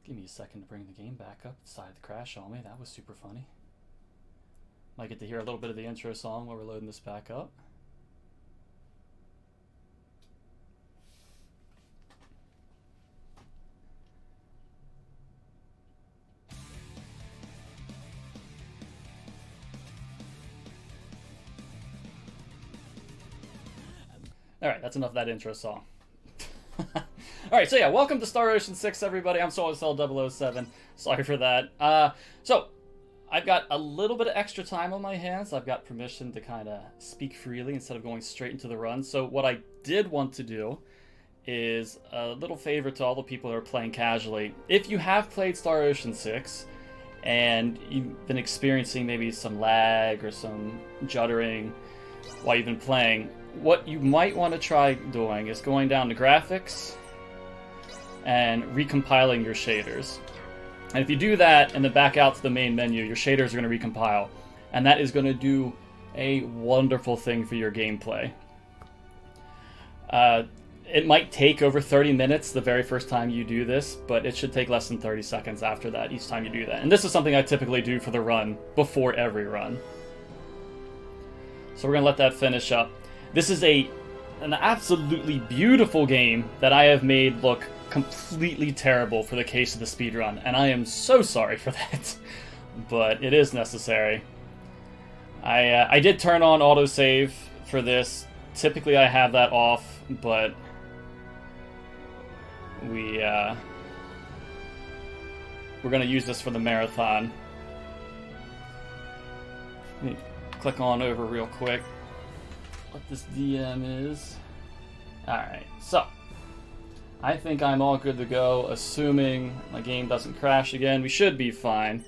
Give me a second to bring the game back up. It decided to crash on me. That was super funny. Might get to hear a little bit of the intro song while we're loading this back up. Alright, that's enough of that intro song. Alright, so yeah, welcome to Star Ocean 6, everybody. I'm solarcell007. Sorry for that. So, I've got a little bit of extra time on my hands. I've got permission to kind of speak freely instead of going straight into the run. So what I did want to do is a little favor to all the people who are playing casually. If you have played Star Ocean 6 and you've been experiencing maybe some lag or some juddering while you've been playing, what you might want to try doing is going down to graphics and recompiling your shaders. And if you do that and then back out to the main menu, your shaders are going to recompile. And that is going to do a wonderful thing for your gameplay. It might take over 30 minutes the very first time you do this, but it should take less than 30 seconds after that each time you do that. And this is something I typically do for the run before every run. So we're going to let that finish up. This is an absolutely beautiful game that I have made look completely terrible for the case of the speedrun, and I am so sorry for that, but it is necessary. I did turn on autosave for this. Typically I have that off, but we're going to use this for the marathon. Let me click on over real quick what this DM is. Alright, so I think I'm all good to go, assuming my game doesn't crash again. We should be fine.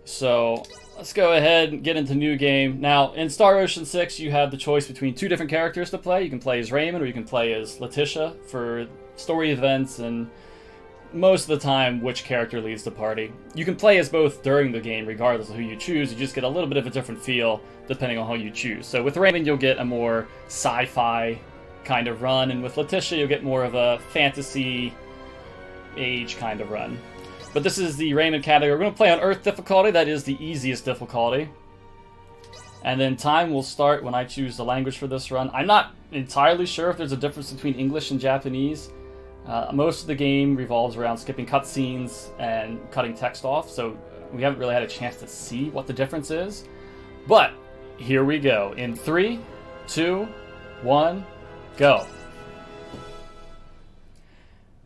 So let's go ahead and get into new game. Now, in Star Ocean 6, you have the choice between two different characters to play. You can play as Raymond or you can play as Letitia for story events and most of the time which character leads the party. You can play as both during the game regardless of who you choose. You just get a little bit of a different feel depending on who you choose. So with Raymond, you'll get a more sci-fi kind of run, and with Letitia you'll get more of a fantasy age kind of run. But this is the Raymond category. We're going to play on Earth difficulty. That is the easiest difficulty. And then time will start when I choose the language for this run. I'm not entirely sure if there's a difference between English and Japanese. Most of the game revolves around skipping cutscenes and cutting text off, so we haven't really had a chance to see what the difference is. But here we go. In 3, 2, 1, go.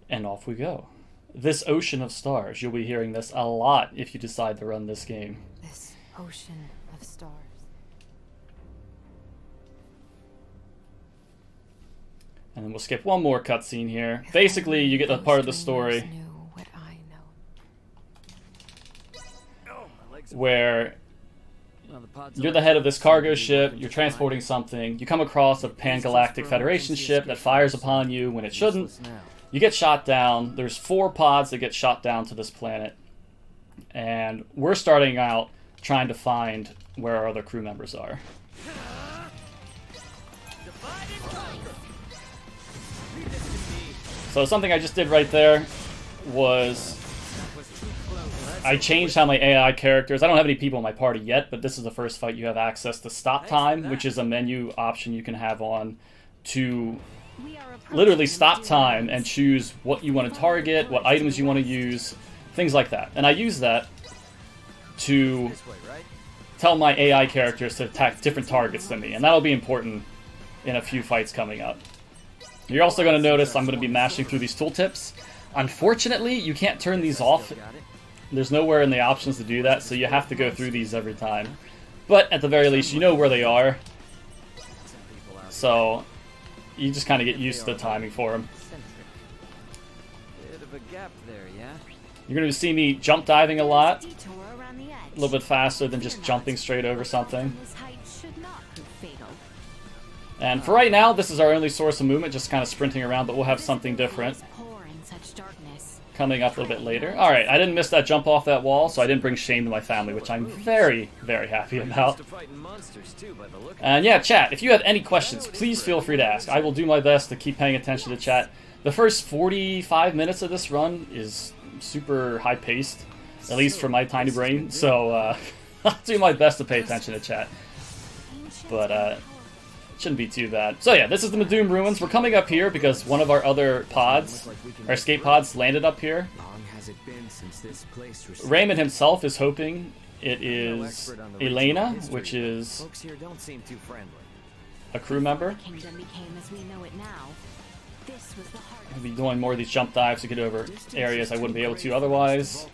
And off we go. This ocean of stars. You'll be hearing this a lot if you decide to run this game. This ocean of stars. And then we'll skip one more cutscene here. Basically, you get a part of the story where you're the head of this cargo ship, you're transporting something, you come across a pan-galactic Federation ship that fires upon you when it shouldn't. You get shot down. There's 4 pods that get shot down to this planet. And we're starting out trying to find where our other crew members are. So something I just did right there was I changed how my AI characters... I don't have any people in my party yet, but this is the first fight you have access to stop time, which is a menu option you can have on to literally stop time and choose what you want to target, what items you want to use, things like that. And I use that to tell my AI characters to attack different targets than me, and that'll be important in a few fights coming up. You're also going to notice I'm going to be mashing through these tooltips. Unfortunately, you can't turn these off. There's nowhere in the options to do that, so you have to go through these every time. But at the very least, you know where they are. So you just kind of get used to the timing for them. You're going to see me jump diving a lot. A little bit faster than just jumping straight over something. And for right now, this is our only source of movement, just kind of sprinting around, but we'll have something different coming up a little bit later. Alright, I didn't miss that jump off that wall, so I didn't bring shame to my family, which I'm very, very happy about. And yeah, chat, if you have any questions, please feel free to ask. I will do my best to keep paying attention to chat. The first 45 minutes of this run is super high-paced, at least for my tiny brain, so I'll do my best to pay attention to chat. But it shouldn't be too bad. So yeah, this is the Doom Ruins. We're coming up here because one of our other pods, our escape pods, landed up here. Raymond himself is hoping it is Elena, which is a crew member. I'll be doing more of these jump dives to get over areas I wouldn't be able to otherwise.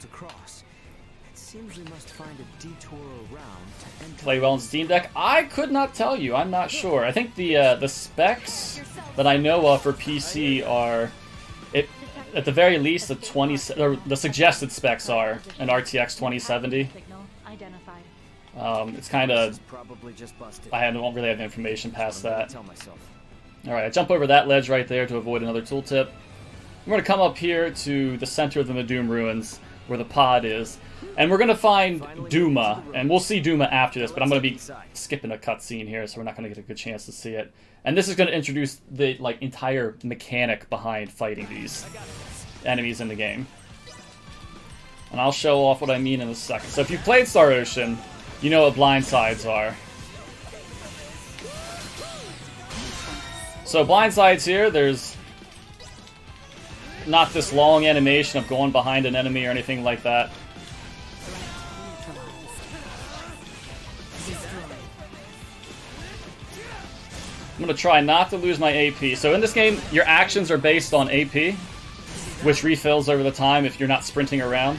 Play well in Steam Deck? I could not tell you. I'm not sure. I think the specs that I know of for PC are, at the very least, the suggested specs are an RTX 2070. It's kind of, I don't really have information past that. Alright, I jump over that ledge right there to avoid another tooltip. We're going to come up here to the center of the Doom Ruins, where the pod is, and we're going to find Duma, and we'll see Duma after this, but I'm going to be skipping a cutscene here, so we're not going to get a good chance to see it. And this is going to introduce the entire mechanic behind fighting these enemies in the game. And I'll show off what I mean in a second. So if you've played Star Ocean, you know what blind sides are. So blind sides here, there's not this long animation of going behind an enemy or anything like that. I'm going to try not to lose my AP. So in this game, your actions are based on AP, which refills over the time if you're not sprinting around.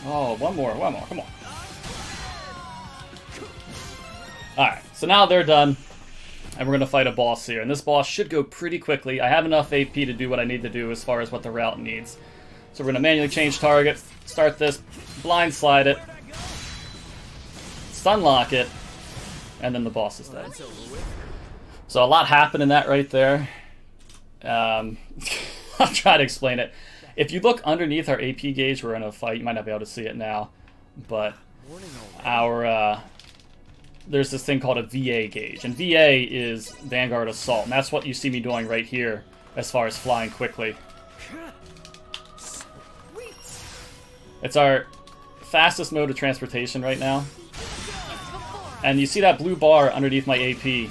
Oh, one more, come on. Alright, so now they're done, and we're going to fight a boss here. And this boss should go pretty quickly. I have enough AP to do what I need to do as far as what the route needs. So we're going to manually change target, start this, blind slide it, stun lock it, and then the boss is dead. So a lot happened in that right there. I'll try to explain it. If you look underneath our AP gauge, we're in a fight. You might not be able to see it now, but our there's this thing called a VA gauge, and VA is Vanguard Assault, and that's what you see me doing right here as far as flying quickly. It's our fastest mode of transportation right now. And you see that blue bar underneath my AP.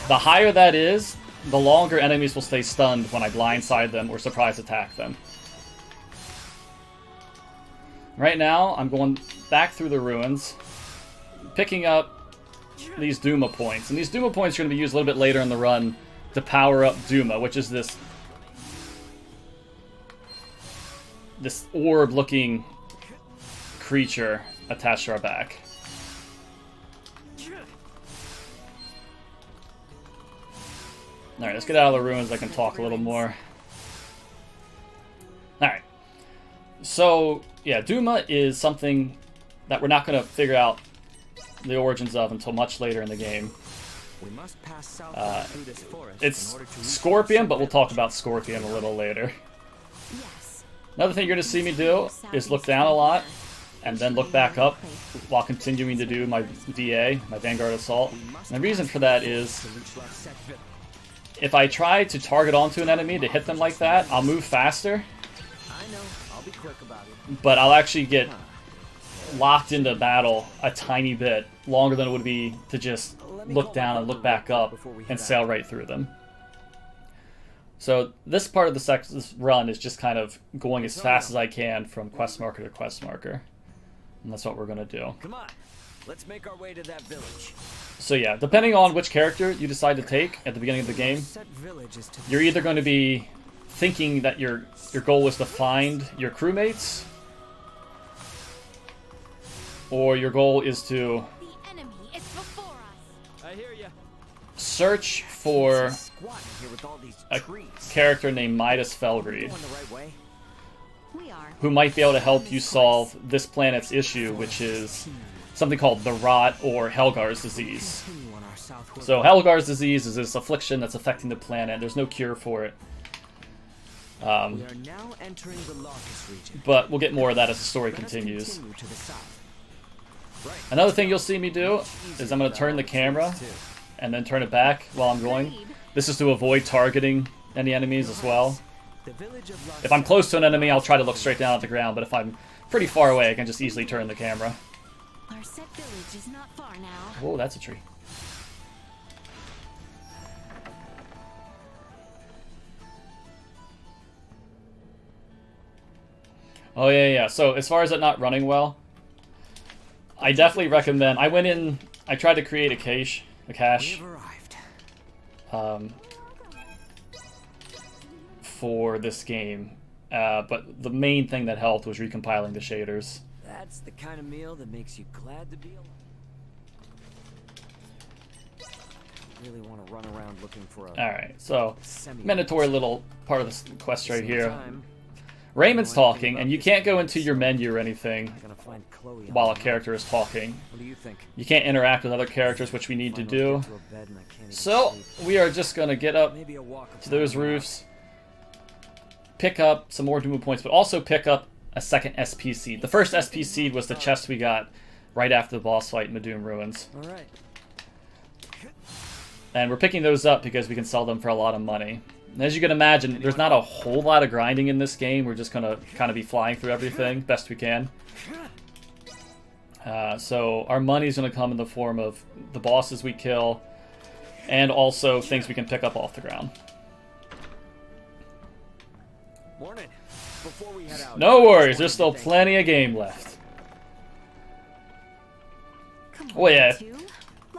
The higher that is, the longer enemies will stay stunned when I blindside them or surprise attack them. Right now, I'm going back through the ruins, picking up these Duma points. And these Duma points are going to be used a little bit later in the run to power up Duma, which is this orb-looking creature attached to our back. Alright, let's get out of the ruins. I can talk a little more. Alright. So, yeah, Duma is something that we're not going to figure out the origins of until much later in the game. It's Scorpion, but we'll talk about Scorpion a little later. Another thing you're going to see me do is look down a lot and then look back up while continuing to do my VA, my Vanguard Assault. And the reason for that is if I try to target onto an enemy to hit them like that, I'll move faster, but I'll actually get locked into battle a tiny bit longer than it would be to just look down and look back up and sail right through them. So this part of this run is just kind of going as fast as I can from quest marker to quest marker. And that's what we're going to do. Come on, let's make our way to that village. So yeah, depending on which character you decide to take at the beginning of the game, you're either going to be thinking that your goal is to find your crewmates, or your goal is to search for a character named Midas Felgreed, who might be able to help you solve this planet's issue, which is something called the Rot or Helgar's disease. So Helgar's disease is this affliction that's affecting the planet. There's no cure for it. But we'll get more of that as the story continues. Another thing you'll see me do is I'm going to turn the camera and then turn it back while I'm going. This is to avoid targeting any enemies as well. If I'm close to an enemy, I'll try to look straight down at the ground, but if I'm pretty far away, I can just easily turn the camera. Our set village is not far now. Whoa, that's a tree. Oh, yeah. So, as far as it not running well, I definitely recommend... I went in... I tried to create a cache. For this game. But the main thing that helped was recompiling the shaders. That's the kind of meal that makes you glad to be alive. Really want to run around looking for a... Alright, so... mandatory little part of this quest right here. Raymond's talking, and you can't go into your menu or anything while a character is talking. What do you think? You can't interact with other characters, which we need to do. So, we are just going to get up to those roofs, pick up some more Duma points, but also pick up a second SP seed. The first SP seed was the chest we got right after the boss fight in the Doom Ruins. Alright. And we're picking those up because we can sell them for a lot of money. And as you can imagine, there's not a whole lot of grinding in this game. We're just going to kind of be flying through everything best we can. So our money's going to come in the form of the bosses we kill and also things we can pick up off the ground. Morning. Before we head out, No worries, there's still plenty of game left. Oh yeah,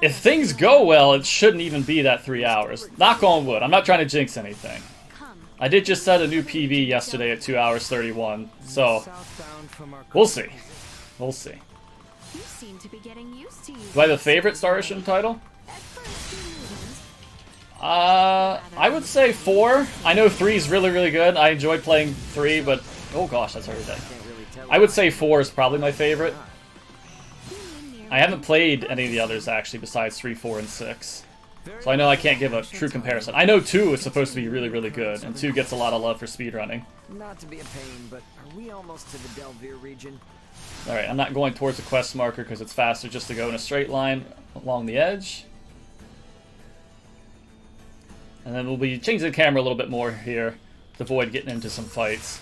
if things go well, it shouldn't even be that 3 hours. Knock on wood, I'm not trying to jinx anything. I did just set a new PB yesterday at 2 hours 31, so we'll see. We'll see. You seem to be getting used to Do I have a favorite Star Ocean title? I would say 4. I know 3 is really, really good. I enjoy playing 3, but... oh gosh, that's already dead. I would say 4 is probably my favorite. I haven't played any of the others, actually, besides 3, 4, and 6. So I know I can't give a true comparison. I know 2 is supposed to be really, really good, and 2 gets a lot of love for speedrunning. Not to be a pain, but are we almost to the Delrick region? Alright, I'm not going towards the quest marker because it's faster just to go in a straight line along the edge. And then we'll be changing the camera a little bit more here to avoid getting into some fights.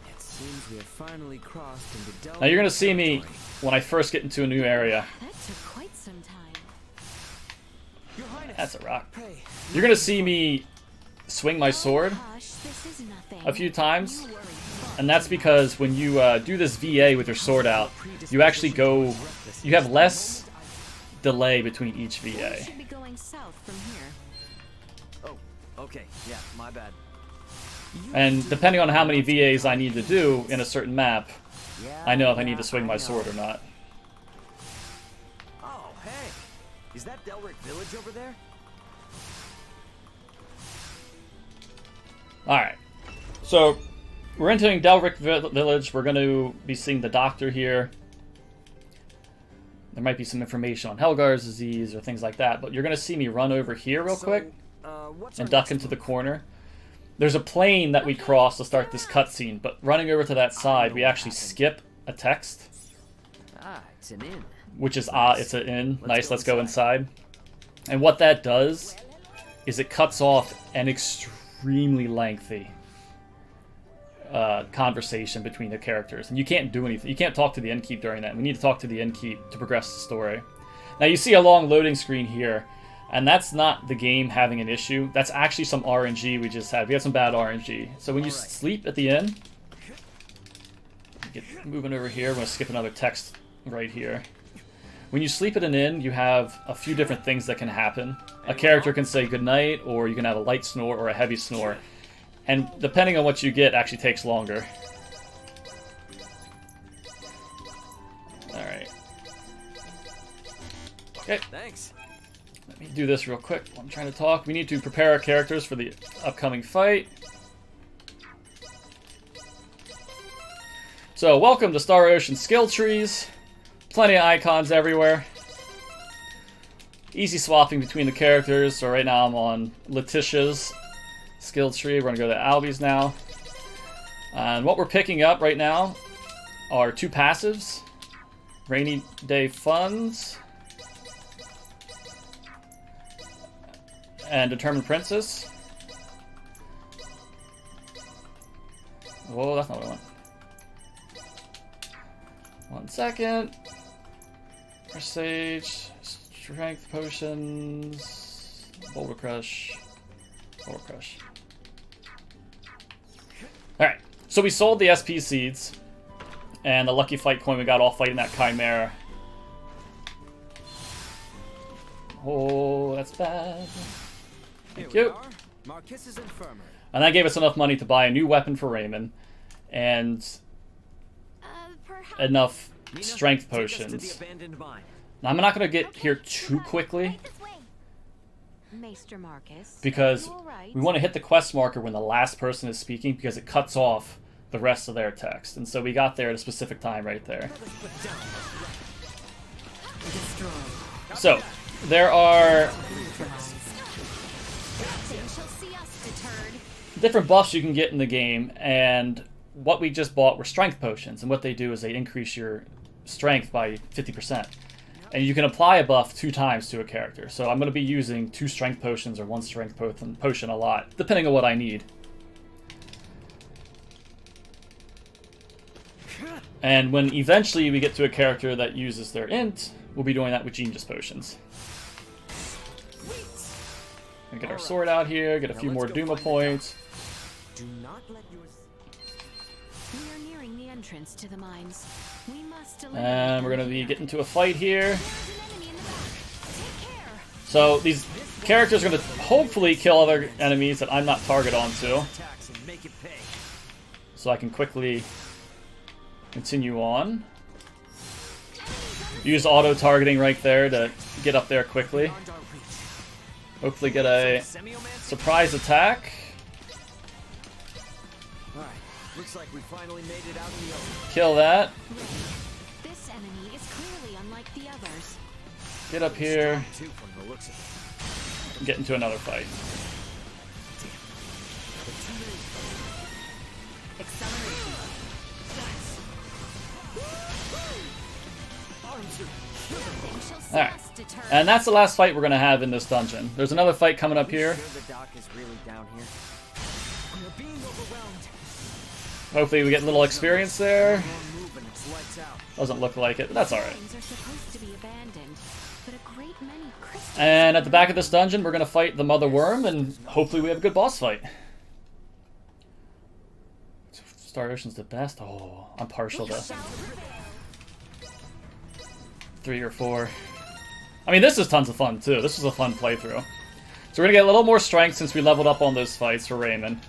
It seems we have finally crossed into Delrick. Now you're going to see me when I first get into a new area. That took quite some time. Your Highness. That's a rock. Hey, You're going to see me swing my sword Hush, this is nothing. a few times. And that's because when you do this VA with your sword out, you actually go... you have less delay between each We VA. should be going south from here. oh, okay, yeah, my bad. And depending on how many VAs I need to do in a certain map, I know if I need to swing my sword or not. Oh, hey, is that Delrick village over there? Alright, so we're entering Delrick Village. We're going to be seeing the doctor here. There might be some information on Helgar's disease or things like that, but you're going to see me run over here real quick and duck into the corner. There's a plane that we cross to start this cutscene, but running over to that side, we actually skip a text. Ah, it's an inn. Which is, it's an inn. Nice, let's go inside. And what that does is it cuts off an extremely lengthy conversation between the characters. And you can't do anything. You can't talk to the innkeep during that. We need to talk to the innkeep to progress the story. Now you see a long loading screen here, and that's not the game having an issue. That's actually some RNG we just had. We had some bad RNG. So when you sleep at the inn, get moving over here. I'm going to skip another text right here. When you sleep at an inn, you have a few different things that can happen. A character can say goodnight, or you can have a light snore or a heavy snore. And depending on what you get, actually takes longer. Alright. Okay. Thanks. Let me do this real quick while I'm trying to talk. We need to prepare our characters for the upcoming fight. So, welcome to Star Ocean skill trees. Plenty of icons everywhere. Easy swapping between the characters. So right now I'm on Letitia's skill tree. We're going to go to Albie's now. And what we're picking up right now are 2 passives. Rainy Day Funds. and determine princess. Whoa, that's not what I want. 1 second. Sage, strength potions, boulder crush, boulder crush. Alright, so we sold the SP seeds, and the lucky fight coin we got off fighting that chimera. Oh, that's bad. Thank you. And that gave us enough money to buy a new weapon for Raymond, and enough strength potions. Now, I'm not going to get here too quickly, because we want to hit the quest marker when the last person is speaking, because it cuts off the rest of their text. And so we got there at a specific time right there. So, there are different buffs you can get in the game, and what we just bought were strength potions, and what they do is they increase your strength by 50%. And you can apply a buff 2 times to a character. So I'm going to be using 2 strength potions or 1 strength potion a lot, depending on what I need. And when eventually we get to a character that uses their int, we'll be doing that with genius potions. And get our sword out here, get a few more Duma points. Do not let yours... We are nearing the entrance to the mines. We must And we're going to be getting to a fight here. So these characters are going to hopefully kill other enemies that I'm not target onto. So I can quickly continue on. Use auto-targeting right there to get up there quickly. Hopefully get a surprise attack. Looks like we finally made it out in the open. Kill that. This enemy is clearly unlike the others. Get up here. And get into another fight. Alright. And that's the last fight we're going to have in this dungeon. There's another fight coming up here. Hopefully we get a little experience there. Doesn't look like it, but that's alright. And at the back of this dungeon, we're going to fight the Mother Worm, and hopefully we have a good boss fight. Star Ocean's the best? Oh, I'm partial to 3 or 4. I mean, this is tons of fun, too. This was a fun playthrough. So we're going to get a little more strength since we leveled up on those fights for Raymond.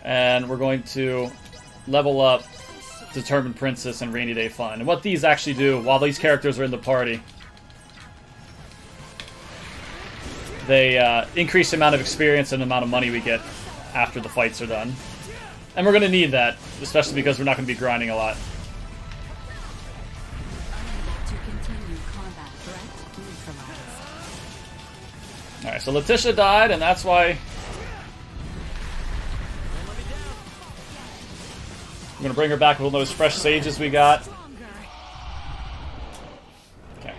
And we're going to level up Determined Princess and Rainy Day Fun. And what these actually do, while these characters are in the party, they increase the amount of experience and the amount of money we get after the fights are done. And we're going to need that, especially because we're not going to be grinding a lot. Alright, so Letitia died, and that's why I'm going to bring her back with all those fresh sages we got. Okay.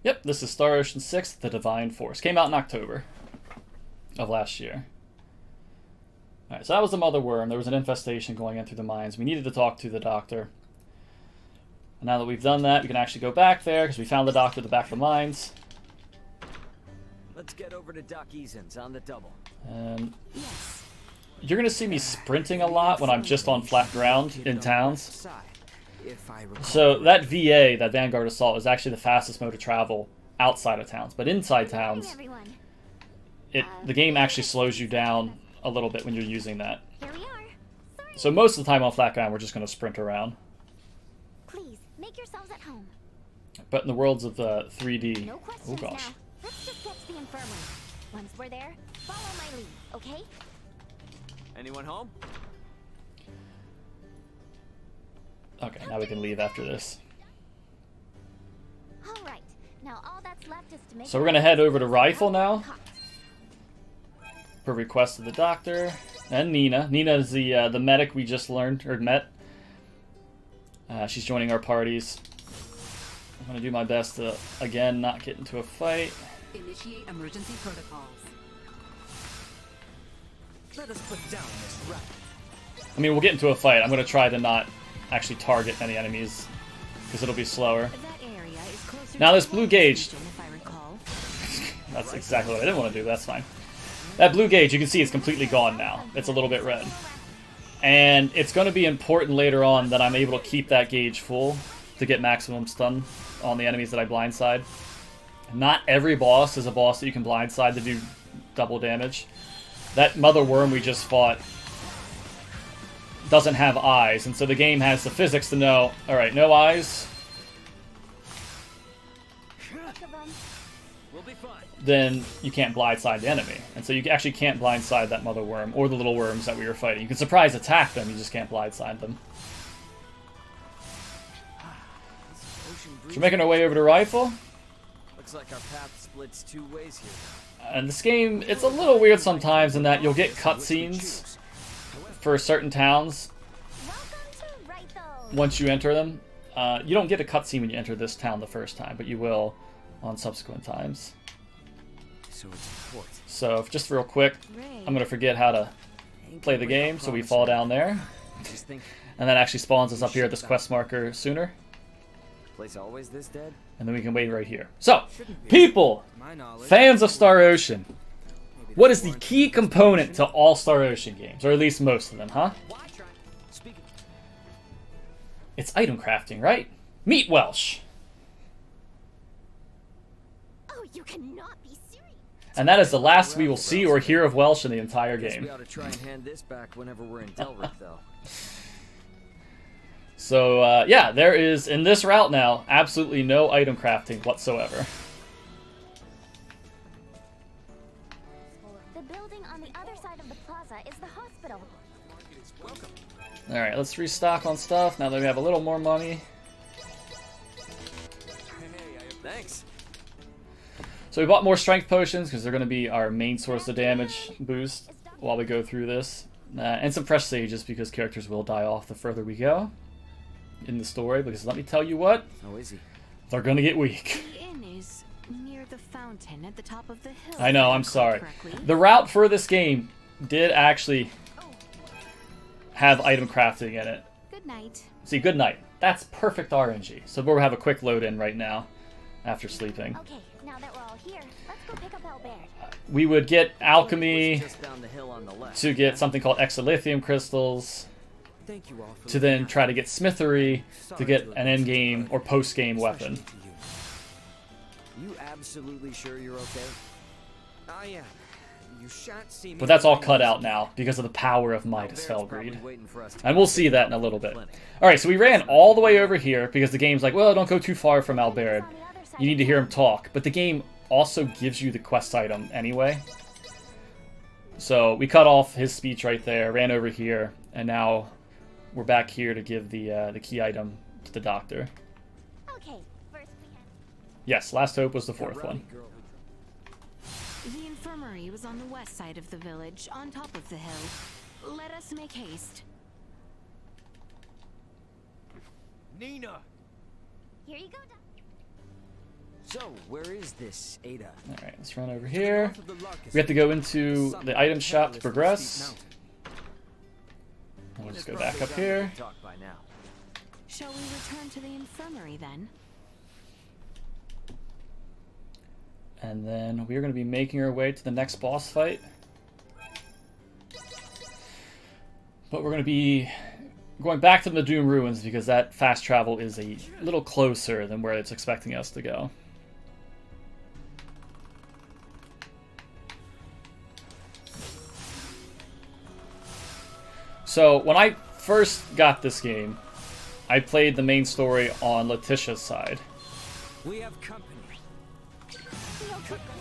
Yep, this is Star Ocean 6, The Divine Force. Came out in October of last year. Alright, so that was the Mother Worm. There was an infestation going in through the mines. We needed to talk to the doctor. And now that we've done that, we can actually go back there, because we found the doctor at the back of the mines. Let's get over to Doc Eason's on the double. And you're going to see me sprinting a lot when I'm just on flat ground in towns. So that VA, that Vanguard Assault, is actually the fastest mode of travel outside of towns. But inside towns, the game actually slows you down a little bit when you're using that. So most of the time on flat ground, we're just going to sprint around. Please, make yourselves at home. But in the worlds of 3D, No oh questions gosh. now. Let's just get to the infirmary. Once we're there, follow my lead, okay? Anyone home? Okay, now we can leave after this. All right. Now all that's left is to make. So we're going to head over to Rifle now, per request of the doctor. And Nina. Nina is the medic we just learned, or met. She's joining our parties. I'm gonna do my best to, again, not get into a fight. Initiate emergency protocols. Let us put down this rat. I mean, we'll get into a fight. I'm gonna try to not actually target any enemies, because it'll be slower. That area is closer Now to this the blue water gauge. station, if I recall. That's exactly what I didn't want to do, that's fine. That blue gauge, you can see it's completely gone now. It's a little bit red. And it's going to be important later on that I'm able to keep that gauge full to get maximum stun on the enemies that I blindside. Not every boss is a boss that you can blindside to do double damage. That mother worm we just fought doesn't have eyes, and so the game has the physics to know, alright, no eyes, We'll be fine. then you can't blindside the enemy. And so you actually can't blindside that mother worm or the little worms that we were fighting. You can surprise attack them, you just can't blindside them. So we're making our way over to Rifle. Looks like our path splits two ways here. And this game, it's a little weird sometimes in that you'll get cutscenes for certain towns Welcome to Rifle. once you enter them. You don't get a cutscene when you enter this town the first time, but you will on subsequent times. So it's a port. So, just real quick, I'm going to forget how to play the game, so we fall down there. Just think, And that actually spawns us up here at this quest marker sooner. place always this dead? And then we can wait right here. So, people, My knowledge. fans of Star Ocean, what is the key component to all Star Ocean games? Or at least most of them, huh? Speaking. It's item crafting, right? Meet Welsh. Oh, you cannot be serious. And that is the last we will see or hear of Welsh in the entire Guess game. we ought to try and hand this back whenever we're in Delrick, though. So, yeah, there is, in this route now, absolutely no item crafting whatsoever. The building on the other side of the plaza is the hospital. Alright, let's restock on stuff now that we have a little more money. Thanks. So we bought more strength potions because they're going to be our main source of damage boost while we go through this. And some fresh sages because characters will die off the further we go in the story, because let me tell you what, How is he? they're going to get weak. The inn is near the fountain at the top of the hill. I know, if I I'm recall sorry. correctly. The route for this game did actually have item crafting in it. Good night. See, good night. That's perfect RNG. So we'll have a quick load in right now after sleeping. Okay, now that we're all here, let's go pick up Albert. We would get alchemy Just down the hill on the left. to get something called exolithium crystals, Thank you all for to then try to get smithery to get an end-game or post-game weapon. You absolutely sure you're okay? I am. You shan't see me. But that's all cut out now because of the power of Midas Felgreed. And we'll see that in a little bit. Alright, so we ran all the way over here because the game's like, well, don't go too far from Albert. You need to hear him talk. But the game also gives you the quest item anyway. So we cut off his speech right there, ran over here, and now we're back here to give the key item to the doctor. Okay, first we have... Yes, Last Hope was the fourth one. The infirmary was on the west side of the village, on top of the hill. Let us make haste. Nina. Here you go, Doc. So, where is this Ada? Alright, let's run over here. We have to go into the item shop to progress. We'll just go back up here. Talk by now. Shall we return to the infirmary then? And then we're going to be making our way to the next boss fight. But we're going to be going back to the Doom Ruins because that fast travel is a little closer than where it's expecting us to go. So when I first got this game, I played the main story on Letitia's side. We have company.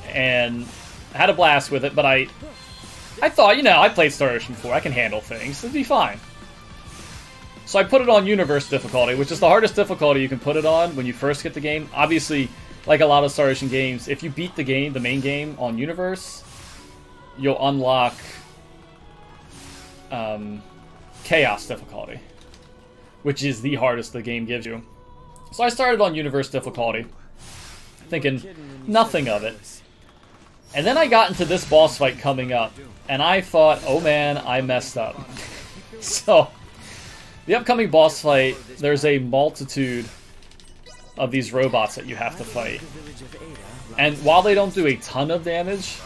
And I had a blast with it, but I thought, you know, I played Star Ocean before, I can handle things, it'd be fine. So I put it on Universe difficulty, which is the hardest difficulty you can put it on when you first get the game. Obviously, like a lot of Star Ocean games, if you beat the game, the main game, on Universe, you'll unlock Chaos difficulty, which is the hardest the game gives you. So I started on universe difficulty, thinking nothing of it. And then I got into this boss fight coming up, and I thought, oh man, I messed up. So, the upcoming boss fight, there's a multitude of these robots that you have to fight. And while they don't do a ton of damage,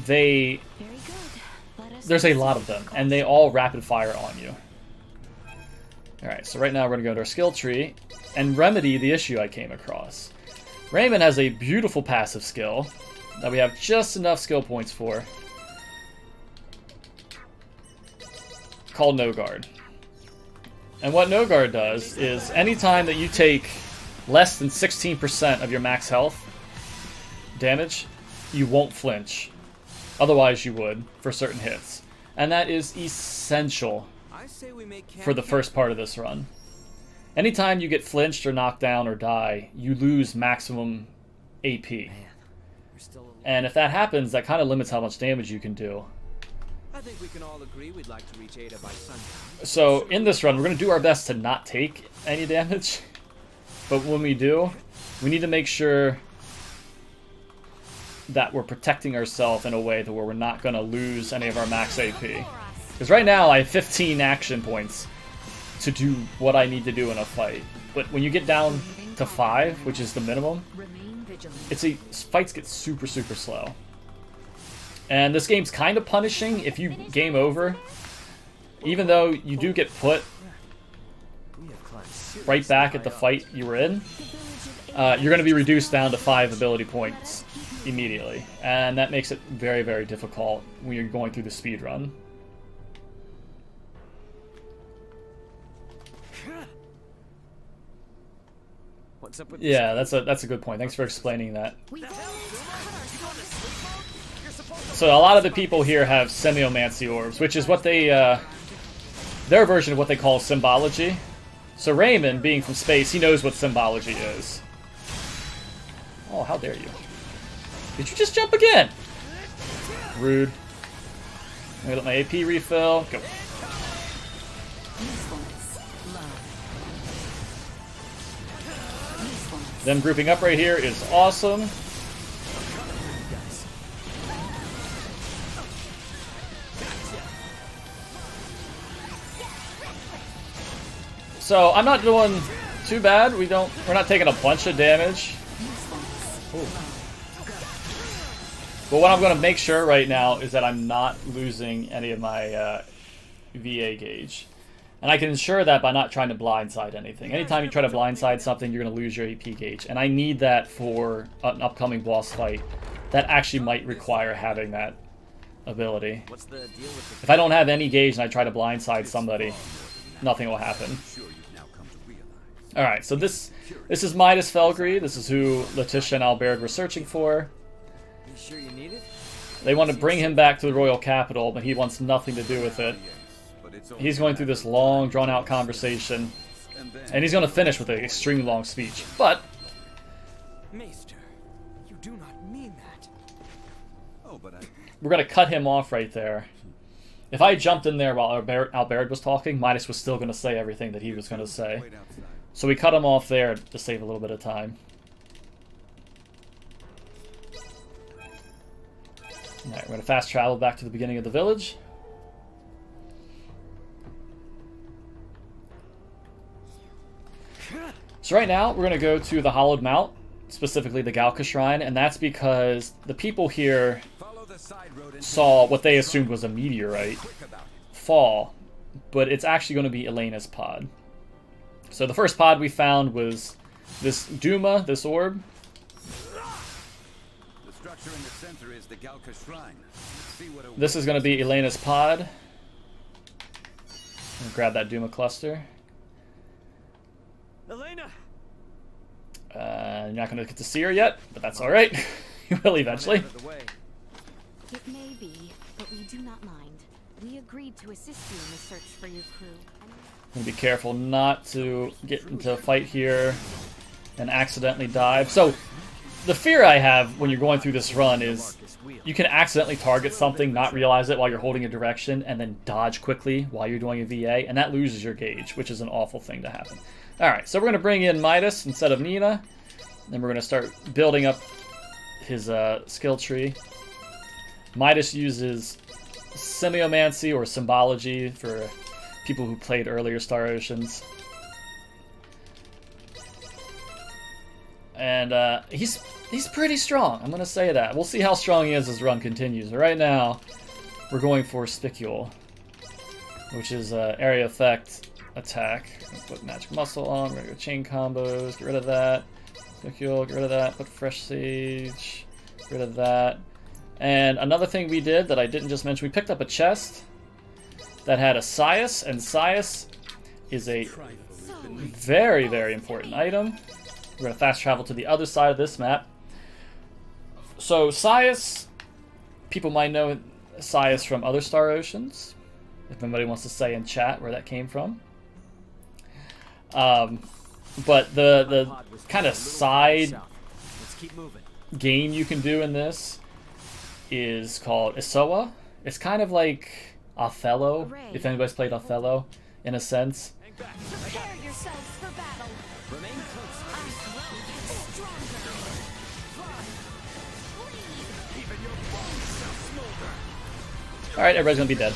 they... there's a lot of them, and they all rapid fire on you. Alright, so right now we're going to go to our skill tree and remedy the issue I came across. Raymond has a beautiful passive skill that we have just enough skill points for, called No Guard. And what No Guard does is anytime that you take less than 16% of your max health damage, you won't flinch. Otherwise you would for certain hits. And that is essential for the first part of this run. Anytime you get flinched or knocked down or die, you lose maximum AP. And if that happens, that kind of limits how much damage you can do. I think we can all agree we'd like to reach Ada by sundown. So in this run, we're going to do our best to not take any damage. But when we do, we need to make sure that we're protecting ourselves in a way that where we're not going to lose any of our max AP. Because right now I have 15 action points to do what I need to do in a fight. But when you get down to 5, which is the minimum, fights get super, super slow. And this game's kind of punishing if you game over. Even though you do get put right back at the fight you were in, you're going to be reduced down to 5 ability points immediately. And that makes it very, very difficult when you're going through the speed run. Yeah, that's a good point. Thanks for explaining that. So a lot of the people here have semiomancy orbs, which is what they their version of what they call symbology. So Raymond, being from space, he knows what symbology is. Oh, how dare you! Did you just jump again? Rude. Let me let my AP refill. Go. Them grouping up right here is awesome. So I'm not doing too bad. We're not taking a bunch of damage. Ooh. But what I'm going to make sure right now is that I'm not losing any of my VA gauge. And I can ensure that by not trying to blindside anything. Anytime you try to blindside something, you're going to lose your AP gauge. And I need that for an upcoming boss fight that actually might require having that ability. If I don't have any gauge and I try to blindside somebody, nothing will happen. Alright, so this is Midas Felgry. This is who Letitia and Albert were searching for. They want to bring him back to the royal capital, but he wants nothing to do with it. He's going through this long, drawn-out conversation, and he's going to finish with an extremely long speech. But Maester, you do not mean that. Oh, but we're going to cut him off right there. If I jumped in there while Albert was talking, Midas was still going to say everything that he was going to say. So we cut him off there to save a little bit of time. Alright, we're going to fast travel back to the beginning of the village. So right now, we're going to go to the Hollowed Mount, specifically the Galka Shrine, and that's because the people here saw what they assumed was a meteorite fall, but it's actually going to be Elena's pod. So the first pod we found was this Duma, this orb. The structure in the center is the Galka Shrine. This is going to be Elena's pod. Grab that Duma cluster. Elena! You're not going to get to see her yet, but that's alright. You will eventually. It may be, but we do not mind. We agreed to assist you in the search for your crew. I'm going to be careful not to get into a fight here and accidentally dive. So, the fear I have when you're going through this run is you can accidentally target something, not realize it while you're holding a direction, and then dodge quickly while you're doing a VA, and that loses your gauge, which is an awful thing to happen. Alright, so we're going to bring in Midas instead of Nina. Then we're going to start building up his skill tree. Midas uses semiomancy or symbology for people who played earlier Star Oceans. And he's pretty strong, I'm going to say that. We'll see how strong he is as the run continues. But right now, we're going for Spicule, which is area effect attack. Put magic muscle on, we're going to go chain combos, get rid of that. Spicule, get rid of that, put fresh sage, get rid of that. And another thing we did that I didn't just mention, we picked up a chest that had a Sias, and Sias is a very, very important item. We're going to fast travel to the other side of this map. So Sias, people might know Sias from other Star Oceans, if anybody wants to say in chat where that came from. But the kind of side game you can do in this is called Isoa. It's kind of like Othello, if anybody's played Othello, in a sense. Prepare yourselves for battle. Remain close. I will get stronger. Even your bones shall smolder. Alright, everybody's gonna be dead.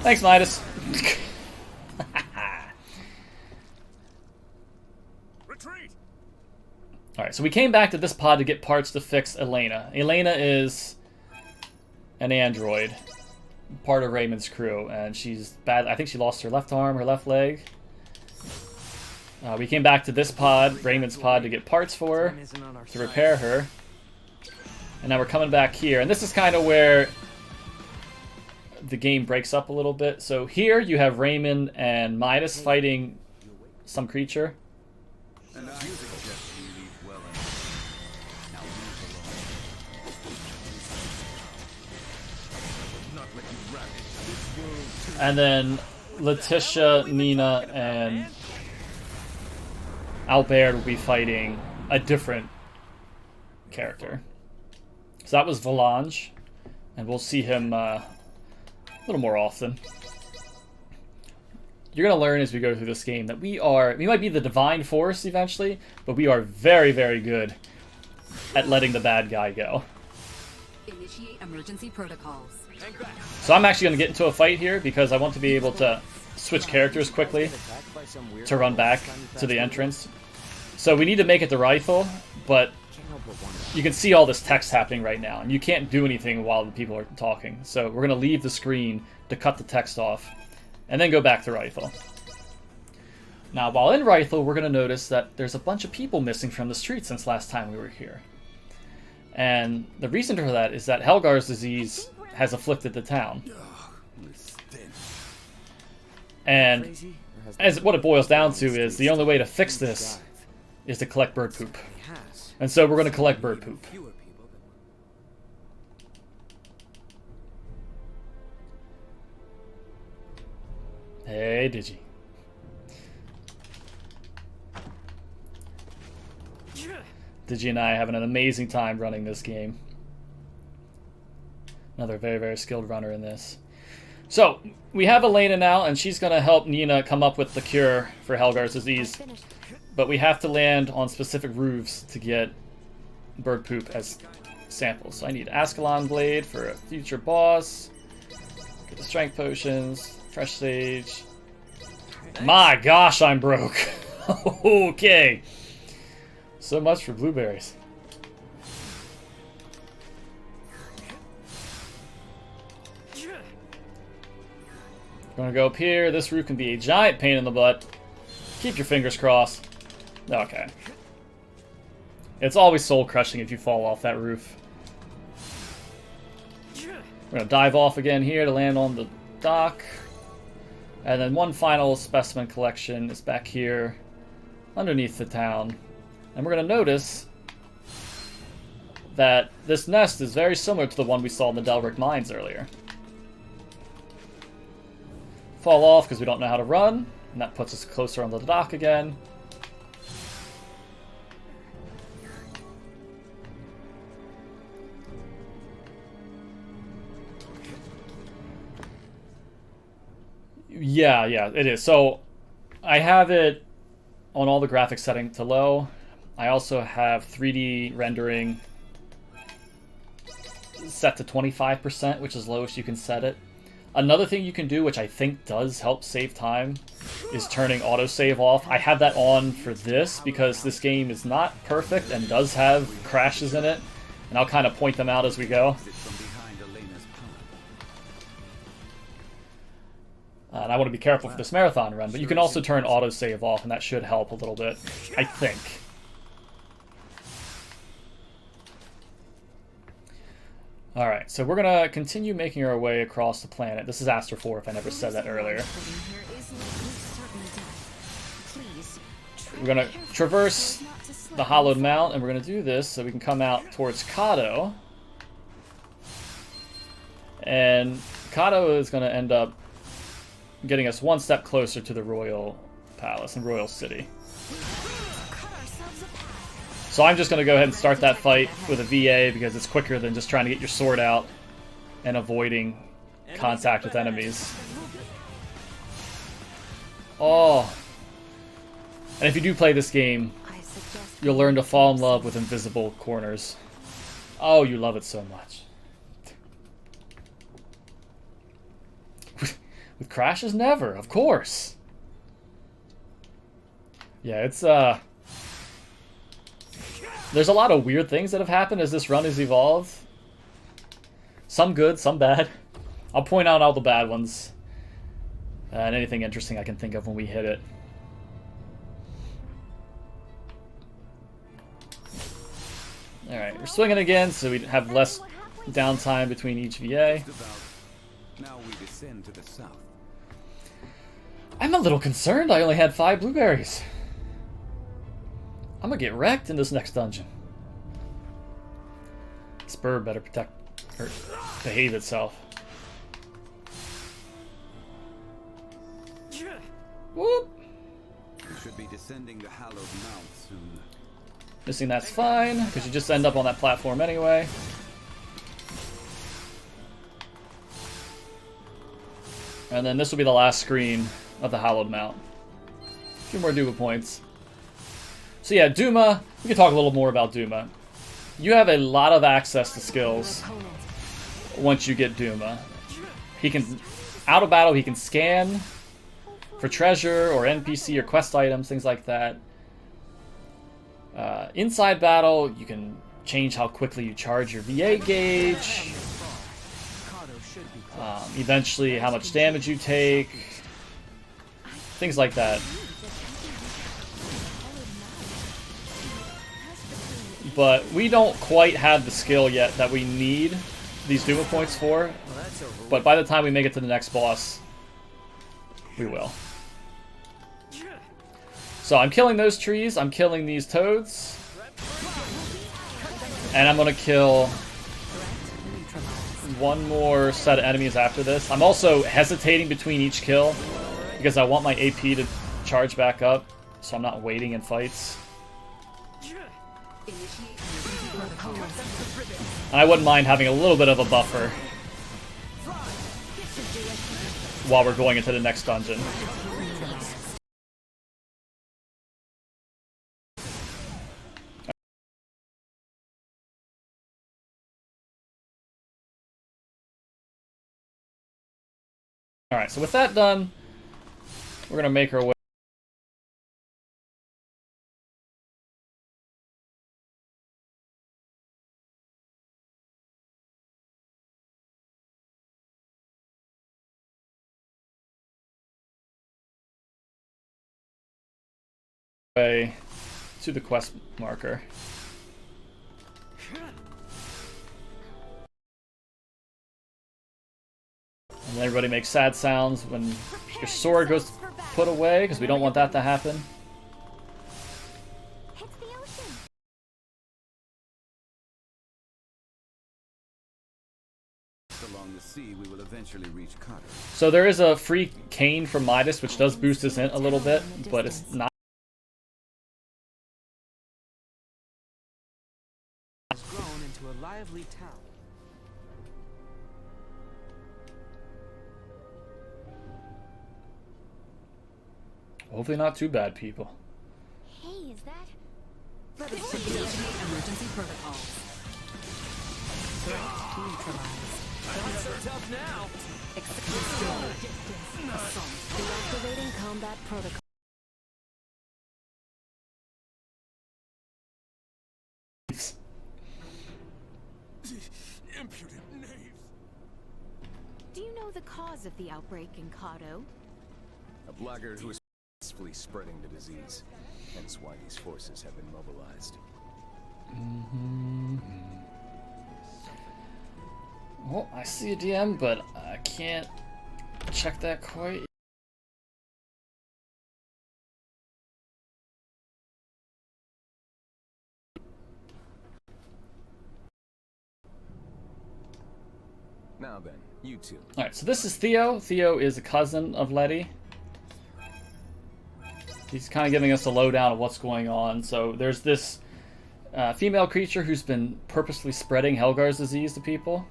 Thanks, Midas. Retreat. Alright, so we came back to this pod to get parts to fix Elena. Elena is an android, part of Raymond's crew, and she's bad. I think she lost her left arm, her left leg. We came back to this pod, Raymond's pod, to get parts for her, to repair her. And now we're coming back here, and this is kind of where the game breaks up a little bit. So here you have Raymond and Midas fighting some creature. And I suggest you leave well enough. Now leave alone. And then Letitia, Nina, and Albert will be fighting a different character. So that was Volange, and we'll see him a little more often. You're going to learn as we go through this game that we might be the divine force eventually, but we are very, very good at letting the bad guy go. Initiate emergency protocols. So I'm actually going to get into a fight here because I want to be able to switch characters quickly to run back to the entrance. So we need to make it the rifle, but you can see all this text happening right now, and you can't do anything while the people are talking. So we're going to leave the screen to cut the text off, and then go back to rifle. Now, while in rifle, we're going to notice that there's a bunch of people missing from the street since last time we were here. And the reason for that is that Helgar's disease has afflicted the town. And as what it boils down to is the only way to fix this is to collect bird poop. And so we're going to collect bird poop. Hey, Digi. Digi and I are having an amazing time running this game. Another very, very skilled runner in this. So, we have Elena now, and she's going to help Nina come up with the cure for Helgar's disease. But we have to land on specific roofs to get bird poop as samples. So I need Ascalon Blade for a future boss. Get the strength potions, fresh sage. My gosh, I'm broke. Okay. So much for blueberries. Gonna go up here. This roof can be a giant pain in the butt. Keep your fingers crossed. Okay. It's always soul crushing if you fall off that roof. We're gonna dive off again here to land on the dock. And then one final specimen collection is back here underneath the town. And we're gonna notice that this nest is very similar to the one we saw in the Delrick mines earlier. Fall off because we don't know how to run, and that puts us closer on the dock again. Yeah, it is. So I have it on all the graphics setting to low. I also have 3D rendering set to 25%, which is lowest you can set it. Another thing you can do, which I think does help save time, is turning autosave off. I have that on for this because this game is not perfect and does have crashes in it, and I'll kind of point them out as we go. And I want to be careful for this marathon run, but you can also turn autosave off, and that should help a little bit, I think. Alright, so we're going to continue making our way across the planet. This is Astor 4, if I never said that earlier. We're going to traverse the hollowed mount, and we're going to do this so we can come out towards Cado. And Cado is going to end up getting us one step closer to the Royal Palace and Royal City. So I'm just going to go ahead and start that fight with a VA because it's quicker than just trying to get your sword out and avoiding contact with enemies. Oh. And if you do play this game, you'll learn to fall in love with invisible corners. Oh, you love it so much. With crashes, never, of course. Yeah, it's, there's a lot of weird things that have happened as this run has evolved. Some good, some bad. I'll point out all the bad ones. And anything interesting I can think of when we hit it. Alright, we're swinging again so we have less downtime between each VA. Now we descend to the south. I'm a little concerned I only had 5 blueberries. I'm gonna get wrecked in this next dungeon. This bird better protect or behave itself. Whoop! We should be descending the hallowed mount soon. Missing that's fine, because you just end up on that platform anyway. And then this will be the last screen of the hallowed mount. A few more Duma points. So yeah, Duma, we can talk a little more about Duma. You have a lot of access to skills once you get Duma. He can, out of battle, he can scan for treasure or NPC or quest items, things like that. Inside battle, you can change how quickly you charge your VA gauge. Eventually, how much damage you take. Things like that. But we don't quite have the skill yet that we need these Duma points for. But by the time we make it to the next boss, we will. So I'm killing those trees, I'm killing these toads. And I'm gonna kill one more set of enemies after this. I'm also hesitating between each kill because I want my AP to charge back up, so I'm not waiting in fights. And I wouldn't mind having a little bit of a buffer while we're going into the next dungeon. Alright, so with that done, we're gonna make our way to the quest marker. And everybody makes sad sounds when your sword goes put away, because we don't want that to happen. It's the ocean. Along the sea, we will eventually reach Cado. So there is a free cane from Midas, which does boost his int a little bit, but it's not. Has grown into a lively town. Hopefully not too bad, people. that? Initiate emergency protocols. Threat neutralized. Not so tough now. Assault. Deactivating combat protocol. Impudent knaves. Do you know the cause of the outbreak in Cado? A blackguard who is peacefully spreading the disease. Hence why these forces have been mobilized. Well, I see a DM, but I can't check that quite. Now then, you two. Alright, so this is Theo. Theo is a cousin of Letty. He's kind of giving us a lowdown of what's going on. So there's this female creature who's been purposely spreading Helgar's disease to people.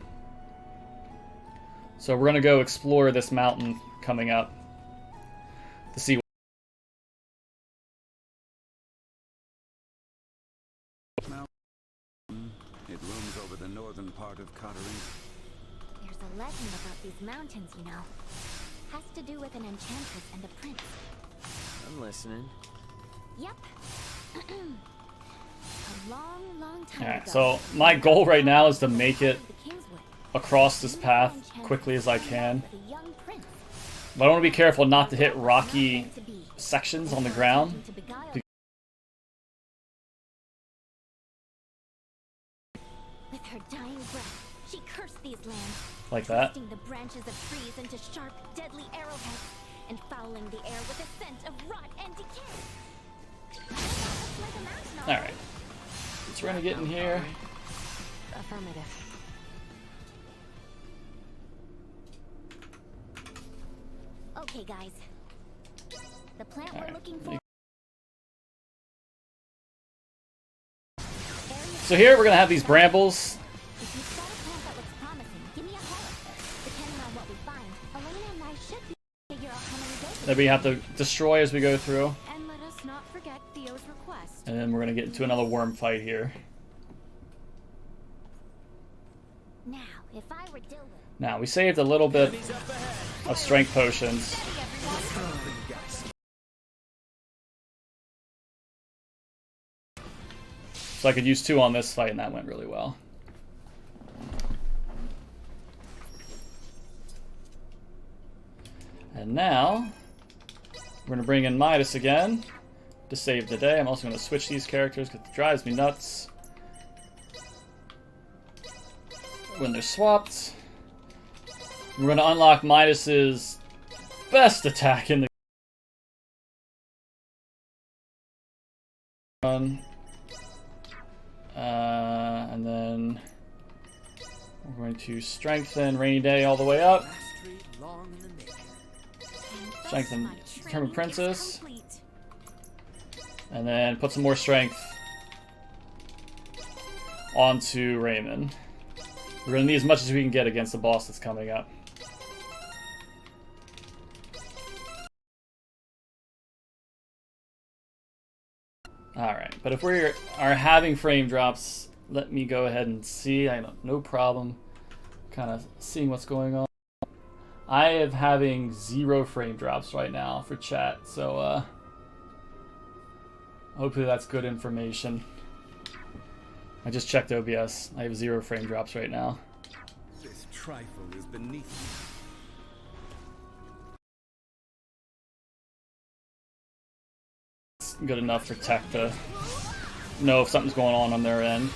So we're going to go explore this mountain coming up to see. It looms over the northern part of Citadel. There's a legend about these mountains, you know. Has to do with an enchantress and a prince. I'm listening. Yep. A long, long time Alright, ago. so my goal right now is to make it The Kingswood. across this path quickly as I can. With a young prince. But I want to be careful not to hit rocky sections on the ground. To beguile. With her dying breath, she cursed these lands. Like that. Twisting the branches of trees into sharp, deadly arrowheads, and fouling the air with a scent of rot and decay. Looks like a mouse novel. Alright. So we're going to get in here. Affirmative. Okay, guys. The plant Alright. we're looking for. So here we're going to have these brambles. If you've got a plant that looks promising, give me a holler. Depending on what we find, Elena and I should be able to figure out how many doses. That we have to destroy as we go through. And let us not forget Theo's request. And then we're going to get into another worm fight here. Now, if I were Dilbert, Now, we saved a little bit of strength potions. So I could use 2 on this fight, and that went really well. And now, we're going to bring in Midas again to save the day. I'm also going to switch these characters because it drives me nuts when they're swapped. We're going to unlock Midas's best attack in the run. And then we're going to strengthen Rainy Day all the way up. Mastery long in the making. Strengthen Determined Princess. Complete. And then put some more strength onto Raymond. We're going to need as much as we can get against the boss that's coming up. Alright, but if we are having frame drops, let me go ahead and see. I have no problem kind of seeing what's going on. I am having 0 frame drops right now for chat, so hopefully that's good information. I just checked OBS. I have 0 frame drops right now. This trifle is beneath me. It's good enough for tech to know if something's going on their end.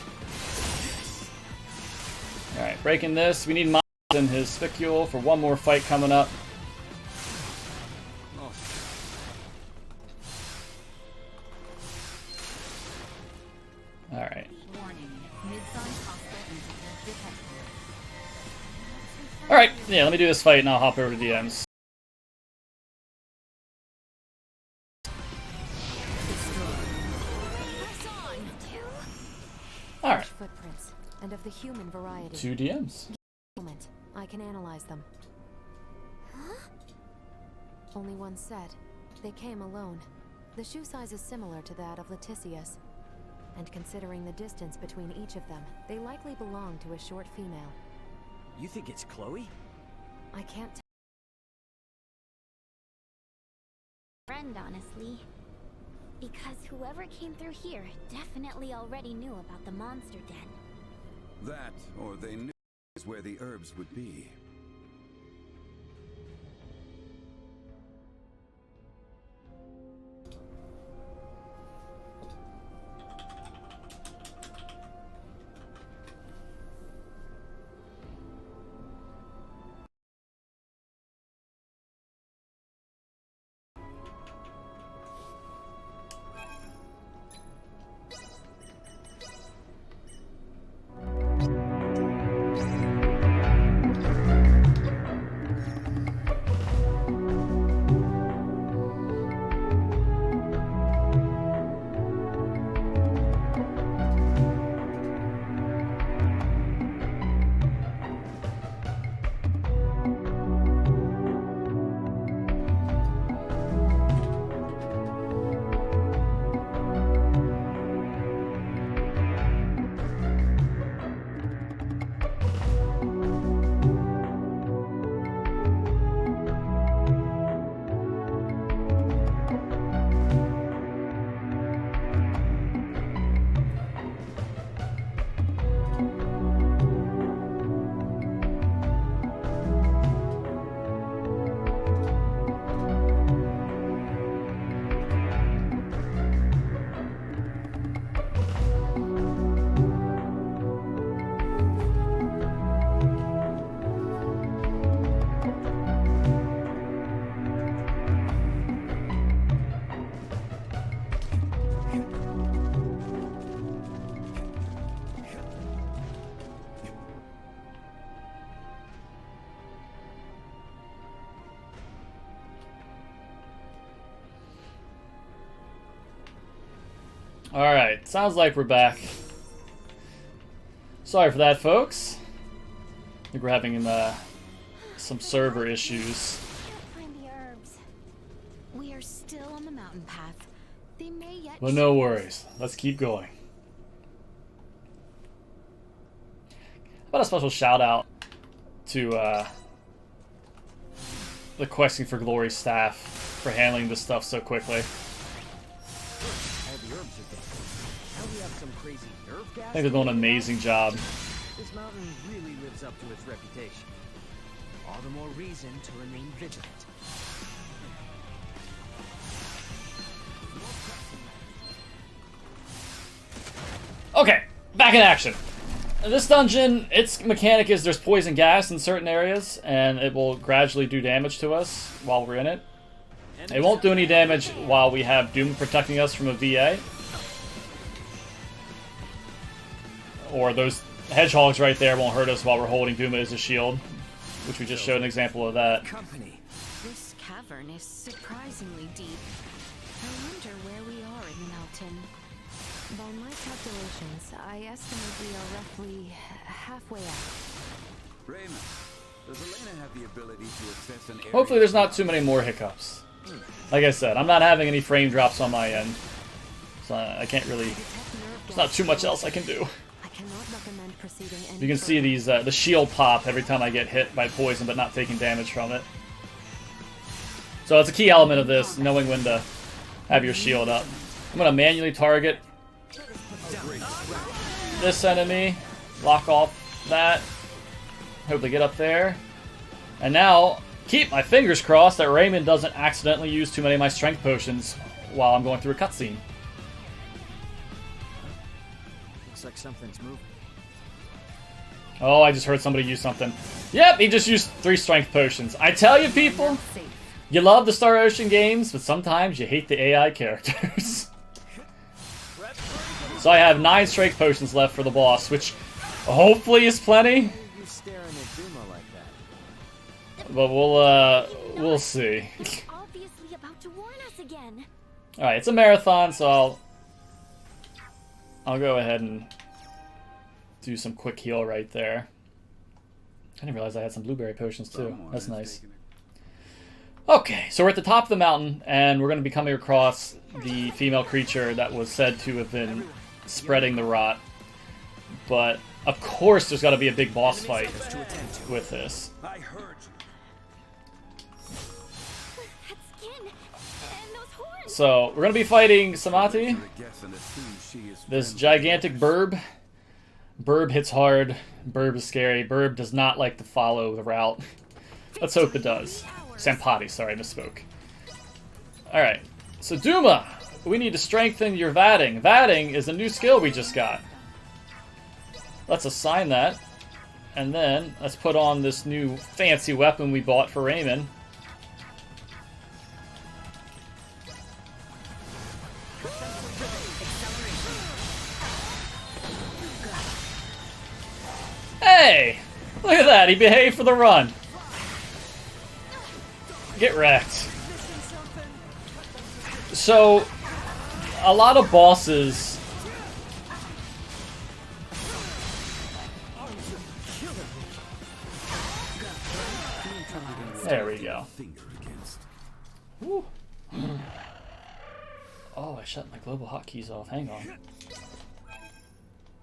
Alright, breaking this. We need Miles and his spicule for one more fight coming up. Oh, Alright. Warning. Mid-sized hostile incident detected. Alright, yeah, let me do this fight and I'll hop over to DMs. Alright, Footprints, and of the human variety. 2 DMs. Moment, I can analyze them. Only one set. They came alone. The shoe size is similar to that of Leticia's. And considering the distance between each of them, they likely belong to a short female. You think it's Chloe? I can't tell. Friend, honestly. Because whoever came through here definitely already knew about the monster den. That, or they knew is where the herbs would be. Alright, sounds like we're back. Sorry for that, folks. I think we're having some server issues. Can't find the herbs. We are still on the mountain path. They may yet. But no worries. Let's keep going. How about a special shout out to the Questing for Glory staff for handling this stuff so quickly. All the herbs are dead. Now we have some crazy nerve gas. I think they're doing an amazing job. This mountain really lives up to its reputation. All the more reason to remain vigilant. Okay, back in action. This dungeon, its mechanic is there's poison gas in certain areas, and it will gradually do damage to us while we're in it. It won't do any damage while we have Duma protecting us from a VA. Or those hedgehogs right there won't hurt us while we're holding Duma as a shield, which we just showed an example of that. This cavern is surprisingly deep. I wonder where we are in Melton. By my calculations, I estimate we are roughly halfway out. Raymond, does Elena have the ability to access an area? Hopefully there's not too many more hiccups. Like I said, I'm not having any frame drops on my end. So I can't really... There's not too much else I can do. I cannot recommend proceeding any You can see these the shield pop every time I get hit by poison, but not taking damage from it. So it's a key element of this, knowing when to have your shield up. I'm going to manually target this enemy, lock off that, hopefully get up there. And now, keep my fingers crossed that Raymond doesn't accidentally use too many of my strength potions while I'm going through a cutscene. Looks like something's moving. Oh, I just heard somebody use something. Yep, he just used 3 strength potions. I tell you, people, you love the Star Ocean games, but sometimes you hate the AI characters. So I have 9 strength potions left for the boss, which hopefully is plenty. You staring at Duma like that? But we'll see. Obviously about to warn us again. All right, it's a marathon, so I'll go ahead and do some quick heal right there. I didn't realize I had some blueberry potions too. That's nice. Okay, so we're at the top of the mountain, and we're going to be coming across the female creature that was said to have been spreading the rot. But, of course, there's got to be a big boss fight with this. I heard you. That skin and those horns. So, we're going to be fighting Samati, Guess and assume she is this gigantic burb. Burb hits hard. Burb is scary. Burb does not like to follow the route. Let's hope it does. Sampati, sorry, misspoke. Alright, so Duma, we need to strengthen your vatting. Vatting is a new skill we just got. Let's assign that. And then, let's put on this new fancy weapon we bought for Raymond. Hey! Look at that, he behaved for the run. Get wrecked. So, a lot of bosses... There we go. Woo. Oh, I shut my global hotkeys off. Hang on.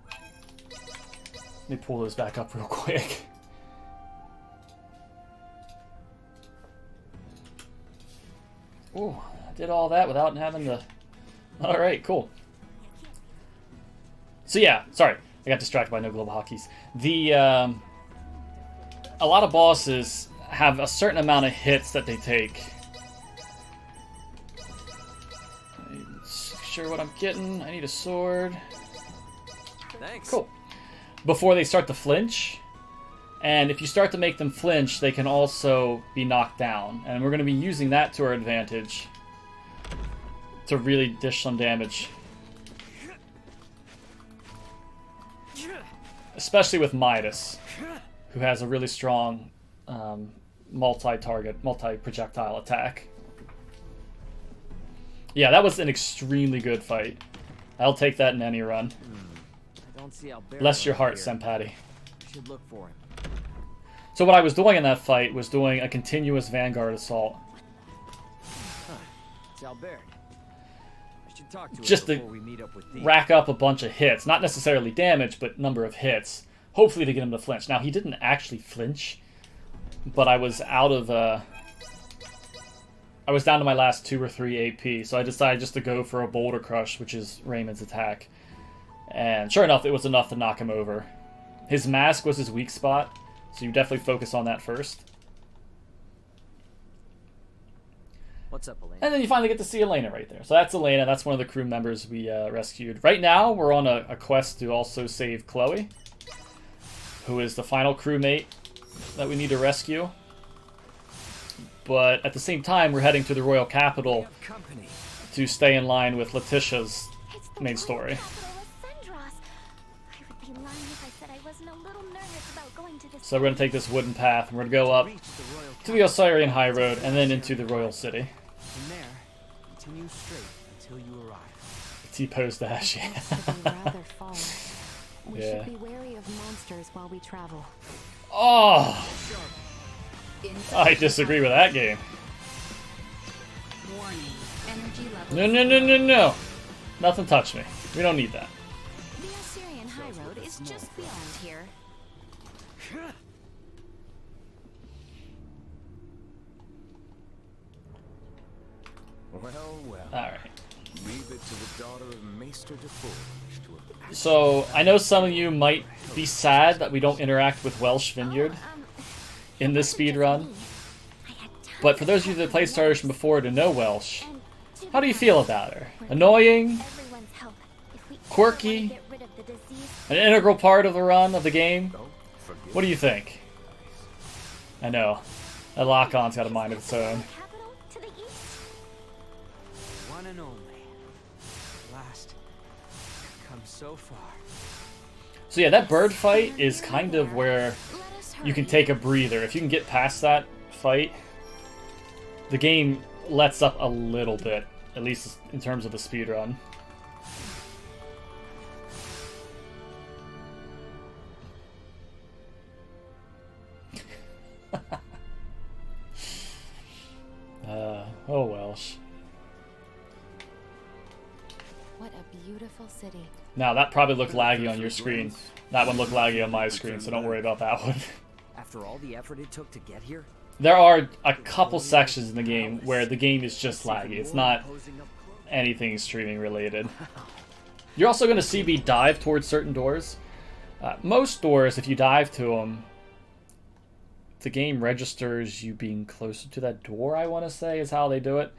Let me pull those back up real quick. Ooh, I did all that without having to... Alright, cool. So yeah, sorry. I got distracted by no global hotkeys. The, a lot of bosses have a certain amount of hits that they take. Sure what I'm getting. I need a sword. Thanks. Cool. Before they start to flinch. And if you start to make them flinch, they can also be knocked down. And we're going to be using that to our advantage to really dish some damage. Especially with Midas, who has a really strong multi-target, multi-projectile attack. Yeah, that was an extremely good fight. I'll take that in any run. I don't see Alberto Bless your heart, here. Senpati. Should look for him. So what I was doing in that fight was doing a continuous Vanguard assault. It's Albert. I should talk to Just him to before we meet up with Thea. rack up a bunch of hits. Not necessarily damage, but number of hits. Hopefully to get him to flinch. Now, he didn't actually flinch, but I was out of... I was down to my last 2 or 3 AP, so I decided just to go for a Boulder Crush, which is Raymond's attack. And sure enough, it was enough to knock him over. His mask was his weak spot, so you definitely focus on that first. What's up, Elena? And then you finally get to see Elena right there. So that's Elena. That's one of the crew members we rescued. Right now, we're on a quest to also save Chloe, who is the final crewmate that we need to rescue. But at the same time, we're heading to the Royal Capital Company. to stay in line with Letitia's It's the main royal story. capital of Sendros. I would be lying if I said I wasn't a little nervous about going to this. So we're going to take this wooden path, and we're going to go up Reach the royal to the Osirian High Road, and then into the Royal City. From there, continue straight until you arrive. T-pose dash, yeah. Looks to be rather far. We Yeah. should be wary of monsters while we travel. Oh! I disagree with that game. Warning. Energy level. No, no, no, no, no. Nothing touched me. We don't need that. The Assyrian High Road is just beyond here. Well, well. Alright. Leave it to the daughter of Maester de Forge to have So, I know some of you might be sad that we don't interact with Welsh Vineyard in this speedrun. But for those of you that played Star Ocean before to know Welsh, how do you feel about her? Annoying? Everyone's help. If we Quirky? ever wanna get rid of the disease, An integral part of the run of the game? Don't forget. What do you think? I know. That lock-on's got a mind of its own. capital to the east. One and only. Last. Come so far. So yeah, that bird fight is kind of where Let us you can hurry. take a breather. If you can get past that fight, the game lets up a little bit, at least in terms of the speedrun. city. Now, that probably looked laggy on your screen. That one looked laggy on my screen, so don't worry about that one. After all the effort it took to get here, There are a couple sections in the game where the game is just laggy. It's not anything streaming related. You're also going to see me dive towards certain doors. Most doors, if you dive to them, the game registers you being closer to that door, I want to say, is how they do it.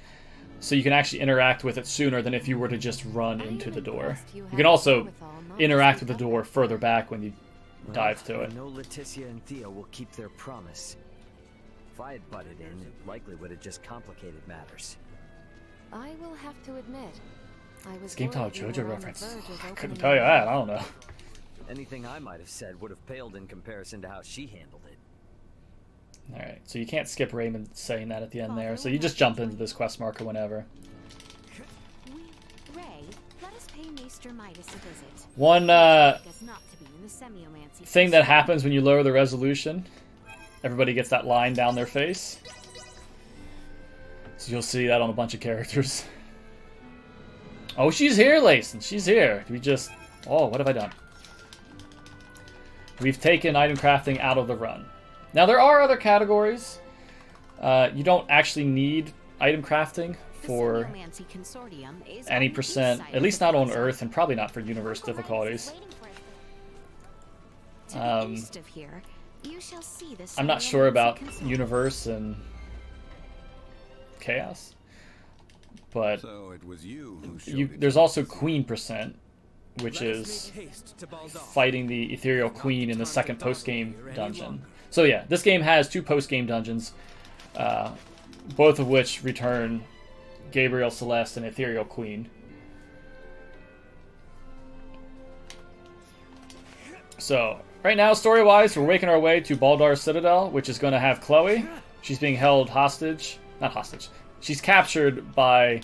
So you can actually interact with it sooner than if you were to just run into the door. You can also interact with the door further back when you dive to it. I know Leticia and Theo will keep their promise. If I had butted in, it likely would have just complicated matters. I will have to admit, I was This game taught a worried you JoJo were on the reference. verge of I couldn't opening tell you your that. I don't know. Anything I might have said would have paled in comparison to how she handled it. Alright, so you can't skip Raymond saying that at the end there, so you just jump into this quest marker whenever. Ray, let us pay Maester Midas a visit. One Like us not to be in the semiomancy thing that happens when you lower the resolution, everybody gets that line down their face. So you'll see that on a bunch of characters. Oh, she's here, Layson. She's here. We just... Oh, what have I done? We've taken item crafting out of the run. Now, there are other categories. You don't actually need item crafting for any percent, at least not on Earth, and probably not for universe difficulties. I'm not sure about universe and chaos, but So it was you who showed it there's to also us. Queen percent, which is fighting the Ethereal Queen in the second post-game dungeon. So yeah, this game has 2 post-game dungeons, both of which return Gabriel, Celeste, and Ethereal Queen. So, right now, story-wise, we're making our way to Baldar's Citadel, which is going to have Chloe. She's being held hostage. Not hostage. She's captured by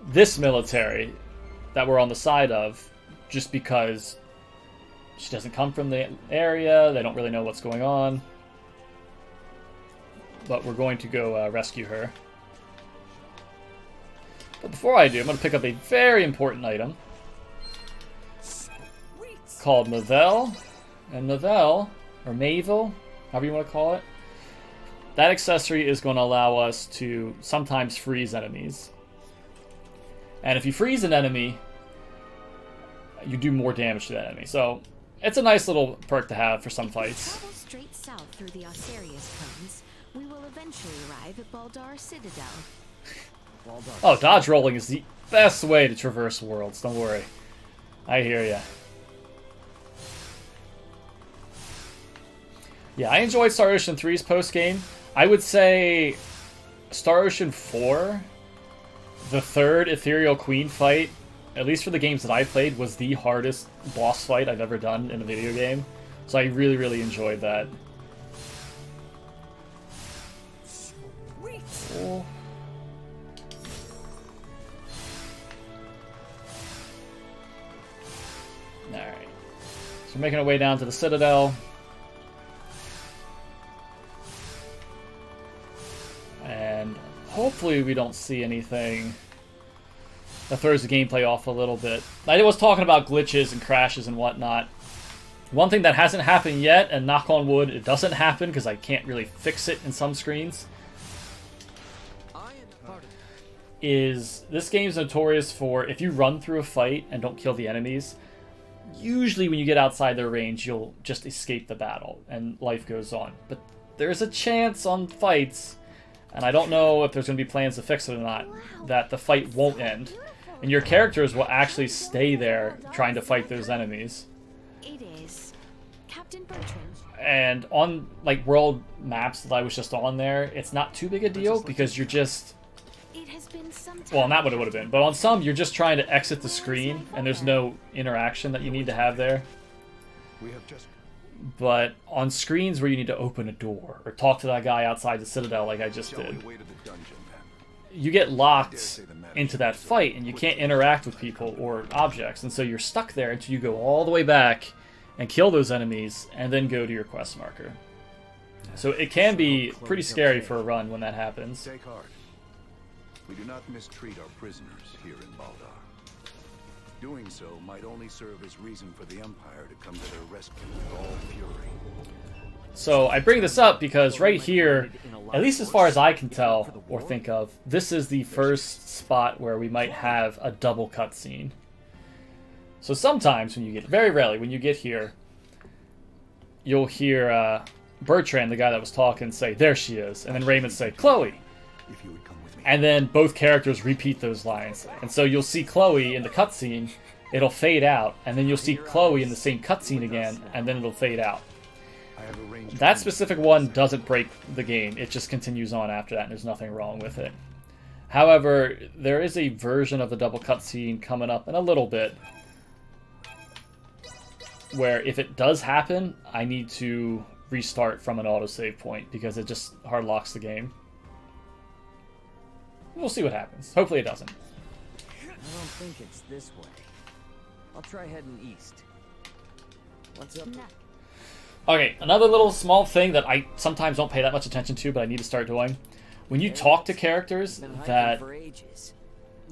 this military that we're on the side of, just because she doesn't come from the area. They don't really know what's going on. But we're going to go rescue her. But before I do, I'm going to pick up a very important item called Mavel. And Mavel, or Mavel, however you want to call it, that accessory is going to allow us to sometimes freeze enemies. And if you freeze an enemy, you do more damage to that enemy. So it's a nice little perk to have for some fights. Travel straight south through the Osirius cones, we will eventually arrive at Baldar Citadel. Oh, dodge rolling is the best way to traverse worlds. Don't worry. I hear ya. Yeah, I enjoyed Star Ocean 3's post-game. I would say Star Ocean 4, the third Ethereal Queen fight, at least for the games that I played, was the hardest boss fight I've ever done in a video game. So I really, really enjoyed that. Cool. Alright. So we're making our way down to the Citadel. And hopefully we don't see anything that throws the gameplay off a little bit. I was talking about glitches and crashes and whatnot. One thing that hasn't happened yet, and knock on wood, it doesn't happen because I can't really fix it in some screens, is this game's notorious for, if you run through a fight and don't kill the enemies, usually when you get outside their range, you'll just escape the battle and life goes on. But there's a chance on fights, and I don't know if there's going to be plans to fix it or not, that the fight won't end. And your characters will actually stay there trying to fight those enemies. It is. Captain Bertrand. And on like world maps that I was just on there, it's not too big a deal because you're just... It has been some time. Well, not what it would have been, but on some you're just trying to exit the screen and there's no interaction that you need to have there. We have just But on screens where you need to open a door or talk to that guy outside the Citadel like I just shall we did, wait at the dungeon then? you get locked into that fight and you can't interact with people or objects, and so you're stuck there until you go all the way back and kill those enemies and then go to your quest marker. So it can be pretty scary for a run when that happens. Take heart. We do not mistreat our prisoners here in Baldar. Doing so might only serve as reason for the Empire to come to their rescue with all fury. So I bring this up because right here, at least as far as I can tell or think of, this is the first spot where we might have a double cutscene. So sometimes when you get, very rarely, when you get here, you'll hear Bertrand, the guy that was talking, say, "There she is," and then Raymond say, "Chloe." If you would come with me. And then both characters repeat those lines. And so you'll see Chloe in the cutscene, it'll fade out, and then you'll see Chloe in the same cutscene again, and then it'll fade out. I have arranged That specific one doesn't break the game. It just continues on after that, and there's nothing wrong with it. However, there is a version of the double cutscene coming up in a little bit, where if it does happen, I need to restart from an autosave point, because it just hard locks the game. We'll see what happens. Hopefully it doesn't. I don't think it's this way. I'll try heading east. What's up? Okay, another little small thing that I sometimes don't pay that much attention to, but I need to start doing. When you talk to characters Been hiking that for ages.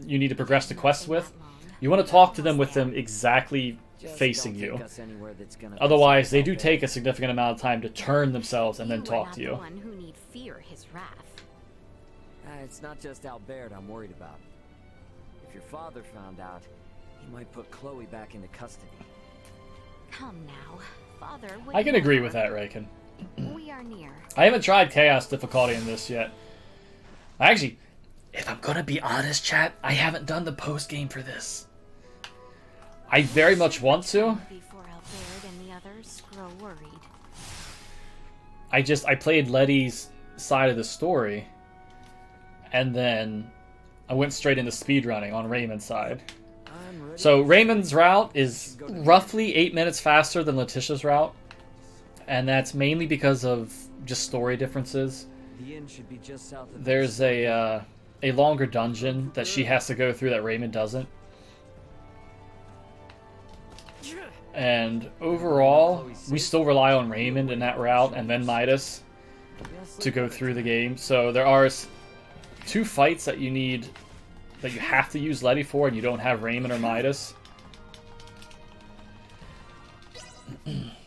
you need to progress the quest with, you want to talk to them with them exactly facing Don't you. take us anywhere that's gonna Otherwise, they do piss us off take a significant amount of time to turn themselves and then talk to You you. are not the one who need fear his wrath. It's not just Albert I'm worried about. If your father found out, he might put Chloe back into custody. Come now, Father. I can agree with that, Raykin. We are near. I haven't tried Chaos difficulty in this yet. Actually, if I'm gonna be honest, chat, I haven't done the post game for this. I very much want to. Before Albert and the others grow worried. I played Letty's side of the story, and then I went straight into speedrunning on Raymond's side. I'm ready. So Raymond's route is roughly 8 minutes faster than Letitia's route, and that's mainly because of just story differences. The inn should be just south of There's a longer dungeon that she has to go through that Raymond doesn't. And overall, we still rely on Raymond in that route, and then Midas to go through the game. So there are 2 fights that you have to use Letty for, and you don't have Raymond or Midas.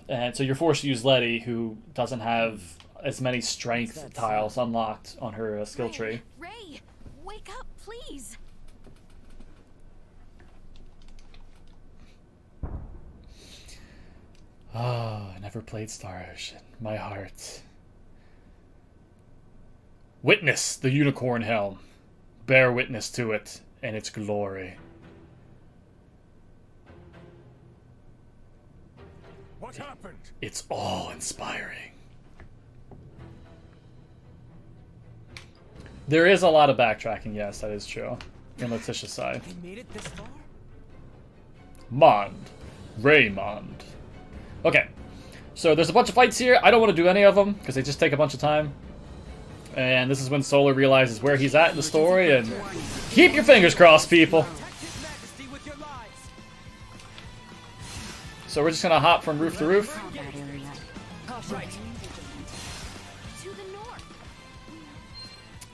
And so you're forced to use Letty, who doesn't have as many strength tiles unlocked on her skill tree. Ray, wake up, please. Oh, I never played Star Ocean. My heart. Witness the unicorn helm. Bear witness to it and its glory. What happened? It's awe-inspiring. There is a lot of backtracking, yes, that is true. In Letitia's side. They made it this far? Raymond. Okay, so there's a bunch of fights here. I don't want to do any of them because they just take a bunch of time. And this is when Solar realizes where he's at in the story, and keep your fingers crossed, people. So we're just gonna hop from roof to roof. To the north.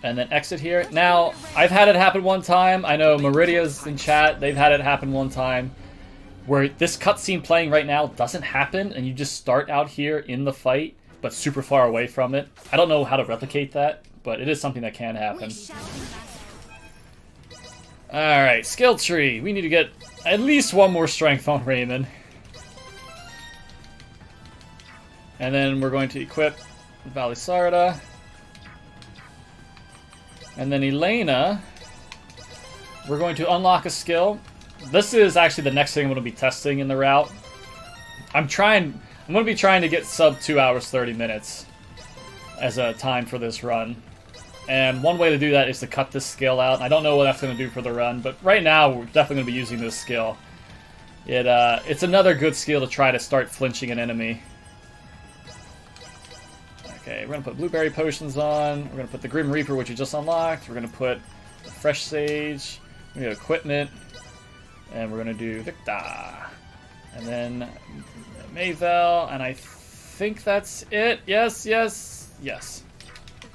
And then exit here. Now, I've had it happen one time. I know Meridia's in chat. They've had it happen one time. Where this cutscene playing right now doesn't happen, and you just start out here in the fight, but super far away from it. I don't know how to replicate that, but it is something that can happen. Alright, skill tree. We need to get at least 1 more strength on Raymond. And then we're going to equip Valisarda. And then Elena, we're going to unlock a skill. This is actually the next thing I'm going to be testing in the route. I'm going to be trying to get sub 2 hours 30 minutes as a time for this run. And one way to do that is to cut this skill out. I don't know what that's going to do for the run, but right now we're definitely going to be using this skill. It's another good skill to try to start flinching an enemy. Okay, we're going to put blueberry potions on. We're going to put the Grim Reaper, which we just unlocked. We're going to put the Fresh Sage. We're going to equipment. And we're going to do Victa. And then Mayvel. And I think that's it. Yes, yes, yes.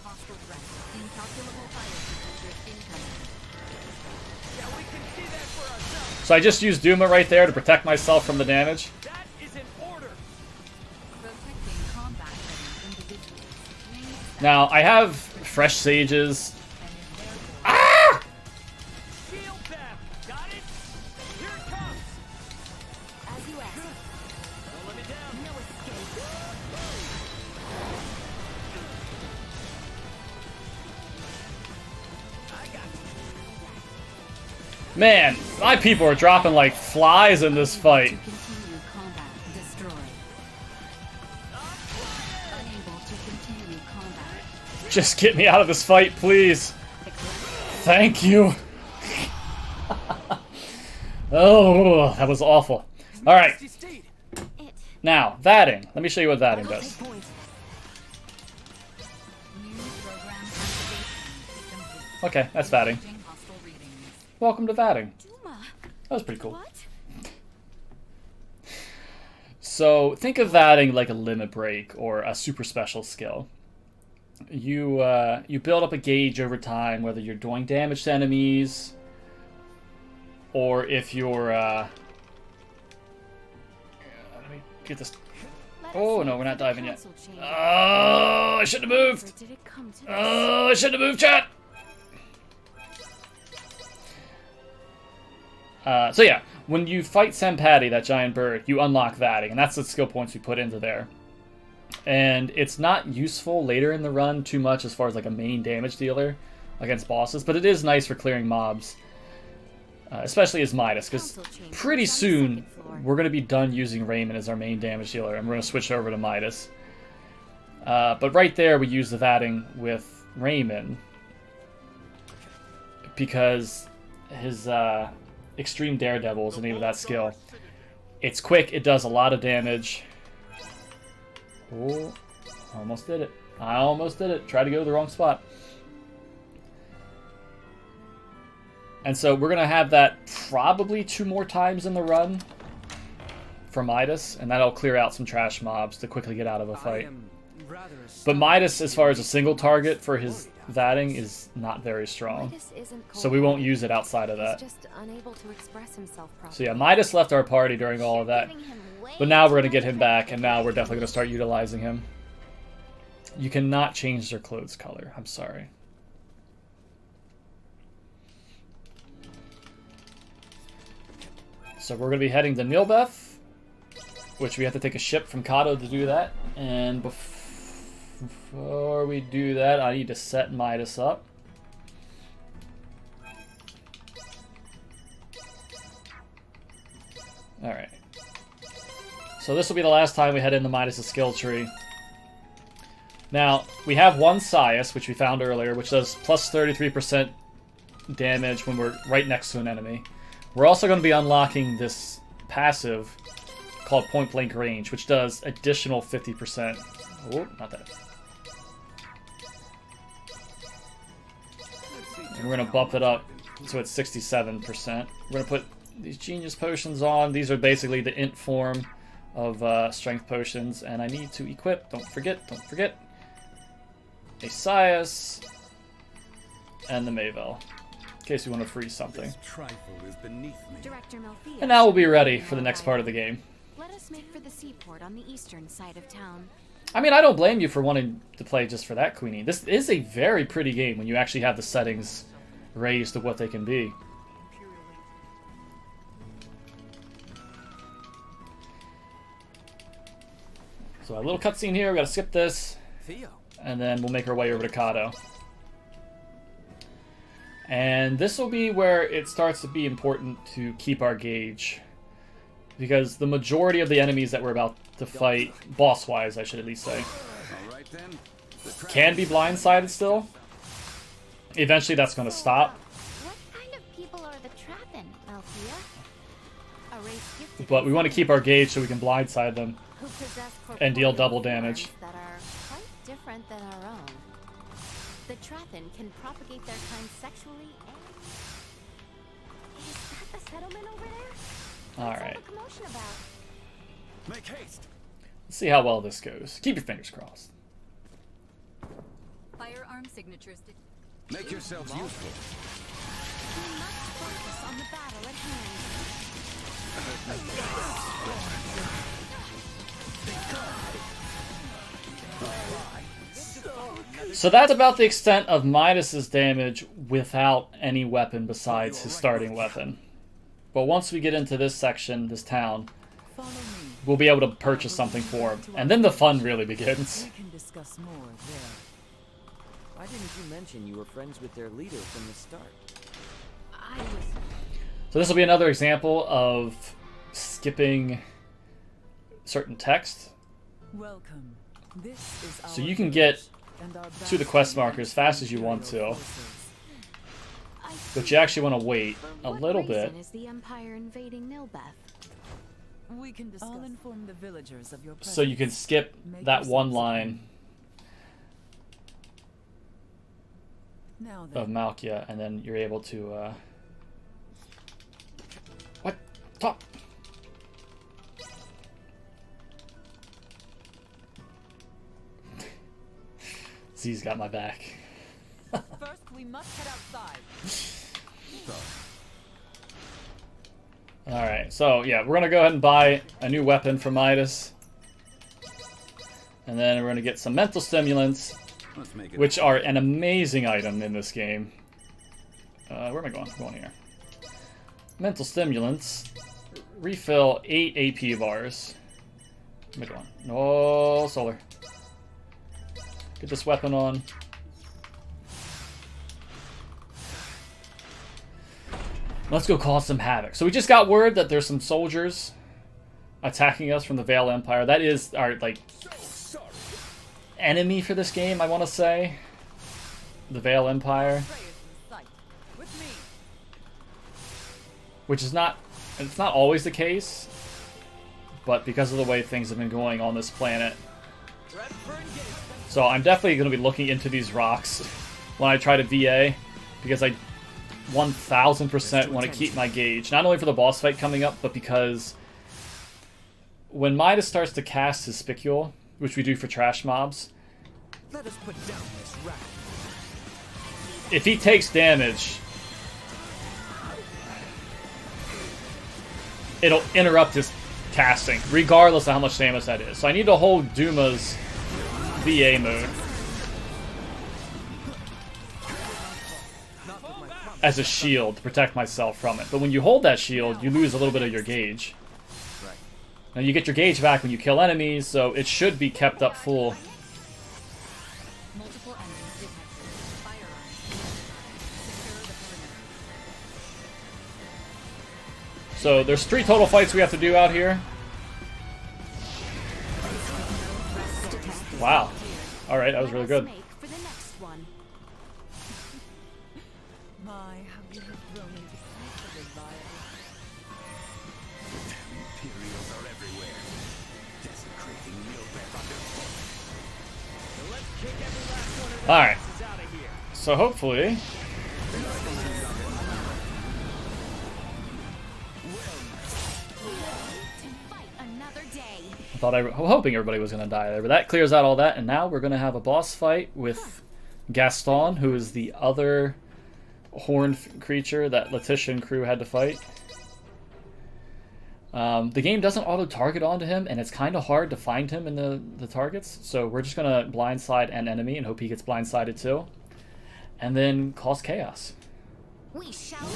Hostile threat. Incalculable fire signature incoming. Yeah, we can see that for ourselves. So I just used Duma right there to protect myself from the damage. That is in order. Protecting combat ready individuals. Units that Now, I have fresh sages. Shield them. Got it? Here it comes. As you asked. Don't let me down. No escape. I got you. Man, my people are dropping like flies in this fight. continue combat destroyed. Unable to continue combat. Just get me out of this fight, please. Thank you. Oh, that was awful. All right, Steed. now vatting. Let me show you what vatting does. New program activation complete. Okay, that's vatting. Changing hostile readings. Welcome to vatting. Duma, That was pretty cool. what? So think of vatting like a limit break or a super special skill. You build up a gauge over time, whether you're doing damage to enemies, or if you're. Let me get this. Let us Oh wait no, we're for not the diving yet. council chamber. Oh, I shouldn't have Or moved. did it come to this? Oh, I shouldn't have moved, chat. So yeah, when you fight Sempati, that giant bird, you unlock vatting, and that's the skill points we put into there. And it's not useful later in the run too much as far as like a main damage dealer against bosses, but it is nice for clearing mobs, especially as Midas, because Council chamber pretty is on the soon second floor. we're going to be done using Raymond as our main damage dealer, and we're going to switch over to Midas. But right there, we use the vatting with Raymond because his Extreme Daredevil is the name of that skill. It's quick, it does a lot of damage. Oh, almost did it. I almost did it. Tried to go to the wrong spot. And so we're going to have that probably 2 more times in the run for Midas, and that'll clear out some trash mobs to quickly get out of a fight. But Midas, as far as a single target for his vatting, is not very strong. Midas isn't So we won't cold-blooded. use it outside of that. He's just unable to express himself properly. So yeah, Midas left our party during all of that. Giving him way But now we're going to too get much him back, credit. and now we're definitely going to start utilizing him. You cannot change their clothes color. I'm sorry. So we're going to be heading to Nilbeth, which we have to take a ship from Cado to do that. And before we do that, I need to set Midas up. Alright. So this will be the last time we head into Midas' skill tree. Now, we have one Sias, which we found earlier, which does plus 33% damage when we're right next to an enemy. We're also going to be unlocking this passive called Point Blank Range, which does additional 50%. Oh, not that. And we're going to bump it up so it's 67%. We're going to put these Genius Potions on. These are basically the int form of Strength Potions, and I need to equip, don't forget, a Sias and the Mayvel, in case we want to freeze something. This trifle is beneath me. Director Melfias. And now we'll be ready for the next part of the game. Let us make for the seaport on the eastern side of town. I mean, I don't blame you for wanting to play just for that, Queenie. This is a very pretty game when you actually have the settings raised to what they can be. So a little cutscene here, we gotta skip this, Theo. and then we'll make our way over to Cado. And this will be where it starts to be important to keep our gauge, because the majority of the enemies that we're about to fight, boss-wise I should at least say, All right then. can be blindsided still. Eventually that's going to stop, What kind of people are the Trappin, Melfia? A race gifted but we want to keep our gauge so we can blindside them. who possess and deal double corporeal damage. forms that are quite different than our own. The Trappin can propagate their kind sexually and... Is that the settlement over there? What's all Alright, the commotion about? Make haste. let's see how well this goes. Keep your fingers crossed. Firearm signatures. Make yourselves useful. We must focus on the battle at hand. So that's about the extent of Midas's damage without any weapon besides his starting weapon. But once we get into this section, this town, we'll be able to purchase something for him. And then the fun really begins. We can discuss more there. Why didn't you mention you were friends with their leader from the start? I was... So this will be another example of skipping certain text. Welcome. This is So you can get to the quest marker as fast as you want to, but you actually want to wait a little bit. Is the Empire invading Nilbeth? We can discuss. I'll inform the villagers of your presence. So you can skip that one line now of Malkia, and then you're able to what? Stop! Z's got my back. First, we must head outside. Alright, so yeah, we're gonna go ahead and buy a new weapon for Midas. And then we're gonna get some mental stimulants, which are an amazing item in this game. Where am I going? I'm going here. Mental stimulants. Refill 8 AP bars. Where am I going? No, solar. Get this weapon on. Let's go cause some havoc. So we just got word that there's some soldiers attacking us from the Veil Empire. That is our, like, enemy for this game, I want to say. The Veil Empire. Which is not... It's not always the case. But because of the way things have been going on this planet... So I'm definitely going to be looking into these rocks when I try to VA, because I 1000% want to keep my gauge. Not only for the boss fight coming up, but because when Midas starts to cast his spicule, which we do for trash mobs, Let us put down this rat. if he takes damage, it'll interrupt his casting, regardless of how much damage that is. So I need to hold Duma's VA mode as a shield to protect myself from it. But when you hold that shield, you lose a little bit of your gauge. Now you get your gauge back when you kill enemies, so it should be kept up full. Multiple enemies detected. Firearms. Secure the perimeter. So there's 3 total fights we have to do out here. Wow. Alright, that was really good. Make for the next one. My, how you have grown into such a reliable. Imperials are everywhere. Desecrating Nilbeth underfoot. Let's kick every last one of them Alright. asses out of here. So hopefully... Fight another day. I'm hoping everybody was going to die there, but that clears out all that, and now we're going to have a boss fight with Gaston, who is the other horned creature that Letitia and crew had to fight. The game doesn't auto-target onto him, and it's kind of hard to find him in the targets, so we're just going to blindside an enemy and hope he gets blindsided too, and then cause chaos. We shall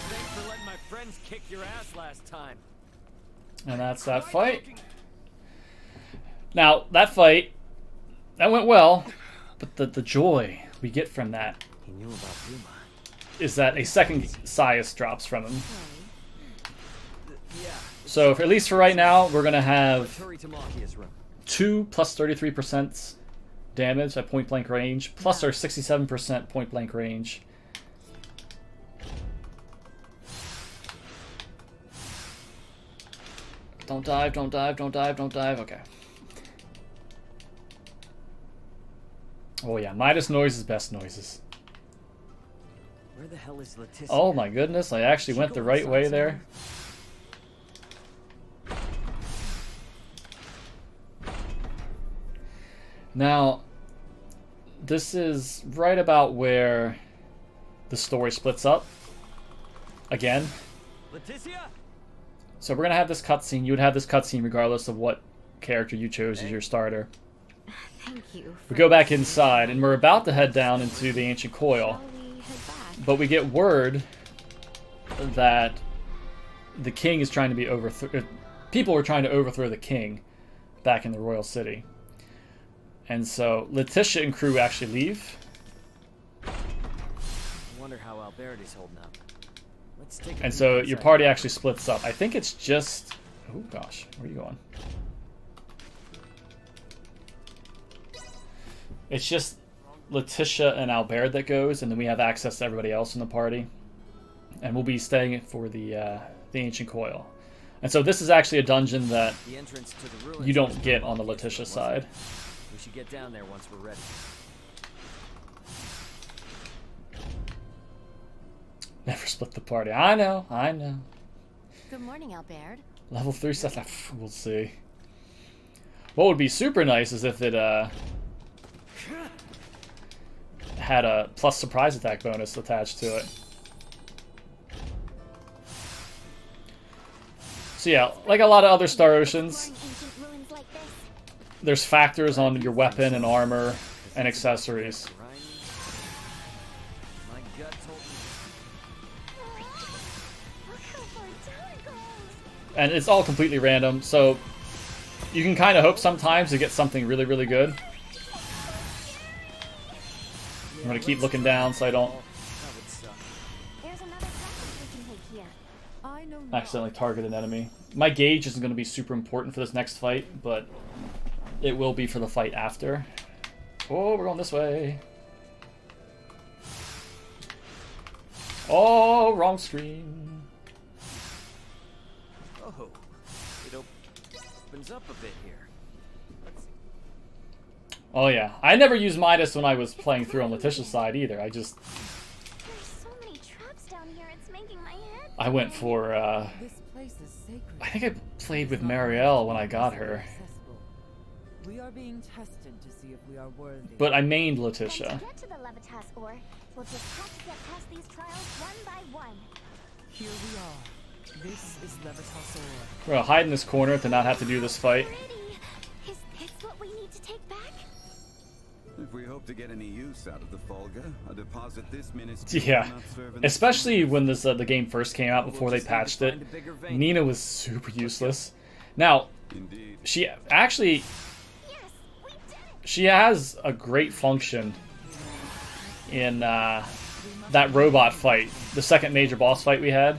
Thanks for letting my friends kick your ass last time. And that's that fight. Now, that fight, that went well, but the joy we get from that He knew about Duma. is that a second Sias drops from him. Yeah. So, at least for right now, we're going to have Hurry to Machia's room. 2 plus 33% damage at point blank range, plus our 67% point blank range. Don't dive, don't dive, don't dive, don't dive. Okay. Oh yeah, Midas noise is best noises. Where the hell is Letitia? Oh my goodness, I actually went the right way there. Now, this is right about where the story splits up. Again. Leticia? So we're going to have this cutscene. You would have this cutscene regardless of what character you chose as your starter. Thank you. We go back inside, and we're about to head down into the ancient coil. Shall we head back? But we get word that the king is trying to be overthrown. People were trying to overthrow the king back in the royal city. And so Leticia and crew actually leave. I wonder how Alberti's holding up. Let's take a And peek so inside your party the actually splits up. I think it's just... Oh gosh, where are you going? It's just Leticia and Albert that goes, and then we have access to everybody else in the party. And we'll be staying for the ancient coil. And so this is actually a dungeon that The entrance to the ruins you don't was get on the obvious, Leticia wasn't side. it? We should get down there once we're ready. Never split the party. I know, I know. Good morning, Albert. Level 3 stuff, we'll see. What would be super nice is if it had a plus surprise attack bonus attached to it. So yeah, like a lot of other Star Oceans, there's factors on your weapon and armor and accessories. My gut told me. And it's all completely random, so you can kind of hope sometimes to get something really, really good. I'm going to keep looking down so I don't There's another path we can take here. I know accidentally target an enemy. My gauge isn't going to be super important for this next fight, but it will be for the fight after. Oh, we're going this way. Oh, wrong screen. Oh, it opens up a bit here. Let's see. Oh yeah, I never used Midas when I was playing through on Letitia's side either. There's so many traps down here, it's making my head. I went for, this place is sacred. I think I played with Marielle when I got her. Accessible. We are being tested to see if we are worthy. But I mained And Leticia. to get to the Levitas ore, we'll just have to get past these trials one by one. Here we are. This is Levitas ore. We're gonna hide in this corner to not have to do this fight. Pretty. Is this what we need to take back? If we hope to get any use out of the Folga, a deposit this minute. Yeah, especially when this the game first came out before they patched it. Nina was super useless. Now, Indeed. she actually Yes, we did it. she has a great function in that robot fight, the second major boss fight we had.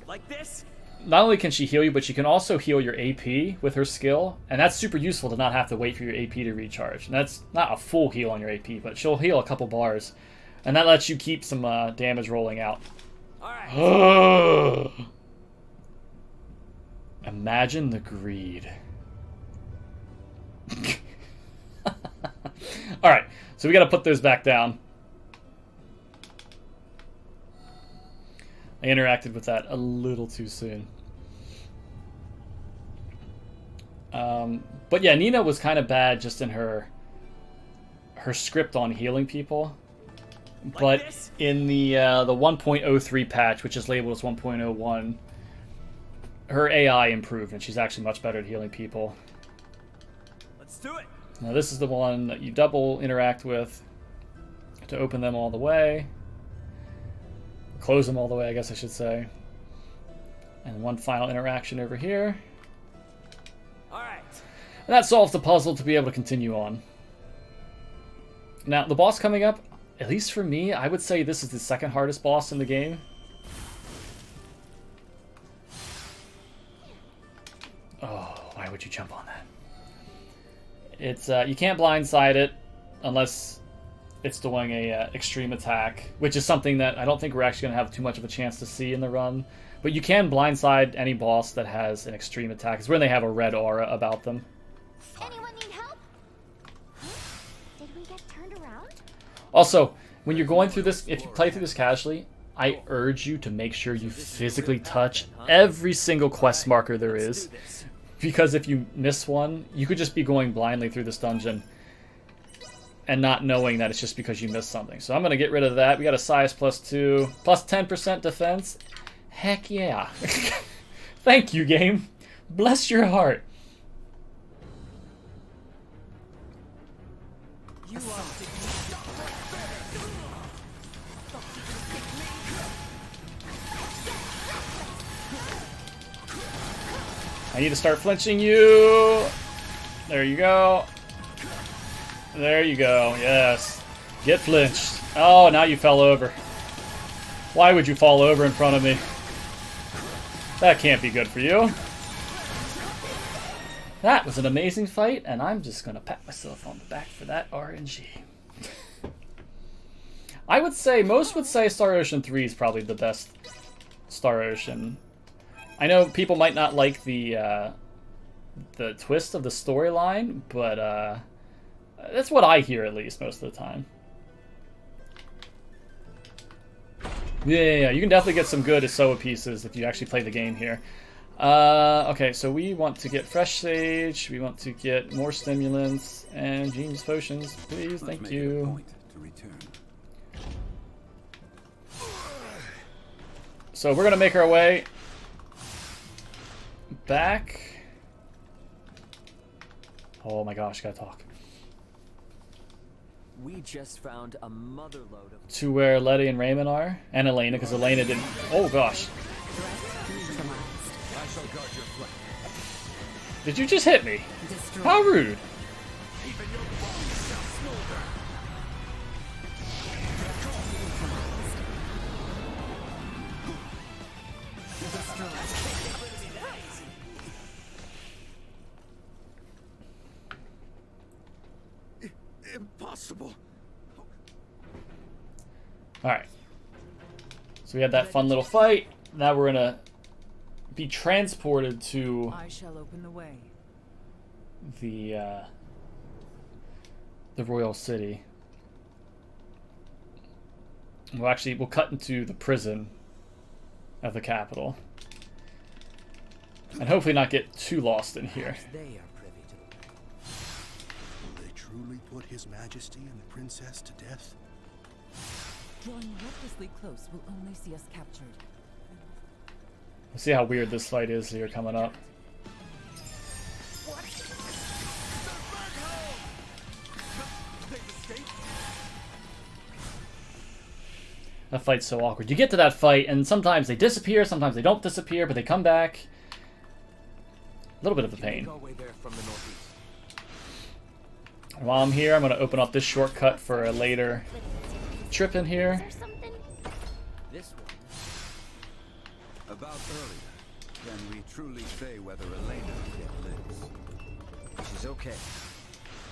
Like this? Not only can she heal you, but she can also heal your AP with her skill, and that's super useful to not have to wait for your AP to recharge. And that's not a full heal on your AP, but she'll heal a couple bars, and that lets you keep some damage rolling out. Alright. Imagine the greed. Alright, so we gotta put those back down. I interacted with that a little too soon. But yeah, Nina was kind of bad just in her script on healing people. But in the 1.03 patch, which is labeled as 1.01, her AI improved, and she's actually much better at healing people. Let's do it. Now this is the one that you double interact with to open them all the way. Close them all the way, I guess I should say. And one final interaction over here. Alright. And that solves the puzzle to be able to continue on. Now, the boss coming up, at least for me, I would say this is the second hardest boss in the game. Oh, why would you jump on that? It's you can't blindside it unless it's doing a extreme attack, which is something that I don't think we're actually going to have too much of a chance to see in the run. But you can blindside any boss that has an extreme attack. It's when they have a red aura about them. Anyone need help? Huh? Did we get turned around? Also, when you're going through this, if you play through this casually, I urge you to make sure you physically touch every single quest marker there is. because if you miss one, you could just be going blindly through this dungeon and not knowing that it's just because you missed something. So I'm going to get rid of that. We got a size +2, plus 10% defense. Heck yeah. Thank you, game. Bless your heart. I need to start flinching you. There you go. There you go. Yes. Get flinched. Oh, now you fell over. Why would you fall over in front of me? That can't be good for you. That was an amazing fight, and I'm just going to pat myself on the back for that RNG. I would say, most would say Star Ocean 3 is probably the best Star Ocean. I know people might not like the twist of the storyline, but that's what I hear, at least, most of the time. Yeah, you can definitely get some good Isoa pieces if you actually play the game here. Okay, so we want to get fresh sage, we want to get more stimulants, and genius potions, please, thank you. So we're gonna make our way back. Oh my gosh, gotta talk. We just found a motherload of To where Letty and Raymond are, and Elena, because Elena didn't. Oh gosh. Did you just hit me? How rude. Impossible. Alright. So we had that fun little fight. Now we're gonna be transported to I shall open the way. the royal city. We'll cut into the prison of the capital. And hopefully not get too lost in here. they are privy to the way. Will they truly put His Majesty and the princess to death? Drawing recklessly close will only see us captured. Let's see how weird this fight is here coming up. That fight's so awkward. You get to that fight, and sometimes they disappear, sometimes they don't disappear, but they come back. A little bit of a pain. While I'm here, I'm going to open up this shortcut for a later trip in here. This one. About earlier, can we truly say whether Elena yet lives? She's okay.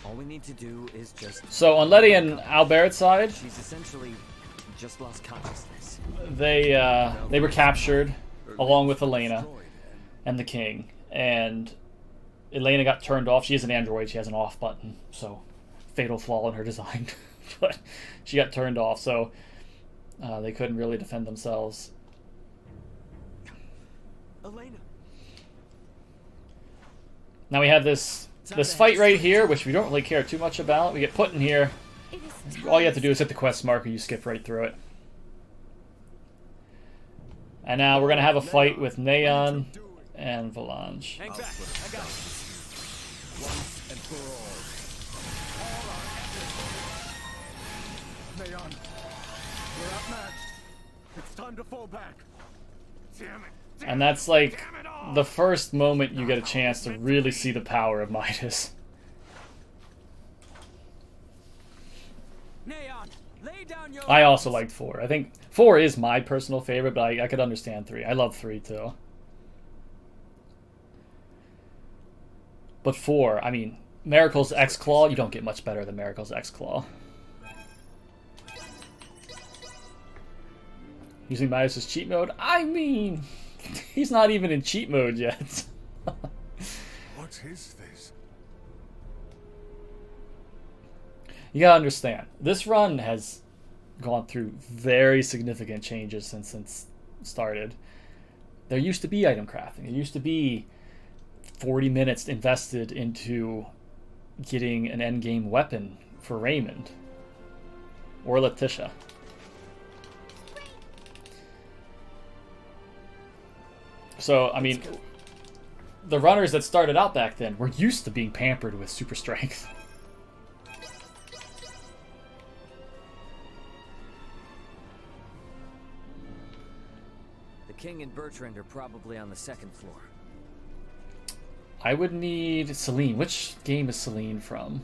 All we need to do is just... So on Letty and Albert's side, She's essentially just lost consciousness. they were captured along with Elena and the king, and Elena got turned off. She is an android, she has an off button, so fatal flaw in her design. But she got turned off, so they couldn't really defend themselves. Elena. Now we have this fight right here, which we don't really care too much about. We get put in here. All you have to do is hit the quest marker, you skip right through it. And now we're going to have a fight with Neon and Valange. Hang back. I got it. Once and for all. Neon, we're outmatched. It's time to fall back. Damn it. And that's like the first moment you get a chance to really see the power of Midas. Neon, lay down your I also liked 4. I think 4 is my personal favorite, but I could understand 3. I love 3 too. But 4, I mean, Miracle's X-Claw, you don't get much better than Miracle's X-Claw. Using Midas' cheat mode? I mean, he's not even in cheat mode yet. What is this? You gotta understand, this run has gone through very significant changes since it started. There used to be item crafting. There used to be 40 minutes invested into getting an endgame weapon for Raymond or Letitia. So, I mean, the runners that started out back then were used to being pampered with super strength. The King and Bertrand are probably on the second floor. I would need Celine. Which game is Celine from?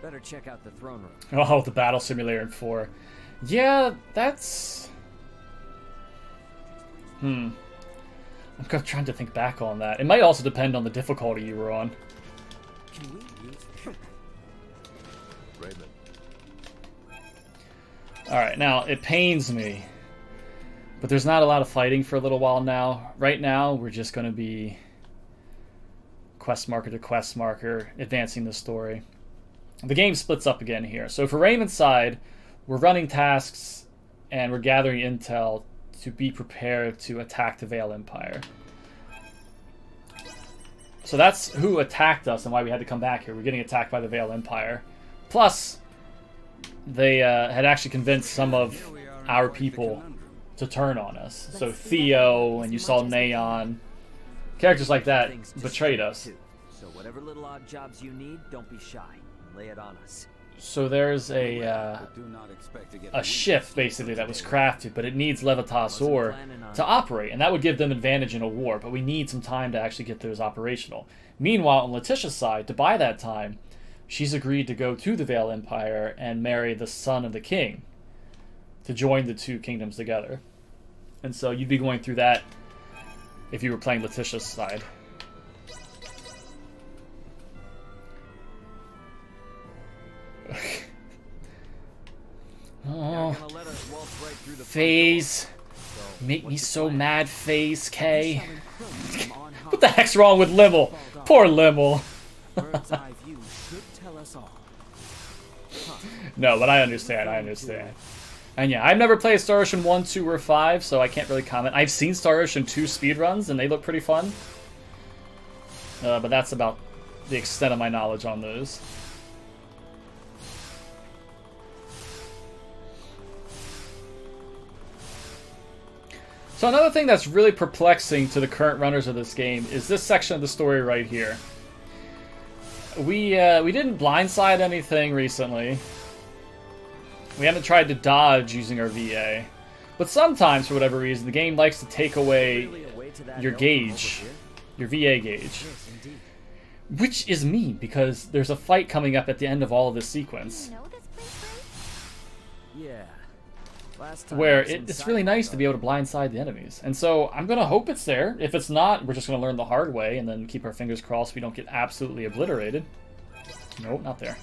Better check out the throne room. Oh, the battle simulator in 4. Yeah, that's... I'm trying to think back on that. It might also depend on the difficulty you were on. Can we use Raymond. Alright, now, it pains me, but there's not a lot of fighting for a little while now. Right now, we're just going to be quest marker to quest marker, advancing the story. The game splits up again here. So for Raymond's side, we're running tasks and we're gathering intel to be prepared to attack the Veil Empire. So that's who attacked us and why we had to come back here. We're getting attacked by the Veil Empire. Plus, they had actually convinced some of our people to turn on us. So Theo, and you saw Neon, characters like that betrayed us. So whatever little odd jobs you need, don't be shy. Lay it on us. So there's a ship, basically, that was crafted, but it needs Levitas ore to operate, and that would give them advantage in a war, but we need some time to actually get those operational. Meanwhile, on Letitia's side, to buy that time, she's agreed to go to the Veil Empire and marry the son of the king to join the two kingdoms together. And so you'd be going through that if you were playing Letitia's side. Oh, Phase. Make me so mad, Phase, K. What the heck's wrong with Limmel? Poor Limmel. No, but I understand, And yeah, I've never played Star Ocean 1, 2, or 5, so I can't really comment. I've seen Star Ocean 2 speedruns, and they look pretty fun. But that's about the extent of my knowledge on those. So another thing that's really perplexing to the current runners of this game is this section of the story right here. We didn't blindside anything recently. We haven't tried to dodge using our VA. But sometimes, for whatever reason, the game likes to take away your gauge, your VA gauge. Which is mean, because there's a fight coming up at the end of all of this sequence. Yeah. Where it's really nice to be able to blindside the enemies. And so I'm going to hope it's there. If it's not, we're just going to learn the hard way and then keep our fingers crossed we don't get absolutely obliterated. Nope, not there.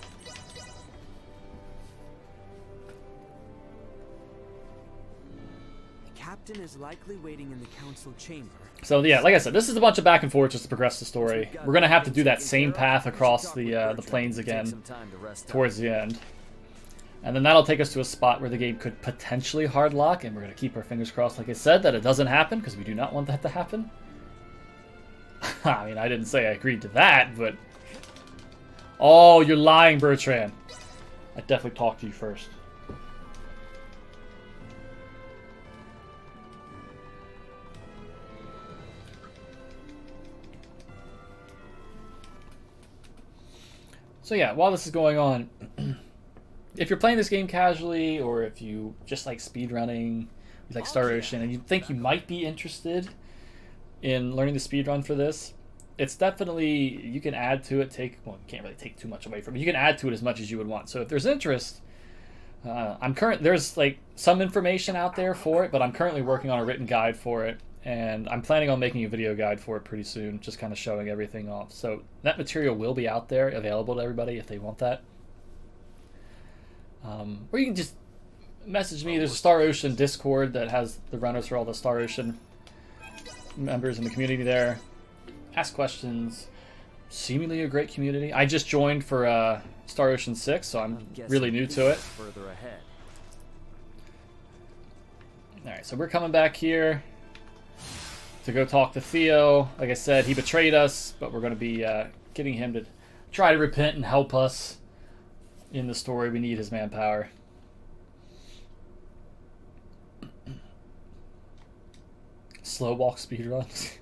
The captain is likely waiting in the council chamber. So yeah, like I said, this is a bunch of back and forth just to progress the story. We're going to have to do that same path across the plains again towards the end. And then that'll take us to a spot where the game could potentially hardlock, and we're going to keep our fingers crossed, like I said, that it doesn't happen, because we do not want that to happen. I mean, I didn't say I agreed to that, but... Oh, you're lying, Bertrand. I definitely talked to you first. So yeah, while this is going on... If you're playing this game casually, or if you just like speedrunning, you like Star Ocean, and you think you might be interested in learning the speedrun for this, it's definitely, you can add to it, well, you can't really take too much away from it, you can add to it as much as you would want. So if there's interest, there's like some information out there for it, but I'm currently working on a written guide for it, and I'm planning on making a video guide for it pretty soon, just kind of showing everything off. So that material will be out there, available to everybody if they want that. Or you can just message me. There's a Star Ocean Discord that has the runners for all the Star Ocean members in the community there. Ask questions. seemingly a great community. I just joined for Star Ocean 6, so I'm really new to it. Further ahead. Alright, so we're coming back here to go talk to Theo. Like I said, he betrayed us, but we're going to be getting him to try to repent and help us in the story. We need his manpower. Slow walk speedruns.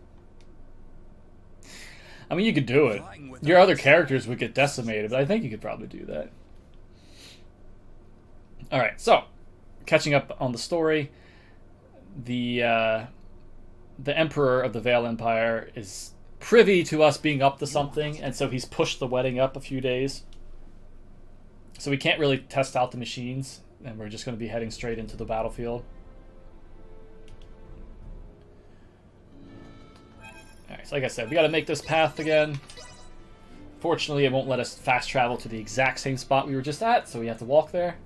I mean, you could do it. Your other characters would get decimated, but I think you could probably do that. Alright, so, catching up on the story. The Emperor of the Veil Empire is privy to us being up to something, and so he's pushed the wedding up a few days. So we can't really test out the machines, and we're just going to be heading straight into the battlefield. Alright, so like I said, we got to make this path again. Fortunately, it won't let us fast travel to the exact same spot we were just at, so we have to walk there.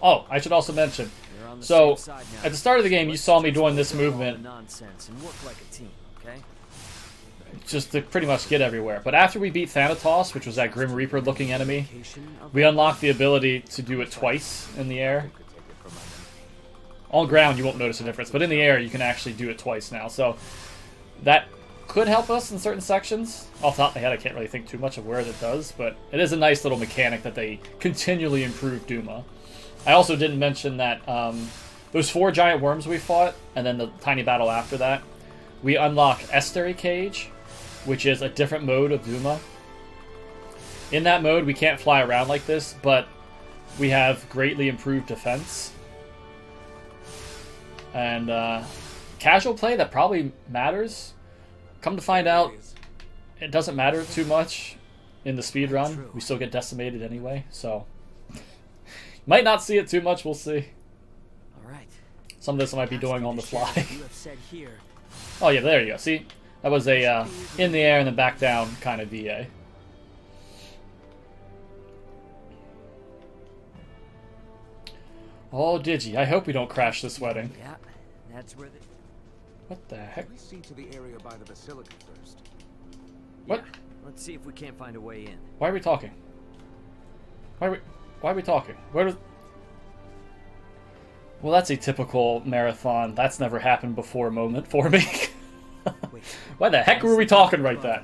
Oh, I should also mention, so at the start of the game, you saw me doing this movement just to pretty much get everywhere. But after we beat Thanatos, which was that Grim Reaper looking enemy, we unlocked the ability to do it twice in the air. On ground, you won't notice a difference, but in the air, you can actually do it twice now. So that could help us in certain sections. Off the top of my head, I can't really think too much of where it does, but it is a nice little mechanic that they continually improve Duma. I also didn't mention that those 4 giant worms we fought, and then the tiny battle after that, we unlock Estuary Cage, which is a different mode of Duma. In that mode, we can't fly around like this, but we have greatly improved defense. And casual play, that probably matters. Come to find out, it doesn't matter too much in the speedrun. We still get decimated anyway, so... Might not see it too much, we'll see. Alright. Some of this I might be doing on the fly. Oh yeah, there you go. See? That was a in the air and then back down kind of VA. Oh, Digi, I hope we don't crash this wedding. Yeah, that's where What the heck? We see to the area by the Basilica first. What? Yeah, let's see if we can't find a way in. Why are we talking? Why are we talking? Where does... Well, that's a typical marathon. That's never happened before moment for me. Why the heck were we talking right there?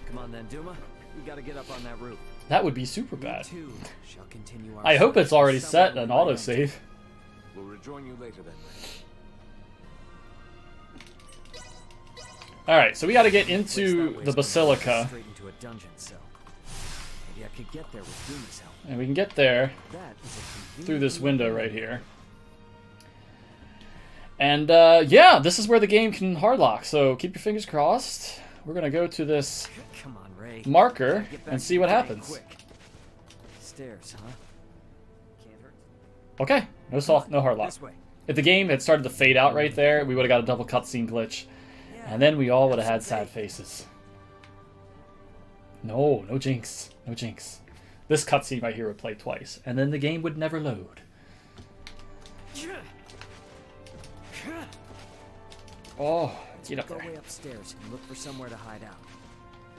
Come on then, Duma. We gotta get up on that roof. That would be super bad. I hope it's already set an autosave. We'll rejoin you later then. Alright, so we gotta get into the Basilica. Straight into a dungeon cell. Maybe I could get there with Duma's help. And we can get there through this window right here. And yeah, this is where the game can hardlock, so keep your fingers crossed. We're gonna go to this marker and see what happens. Stairs, huh? Can't hurt. Okay, no hardlock. If the game had started to fade out right there, we would have got a double cutscene glitch. And then we all would have had sad faces. No jinx. No jinx. This cutscene right here would play twice, and then the game would never load. Oh, get up there. Go way upstairs and look for somewhere to hide out.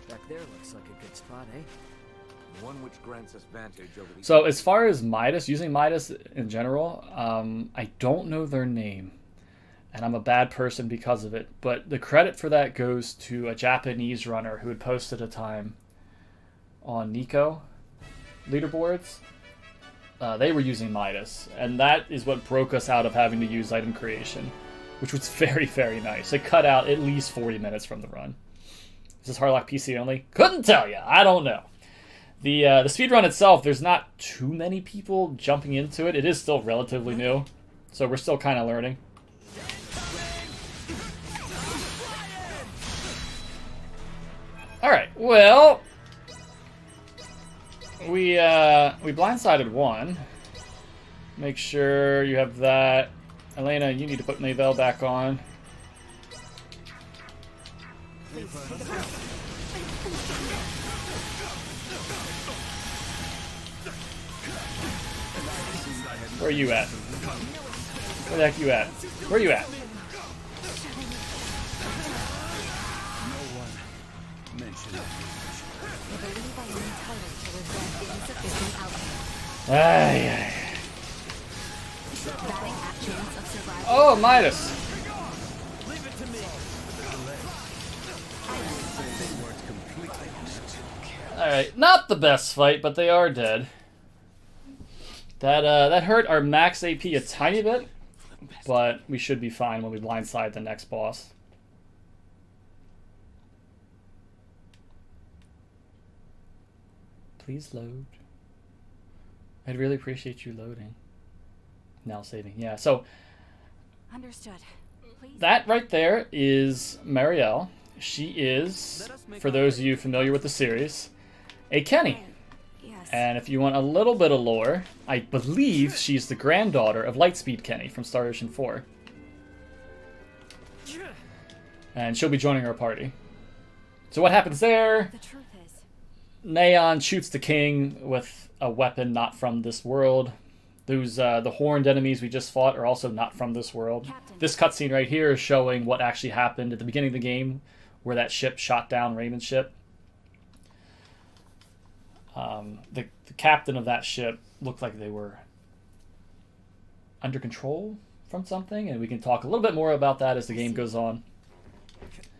Back there looks like a good spot, eh? One which grants us vantage over the... So as far as Midas, using Midas in general, I don't know their name. And I'm a bad person because of it. But the credit for that goes to a Japanese runner who had posted a time on Nico leaderboards. They were using Midas. And that is what broke us out of having to use item creation, which was very, very nice. It cut out at least 40 minutes from the run. Is this hardlock PC only? Couldn't tell you. I don't know. The speedrun itself, there's not too many people jumping into it. It is still relatively new. So we're still kind of learning. Alright, well, we blindsided one. Make sure you have that. Elena, you need to put Marielle back on. Where are you at? Where the heck you at? Where are you at? believe I am entitled to revenge insufficient outcome. Ay. Batting actions of survival. Oh, Midas. Alright, not the best fight, but they are dead. That hurt our max AP a tiny bit, but we should be fine when we blindside the next boss. Please load. I'd really appreciate you loading. Now saving. Yeah, so Understood. Please. that right there is Marielle. She is, for those of you familiar with the series, a Kenny. Yes. And if you want a little bit of lore, I believe she's the granddaughter of Lightspeed Kenny from Star Ocean 4. And she'll be joining our party. So what happens there? The truth is, Neon shoots the king with a weapon not from this world. Those the horned enemies we just fought are also not from this world. Captain. This cutscene right here is showing what actually happened at the beginning of the game, where that ship shot down Raymond's ship. The captain of that ship looked like they were under control from something, and we can talk a little bit more about that as the game goes on.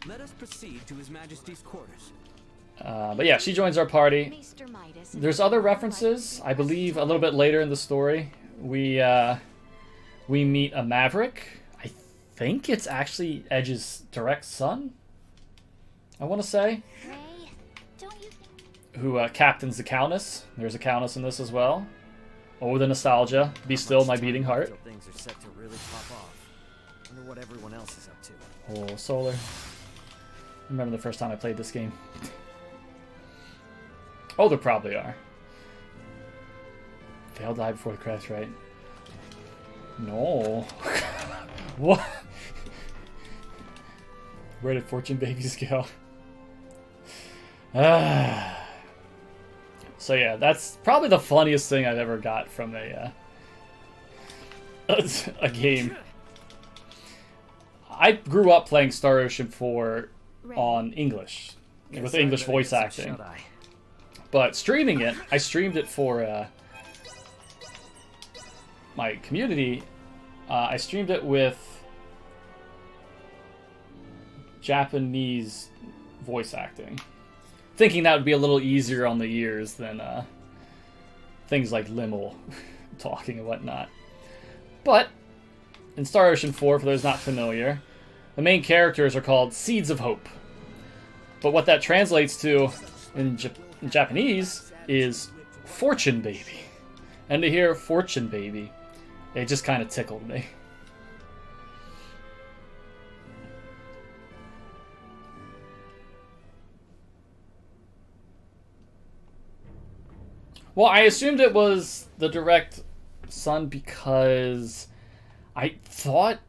Let us proceed to His Majesty's quarters. But yeah, she joins our party. Maester Midas. There's other references. I believe a little bit later in the story, we meet a Maverick. I think it's actually Edge's direct son, I want to say, Ray, don't you who captains the Countess. There's a Countess in this as well. Oh, the nostalgia. Be still, my beating heart. Until things are set to really pop off. Wonder what everyone else is up to. Oh, Solar. Remember the first time I played this game. Oh, there probably are. They'll die before the crash, right? No. What? Where did Fortune Babies go? So yeah, that's probably the funniest thing I've ever got from a game. I grew up playing Star Ocean 4 on English, with English voice acting. But streaming it, I streamed it for my community. I streamed it with Japanese voice acting, thinking that would be a little easier on the ears than things like Limmel talking and whatnot. But in Star Ocean 4, for those not familiar, the main characters are called Seeds of Hope. But what that translates to in Japanese is Fortune Baby. And to hear Fortune Baby, it just kind of tickled me. Well, I assumed it was the direct son because I thought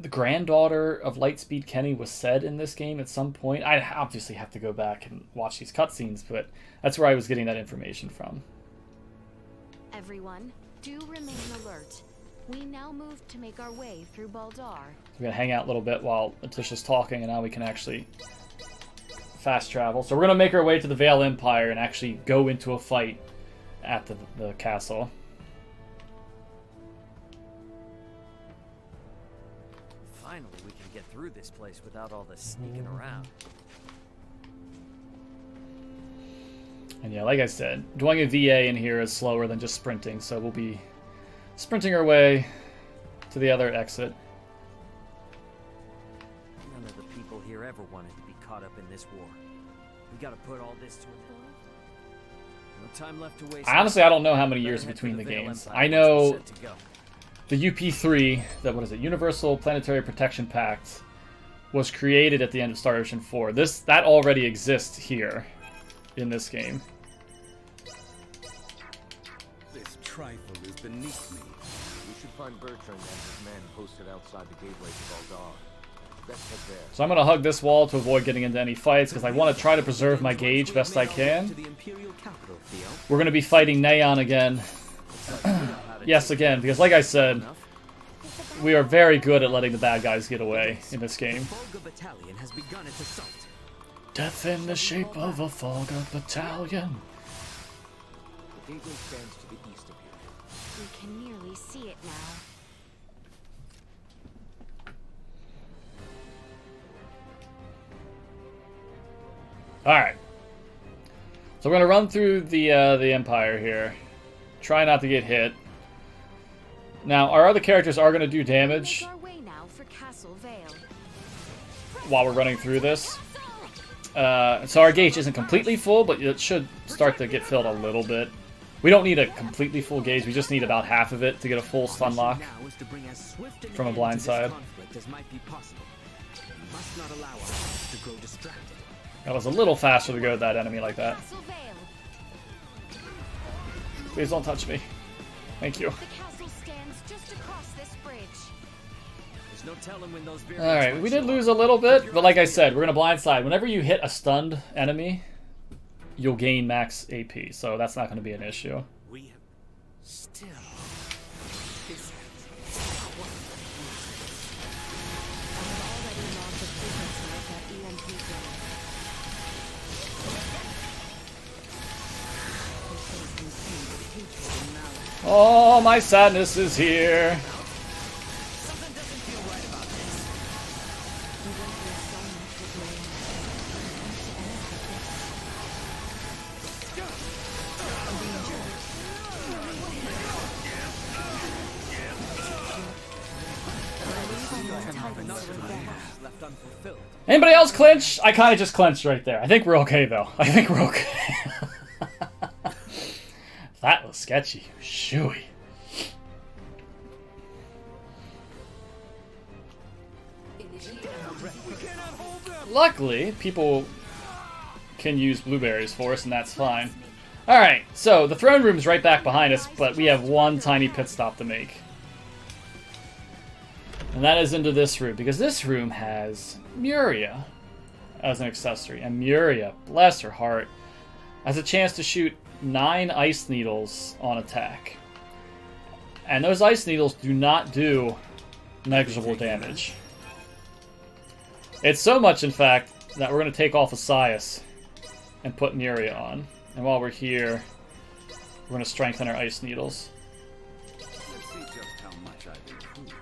the granddaughter of Lightspeed Kenny was said in this game at some point. I'd obviously have to go back and watch these cutscenes, but that's where I was getting that information from. Everyone, do remain alert. We now move to make our way through Baldar. We're going to hang out a little bit while Letitia's talking, and now we can actually fast travel. So we're going to make our way to the Vale Empire and actually go into a fight at the castle. Finally, we can get through this place without all this sneaking around. And yeah, like I said, doing a VA in here is slower than just sprinting, so we'll be sprinting our way to the other exit. None of the people here ever wanted to be caught up in this war. We gotta put all this to an end. No time left to waste. Honestly, I don't know how many years between the games. I know the UP3, what is it, Universal Planetary Protection Pact, was created at the end of Star Ocean 4. That already exists here in this game. This trifle is beneath me. We should find Bertrand and his men posted outside the gateways of Aldar. Let's head there. So I'm going to hug this wall to avoid getting into any fights, because I want to try to preserve my gauge best I can. We're going to be fighting Neon again. Yes, again, because like I said, we are very good at letting the bad guys get away in this game. Death in the shape of a Folga battalion. The gateway stands to the east of here. We can nearly see it now. Alright. So we're going to run through the Empire here. Try not to get hit. Now, our other characters are going to do damage Make our way now for Castle Vale. while we're running through this. So our gauge isn't completely full, but it should start to get filled a little bit. We don't need a completely full gauge, we just need about half of it to get a full stun lock from a blind side. That was a little faster to go to that enemy like that. Castle Vale. Please don't touch me. Thank you. The castle stands just across this bridge. There's no telling when those barriers Alright, might we did show lose up. a little bit, but like I said, we're going to blindside. Whenever you hit a stunned enemy, you'll gain max AP, so that's not going to be an issue. We have still. Oh, my sadness is here. Something doesn't feel right about this. Left unfulfilled. Anybody else clinch? I kind of just clenched right there. I think we're okay, though. I think we're okay. That was sketchy. Shooey. Luckily, people can use blueberries for us, and that's fine. Alright, so the throne room's right back behind us, but we have one tiny pit stop to make. And that is into this room, because this room has Muria as an accessory. And Muria, bless her heart, has a chance to shoot 9 ice needles on attack. And those ice needles do not do negligible damage. It's so much, in fact, that we're going to take off Asias and put Muria on. And while we're here, we're going to strengthen our ice needles. Let's see just how much I've improved.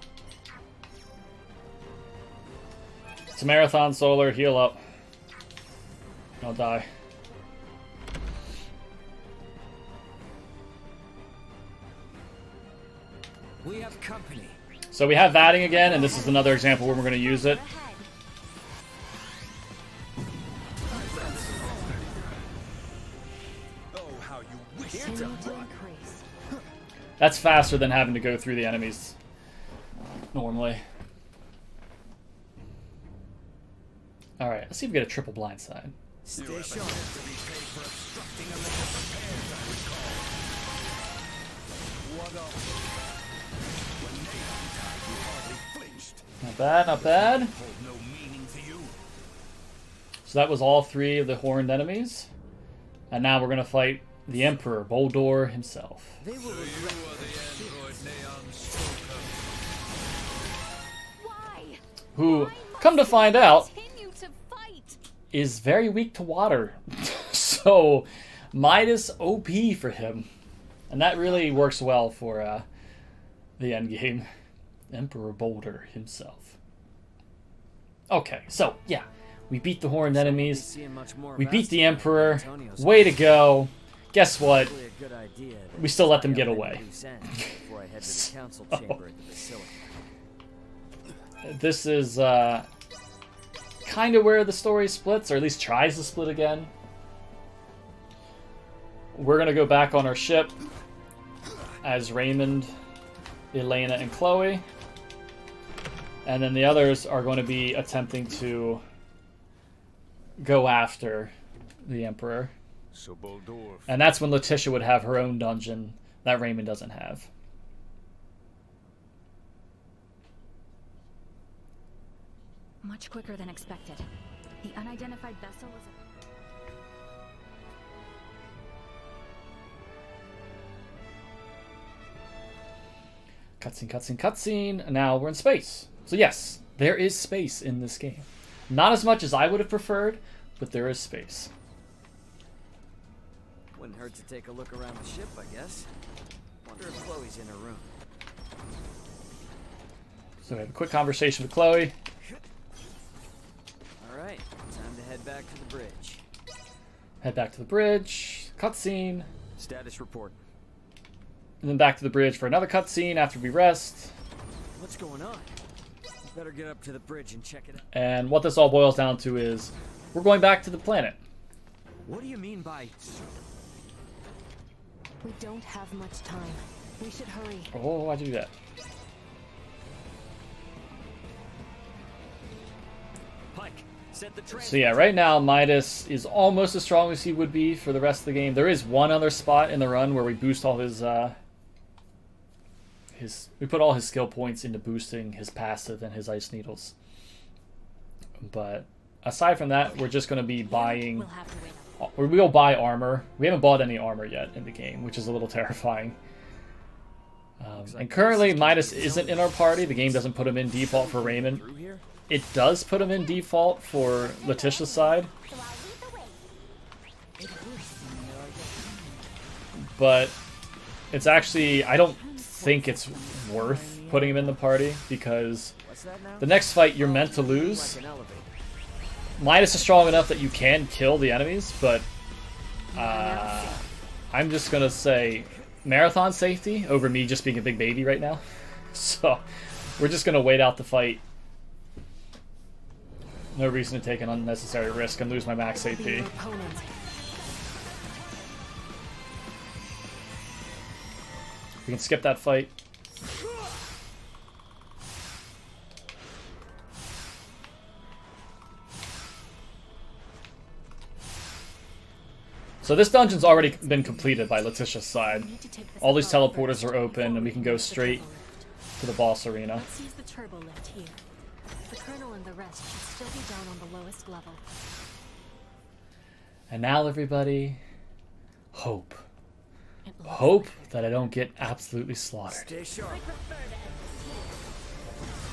It's a marathon, Solar. Heal up. I'll die. We have company. So we have vatting again, and this is another example where we're going to use it. That's faster than having to go through the enemies normally. Alright, let's see if we get a triple blindside. Stay sharp. Not bad, not bad. So that was all 3 of the horned enemies. And now we're going to fight the Emperor, Boldor himself. They will regret Who, come to find out, is very weak to water. So, Midas OP for him. And that really works well for the endgame. Emperor Boulder himself. Okay, so, yeah. We beat the horned enemies. We beat the Emperor. Way to go. Guess what? We still let them get away. So, this is kind of where the story splits, or at least tries to split again. We're going to go back on our ship as Raymond, Elena, and Chloe. And then the others are going to be attempting to go after the Emperor. And that's when Letitia would have her own dungeon that Raymond doesn't have. Much quicker than expected. The unidentified vessel was... Cutscene, cutscene, cutscene. And now we're in space. So yes, there is space in this game. Not as much as I would have preferred, but there is space. Wouldn't hurt to take a look around the ship, I guess. Wonder if Chloe's in her room. So we have a quick conversation with Chloe. Alright, time to head back to the bridge. Head back to the bridge. Cutscene. Status report. And then back to the bridge for another cutscene after we rest. What's going on? Better get up to the bridge and check it out. And what this all boils down to is we're going back to the planet. What do you mean by... We don't have much time. We should hurry. Oh, why'd you do that? Pike, set the So yeah, right now Midas is almost as strong as he would be for the rest of the game. There is one other spot in the run where we boost all his we put all his skill points into boosting his passive and his ice needles. But aside from that, we're just going to be buying... We'll buy armor. We haven't bought any armor yet in the game, which is a little terrifying. And currently, Midas isn't in our party. The game doesn't put him in default for Raymond. It does put him in default for Letitia's side. But it's actually... I don't think it's worth putting him in the party, because the next fight you're meant to lose. Midas is strong enough that you can kill the enemies, but I'm just gonna say marathon safety over me just being a big baby right now. So we're just gonna wait out the fight. No reason to take an unnecessary risk and lose my max AP. We can skip that fight. So this dungeon's already been completed by Letitia's side. All these teleporters are open, and we can go straight to the boss arena. Let's use the turbo lift here. The colonel and the rest should still be down on the lowest level. And now, everybody, hope. Hope that I don't get absolutely slaughtered. Stay sharp.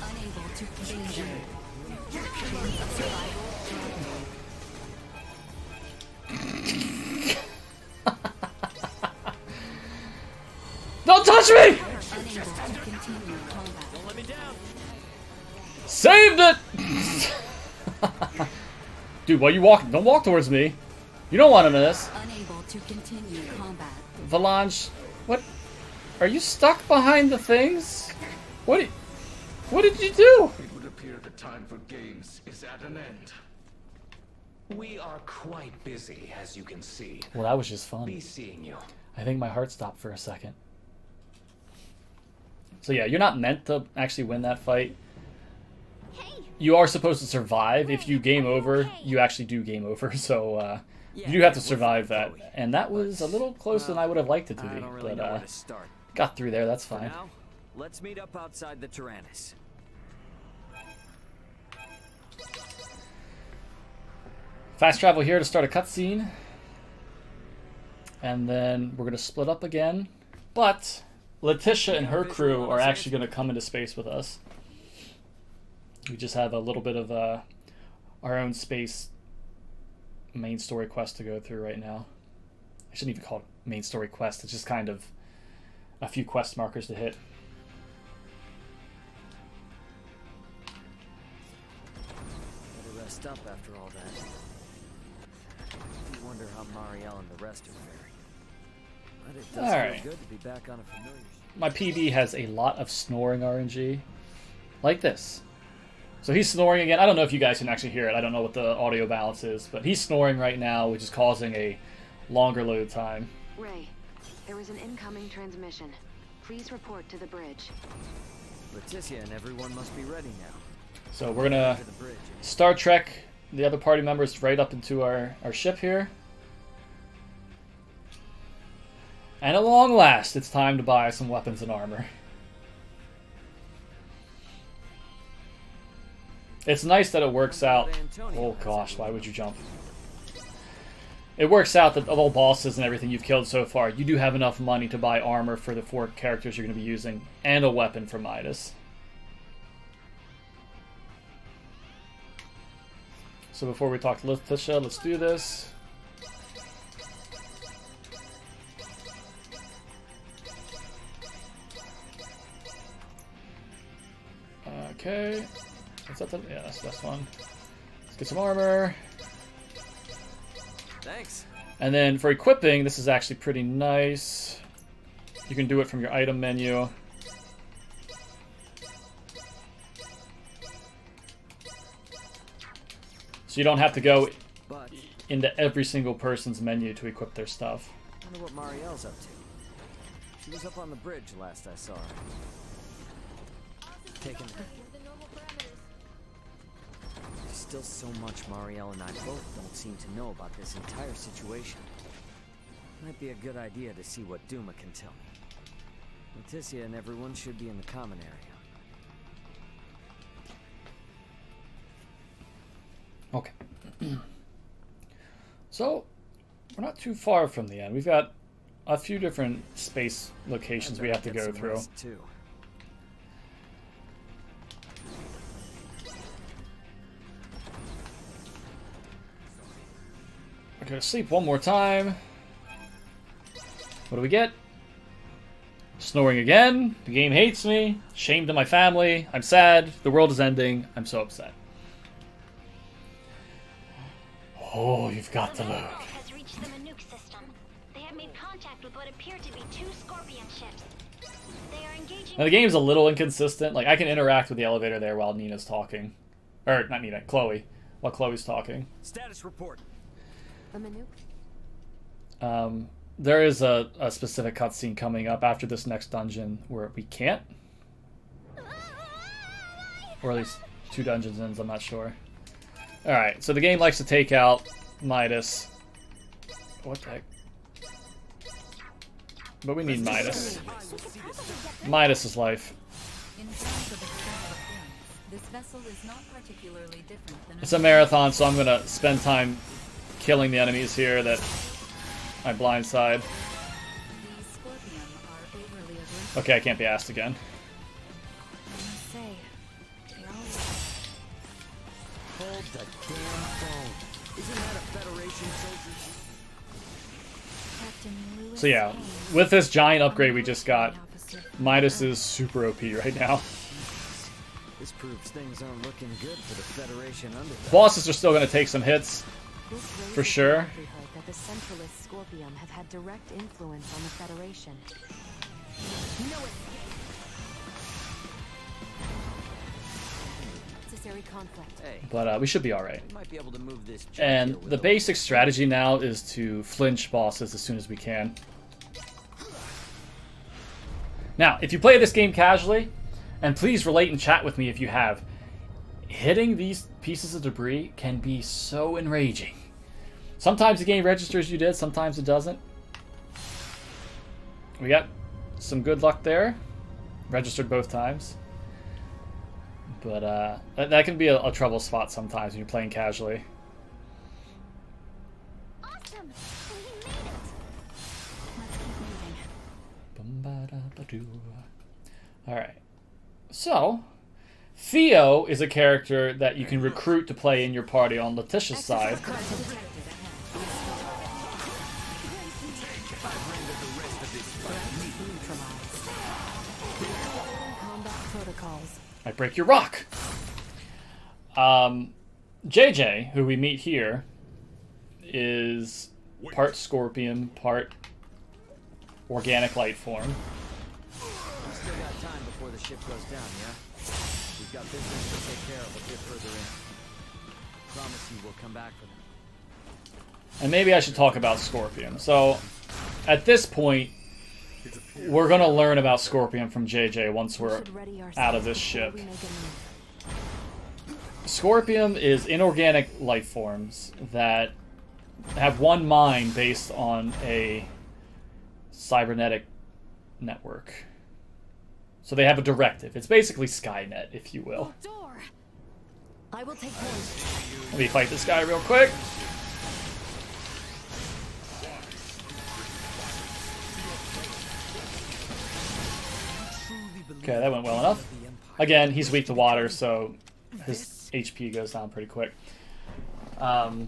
Unable to continue. Don't touch me! Don't let me down. Saved it! Dude, why are you walking? Don't walk towards me. You don't want to miss. Unable to continue combat. Valanche, what? Are you stuck behind the things? What did you do? It would appear the time for games is at an end. We are quite busy, as you can see. Well, that was just fun. Be seeing you. I think my heart stopped for a second. So yeah, you're not meant to actually win that fight. You are supposed to survive. If you game over, you actually do game over. So you do have to survive that. And that was a little closer than I would have liked it to be. But got through there, that's fine. Now, let's meet up outside the Taranis. Fast travel here to start a cutscene. And then we're going to split up again. But Letitia and her crew are actually going to come into space with us. We just have a little bit of our own space main story quest to go through right now. I shouldn't even call it main story quest. It's just kind of a few quest markers to hit. Better rest up after all that. I wonder how Marielle and the rest are faring. But it does Alright. feel good to be back on a familiar. My PB has a lot of snoring RNG. Like this. So he's snoring again. I don't know if you guys can actually hear it. I don't know what the audio balance is, but he's snoring right now, which is causing a longer load time. Ray, there is an incoming transmission. Please report to the bridge. Leticia and everyone must be ready now. So we're gonna Star Trek the other party members right up into our ship here. And at long last, it's time to buy some weapons and armor. It's nice that it works out. Oh gosh, why would you jump? It works out that of all bosses and everything you've killed so far, you do have enough money to buy armor for the 4 characters you're going to be using, and a weapon for Midas. So before we talk to Letitia, let's do this. Okay. Is that the... Yeah, that's this one. Let's get some armor. Thanks. And then for equipping, this is actually pretty nice. You can do it from your item menu. So you don't have to go into every single person's menu to equip their stuff. I wonder what Marielle's up to. She was up on the bridge last I saw her. Taking... There's still so much Marielle and I both don't seem to know about this entire situation. Might be a good idea to see what Duma can tell me. Leticia and everyone should be in the common area. Okay. So, we're not too far from the end. We've got a few different space locations we have to go through. We're gonna sleep one more time. What do we get? Snoring again. The game hates me. Shame to my family. I'm sad. The world is ending. I'm so upset. Oh, you've got the load. Has reached the Manuk system. They have made contact with what appear to be 2 Scorpion ships. They are engaging. Now the game's a little inconsistent. Like I can interact with the elevator there while Nina's talking, or not Nina, Chloe, while Chloe's talking. Status report. The Manuk. There is a specific cutscene coming up after this next dungeon where we can't, or at least 2 dungeons in. I'm not sure. Alright, so the game likes to take out Midas. What the heck? But we need Midas. Midas is life. It's a marathon, so I'm gonna spend time killing the enemies here that I blindside. Okay, I can't be asked again. Hold the damn phone. Isn't that a Federation soldier? So yeah, with this giant upgrade we just got, Midas is super OP right now. This proves things aren't looking good for the Federation underground. Bosses are still going to take some hits, for sure. That the Centralist Scorpium have had direct influence on the Federation. But we should be alright. Might be able to move this And the basic strategy now is to flinch bosses as soon as we can. Now, if you play this game casually, and please relate and chat with me if you have, hitting these pieces of debris can be so enraging. Sometimes the game registers you did, sometimes it doesn't. We got some good luck there. Registered both times. But that can be a trouble spot sometimes when you're playing casually. Awesome! We made it! Let's keep moving. Alright. So, Theo is a character that you can recruit to play in your party on Letitia's side. I break your rock! JJ, who we meet here, is part scorpion, part organic life form. Still got time before the ship goes down, yeah? We've got business to take care of a bit further in. Promise you we'll come back for them. And maybe I should talk about Scorpion. So, at this point, we're going to learn about Scorpion from JJ once we're out of this ship. Scorpion is inorganic life forms that have one mind based on a cybernetic network. So they have a directive. It's basically Skynet, if you will. I will take point. Let me fight this guy real quick. Okay, that went well enough. Again, he's weak to water, so his HP goes down pretty quick. So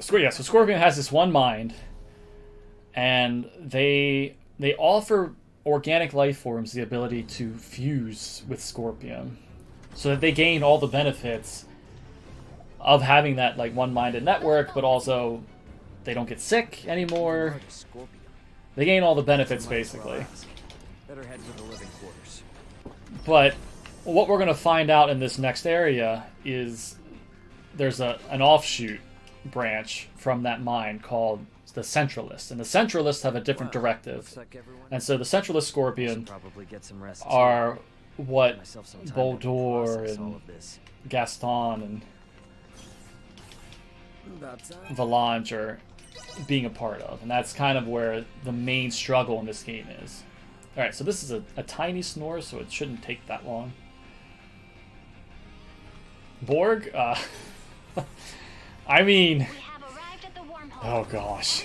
Scorpion has this one mind, and they offer organic life forms the ability to fuse with Scorpion, so that they gain all the benefits of having that like one-minded network, but also they don't get sick anymore. They gain all the benefits basically. Better head to the living quarters. But what we're going to find out in this next area is there's an offshoot branch from that mine called the Centralists, and the Centralists have a different directive. And so the Centralist Scorpion are what Boldor and Gaston and Valange are being a part of, and that's kind of where the main struggle in this game is. Alright, so this is a tiny snore, so it shouldn't take that long. Borg? I mean... Oh gosh.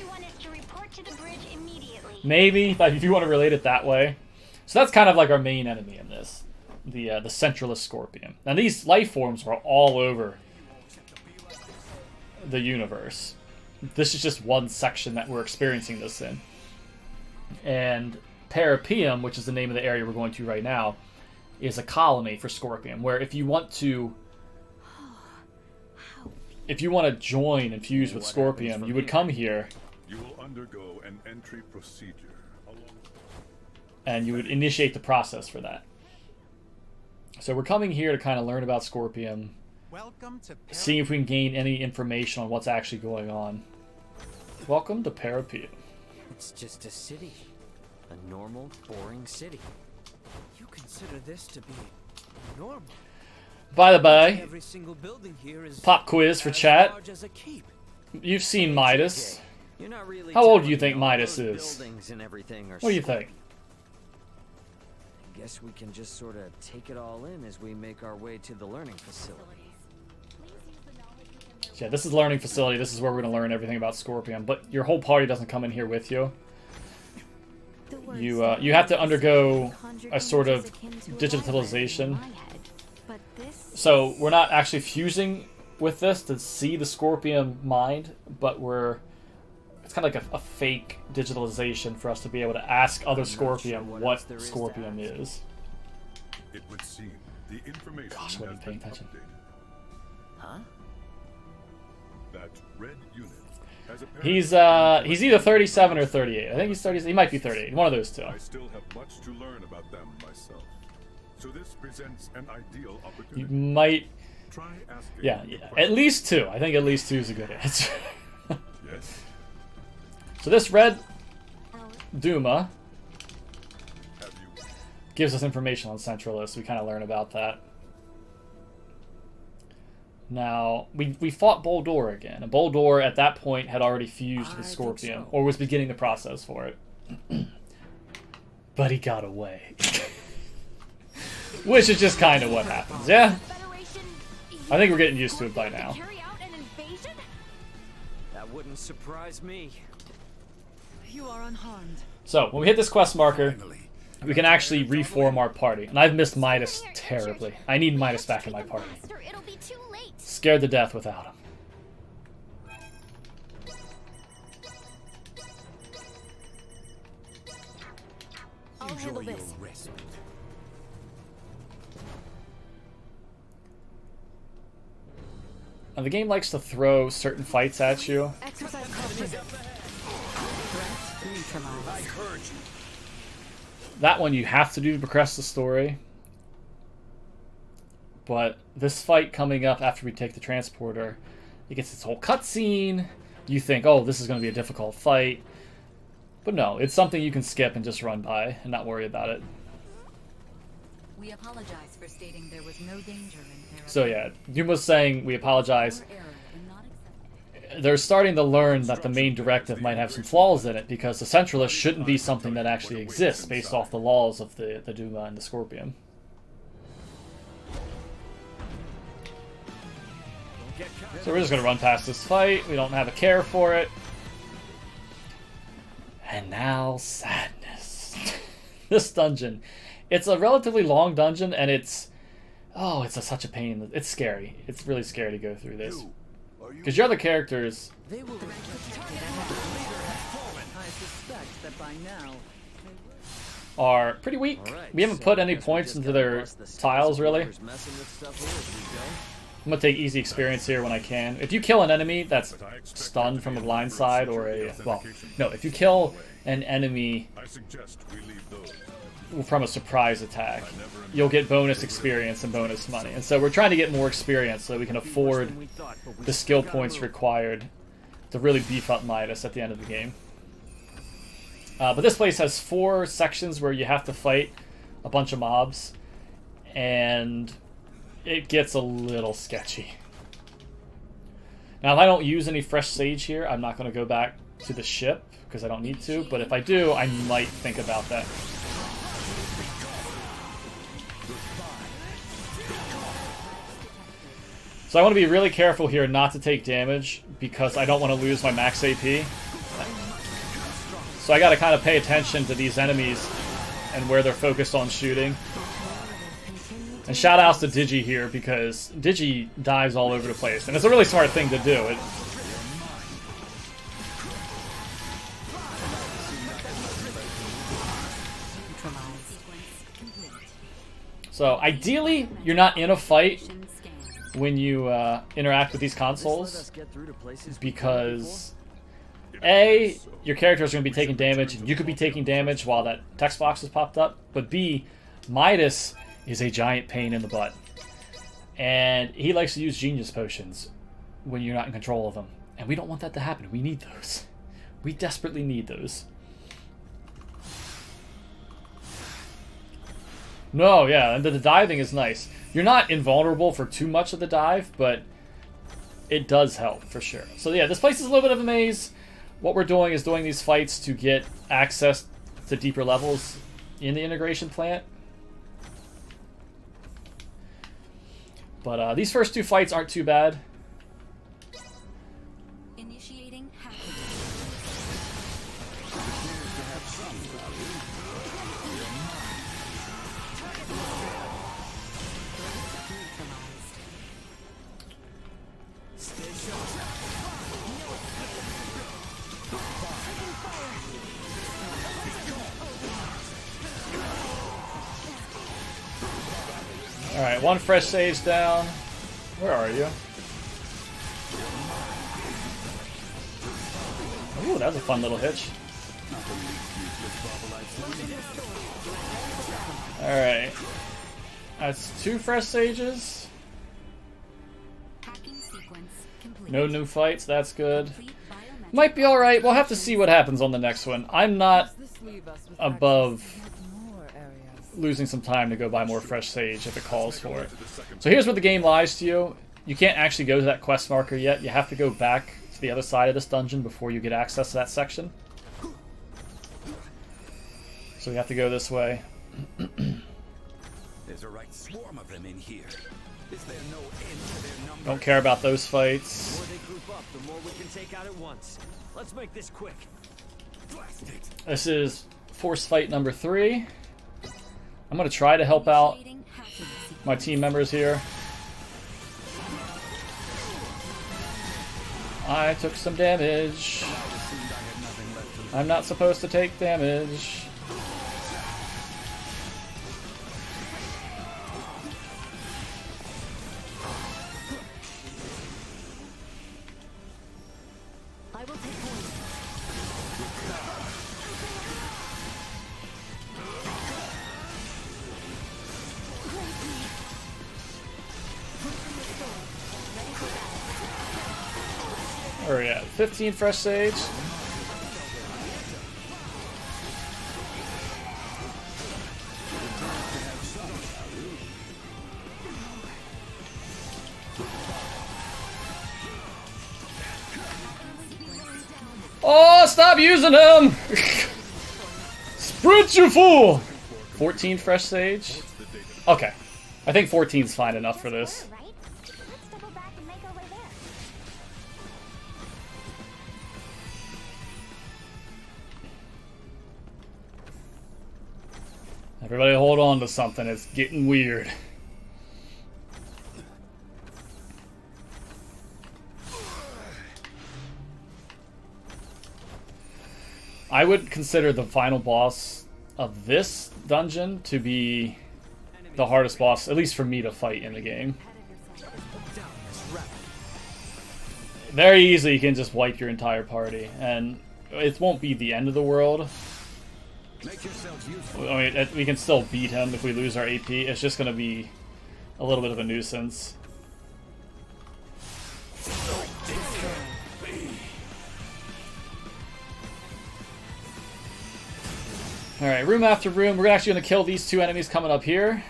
Maybe, if you want to relate it that way. So that's kind of like our main enemy in this. The Centralist Scorpion. Now these life forms are all over the universe. This is just one section that we're experiencing this in. And Parapeum, which is the name of the area we're going to right now, is a colony for Scorpion, where if you want to join and fuse with Scorpion, you would come here. You will undergo an entry procedure. And you would initiate the process for that. So we're coming here to kind of learn about Scorpion, seeing if we can gain any information on what's actually going on. Welcome to Parapeum. It's just a city. A normal, boring city. You consider this to be normal? By the by, Every single building here is pop quiz for chat. large as a keep. You've seen Midas. You're not really How old do you think Midas is? And everything are What do you think? I guess we can just sort of take it all in as we make our way to the learning facility. Yeah, this is learning facility. This is where we're going to learn everything about Scorpion. But your whole party doesn't come in here with you. You have to undergo a sort of digitalization. So we're not actually fusing with this to see the Scorpion mind, but it's kind of like a fake digitalization for us to be able to ask other Scorpion what Scorpion is. It would seem the information. Gosh, what are you paying attention? Huh? That red unit has He's either 37 or 38. I think he's 30. He might be 38. One of those two. I still have much to learn about them myself. So this presents an ideal opportunity. You might. Try asking. Yeah, at least two. I think at least two is a good answer. Yes. So this red Duma gives us information on Centralists. We kind of learn about that. Now, we fought Boldor again. And Boldor, at that point, had already fused with Scorpion. Or was beginning the process for it. But he got away. Which is just kind of what happens, yeah? I think we're getting used to it by now. That wouldn't surprise me. You are unharmed. So, when we hit this quest marker, we can actually reform our party. And I've missed Midas terribly. I need Midas back in my party. Scared to death without him. I'll handle this. Now, the game likes to throw certain fights at you. Exercise caution. I heard you. That one you have to do to progress the story. But this fight coming up after we take the transporter, it gets this whole cutscene. You think, oh, this is going to be a difficult fight. But no, it's something you can skip and just run by and not worry about it. We apologize for stating there was no danger in there. So yeah, Duma's saying we apologize. They're starting to learn that the main directive might have some flaws in it because the Centralist shouldn't be something that actually exists based off the laws of the Duma and the Scorpion. So we're just going to run past this fight. We don't have a care for it. And now, sadness. This dungeon. It's a relatively long dungeon, and it's Oh, it's such a pain. It's scary. It's really scary to go through this. Because your other characters... They will I suspect that by now... are pretty weak. We haven't put any points into their tiles, really. I'm gonna take easy experience here when I can. If you kill an enemy that's stunned from a blind side or a... Well, no, if you kill an enemy from a surprise attack, you'll get bonus experience and bonus money. And so we're trying to get more experience so we can afford the skill points required to really beef up Midas at the end of the game. But this place has 4 sections where you have to fight a bunch of mobs, and it gets a little sketchy. Now, if I don't use any fresh sage here, I'm not going to go back to the ship, because I don't need to, but if I do, I might think about that. So I want to be really careful here not to take damage, because I don't want to lose my max AP. So I gotta kind of pay attention to these enemies and where they're focused on shooting. And shout outs to Digi here, because Digi dives all over the place, and it's a really smart thing to do. So ideally, you're not in a fight when you interact with these consoles, because A, your character is going to be taking damage, and you could be taking damage while that text box is popped up, but B, Midas is a giant pain in the butt. And he likes to use genius potions when you're not in control of them. And we don't want that to happen. We need those. We desperately need those. No, yeah, and the diving is nice. You're not invulnerable for too much of the dive, but it does help for sure. So yeah, this place is a little bit of a maze. What we're doing is doing these fights to get access to deeper levels in the integration plant. But these first 2 fights aren't too bad. Initiating Alright, 1 fresh sage down. Where are you? Ooh, that was a fun little hitch. Alright. That's 2 fresh sages. No new fights, that's good. Might be alright, we'll have to see what happens on the next one. I'm not above losing some time to go buy more fresh sage if it calls for it. So here's where the game lies to you. You can't actually go to that quest marker yet. You have to go back to the other side of this dungeon before you get access to that section. So we have to go this way. There's a right swarm of them in here. Is there no end to their number? Don't care about those fights. The more they group up, the more we can take out at once. Let's make this quick. This is force fight number 3. I'm going to try to help out my team members here. I took some damage. I'm not supposed to take damage. Where are we at? 15 fresh sage. Oh, stop using him! Sprint, you fool! 14 fresh sage. Okay. I think 14 is fine enough for this. Everybody hold on to something, it's getting weird. I would consider the final boss of this dungeon to be the hardest boss, at least for me to fight in the game. Very easily you can just wipe your entire party, and it won't be the end of the world. I mean, we can still beat him if we lose our AP. It's just going to be a little bit of a nuisance. Alright, room after room. We're actually going to kill these two enemies coming up here.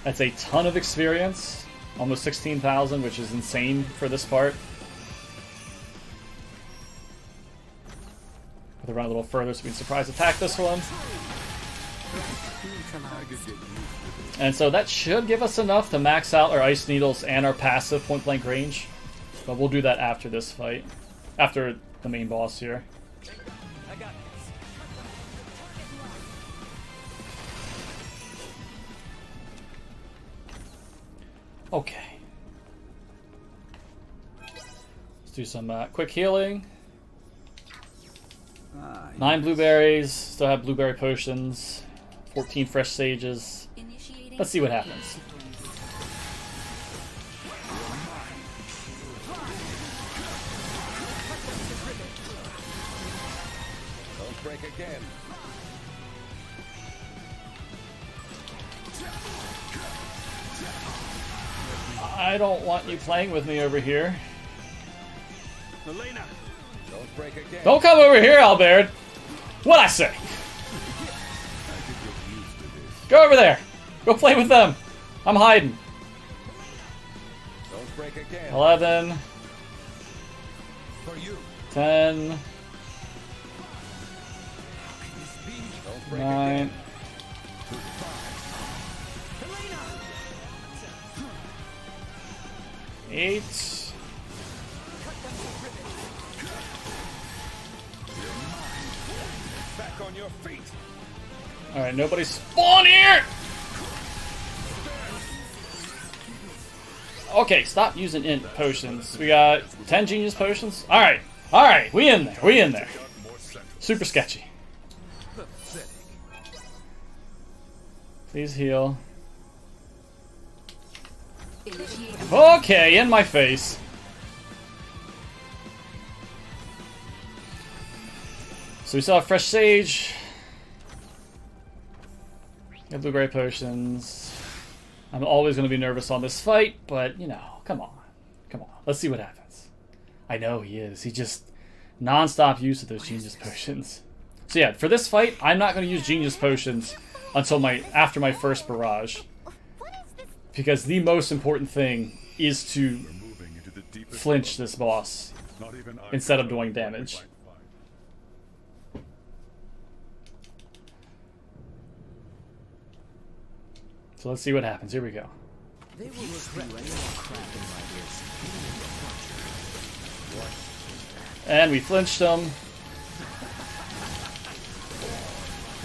That's a ton of experience. Almost 16,000, which is insane for this part. We'll run a little further so we can surprise attack this one. And so that should give us enough to max out our ice needles and our passive point blank range. But we'll do that after this fight. After the main boss here. Okay. Let's do some quick healing. 9 blueberries. Still have blueberry potions. 14 fresh sages. Let's see what happens. Don't break again. I don't want you playing with me over here. Elena, don't break again. Don't come over here, Albert. What'd I say? Go over there. Go play with them. I'm hiding. Don't break again. 11. For you. 10. Don't break 9. again. 8. Back on your feet. Alright, nobody spawn here! Okay, stop using int potions. We got 10 genius potions. Alright, alright, we in there, we in there. Super sketchy. Please heal. Okay, in my face. So we still have fresh sage. Got blueberry potions. I'm always going to be nervous on this fight, but, you know, come on. Come on. Let's see what happens. I know he is. He just non-stop use of those genius potions. So yeah, for this fight, I'm not going to use genius potions until after my first barrage. Because the most important thing is to flinch this boss instead of doing damage. So let's see what happens. Here we go. And we flinched him.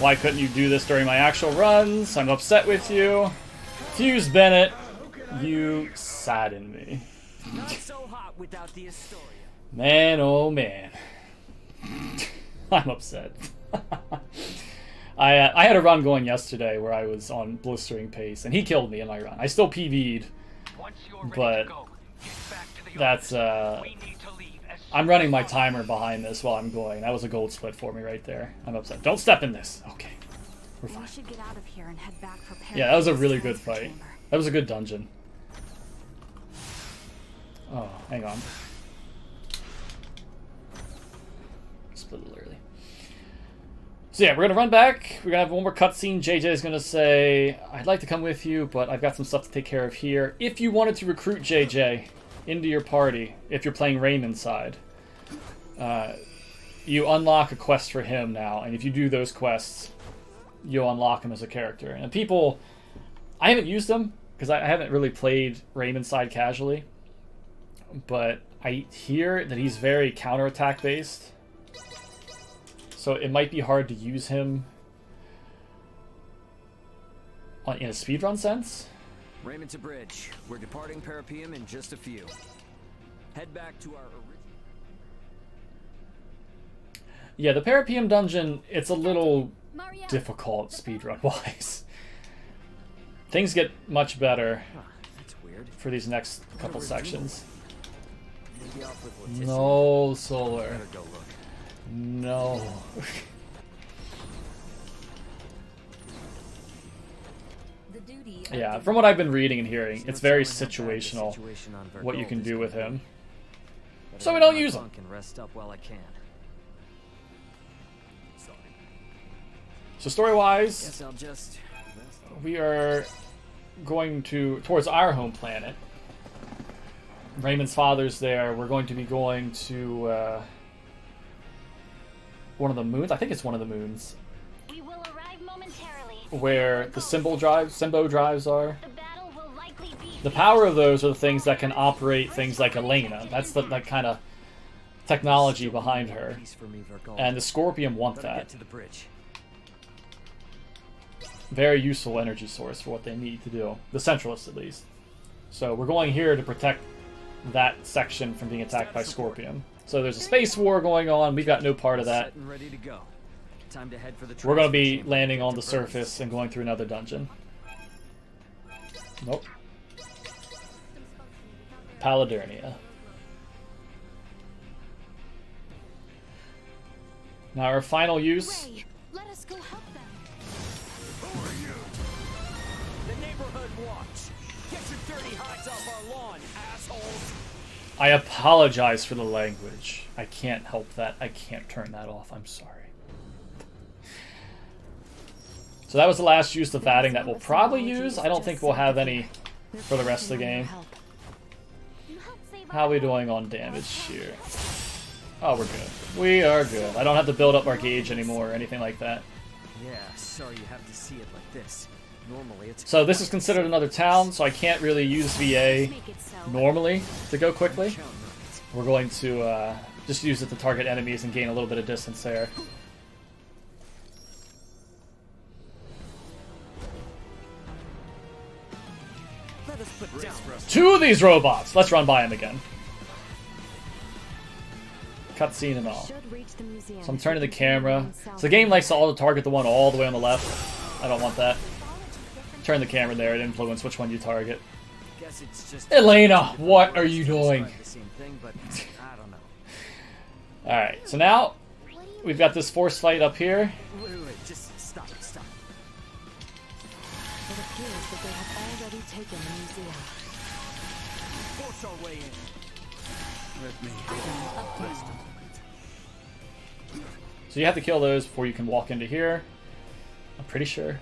Why couldn't you do this during my actual runs? I'm upset with you. Fuse Bennett, you sadden me. Not so hot without the Astoria. Man, oh man. I'm upset. I had a run going yesterday where I was on blistering pace, and he killed me in my run. I still PV'd, but that's I'm running my timer behind this while I'm going. That was a gold split for me right there. I'm upset. Don't step in this. Okay, we're fine. We should get out of here and head back for Yeah, that was a really good fight. That was a good dungeon. Oh, hang on. Split a little early. So yeah, we're going to run back. We're going to have one more cutscene. JJ is going to say, I'd like to come with you, but I've got some stuff to take care of here. If you wanted to recruit JJ into your party, if you're playing Raymond's side, you unlock a quest for him now. And if you do those quests, you'll unlock him as a character. And people, I haven't used him because I haven't really played Raymond's side casually. But I hear that he's very counterattack based. So it might be hard to use him in a speedrun sense. Raymond to bridge. We're departing Parapeum in just a few. Head back to our original... Yeah, the Parapeum dungeon, it's a little difficult speedrun-wise. Things get much better for these next couple sections. No, Solar. No. Yeah, from what I've been reading and hearing, it's very situational what you can do with him. So we don't use him. So story-wise, we are going towards our home planet. Raymond's father's there. We're going to be going to one of the moons. I think it's one of the moons. We will arrive momentarily. Where the Symbo drives are. The power of those are the things that can operate things like Elena. That's the kind of technology behind her. And the Scorpion want that. Very useful energy source for what they need to do. The Centralists, at least. So we're going here to protect that section from being attacked by Scorpion. So there's a space war going on. We've got no part of that. We're going to be landing on the surface and going through another dungeon. Nope. Paladernia. Now our final use. Let us go help them. Who are you? The neighborhood watch. Get your dirty hides off our lawn, assholes. I apologize for the language. I can't help that. I can't turn that off. I'm sorry. So that was the last use of vatting that we'll probably use. I don't think we'll have any for the rest of the game. How are we doing on damage here? Oh, we're good. We are good. I don't have to build up our gauge anymore or anything like that. Yeah, sorry you have to see it like this. Normally it's So this is considered another town, so I can't really use VA normally to go quickly. We're going to just use it to target enemies and gain a little bit of distance there. Two of these robots! Let's run by them again. Cutscene and all. So I'm turning the camera. So the game likes to auto-target the one all the way on the left. I don't want that. Turn the camera there and influence which one you target. Elena, what are you doing? Alright, so now we've got this force fight up here. Wait, just stop. It appears that they have already taken the museum. Force our way in. Let me So you have to kill those before you can walk into here. I'm pretty sure.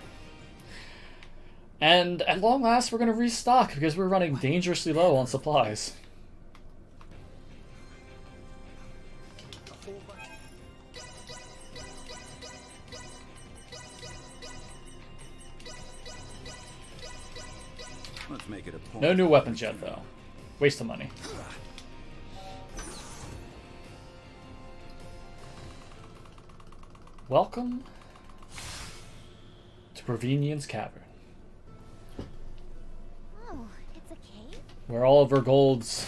And at long last, we're going to restock because we're running dangerously low on supplies. Let's make it a point. No new weapons yet, though. Waste of money. Welcome to Provenien's Cavern. Oh, it's a cave? Where all of Urgold's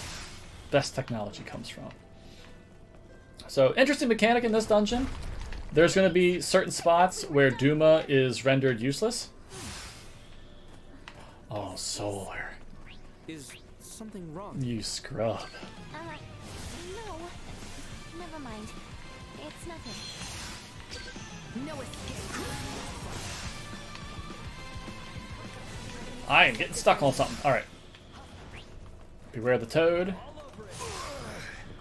best technology comes from. So, interesting mechanic in this dungeon. There's going to be certain spots where Duma is rendered useless. Oh, Solar. Is something wrong? You scrub. No. Never mind. It's nothing. No escape. I am getting stuck on something. Alright. Beware the toad. The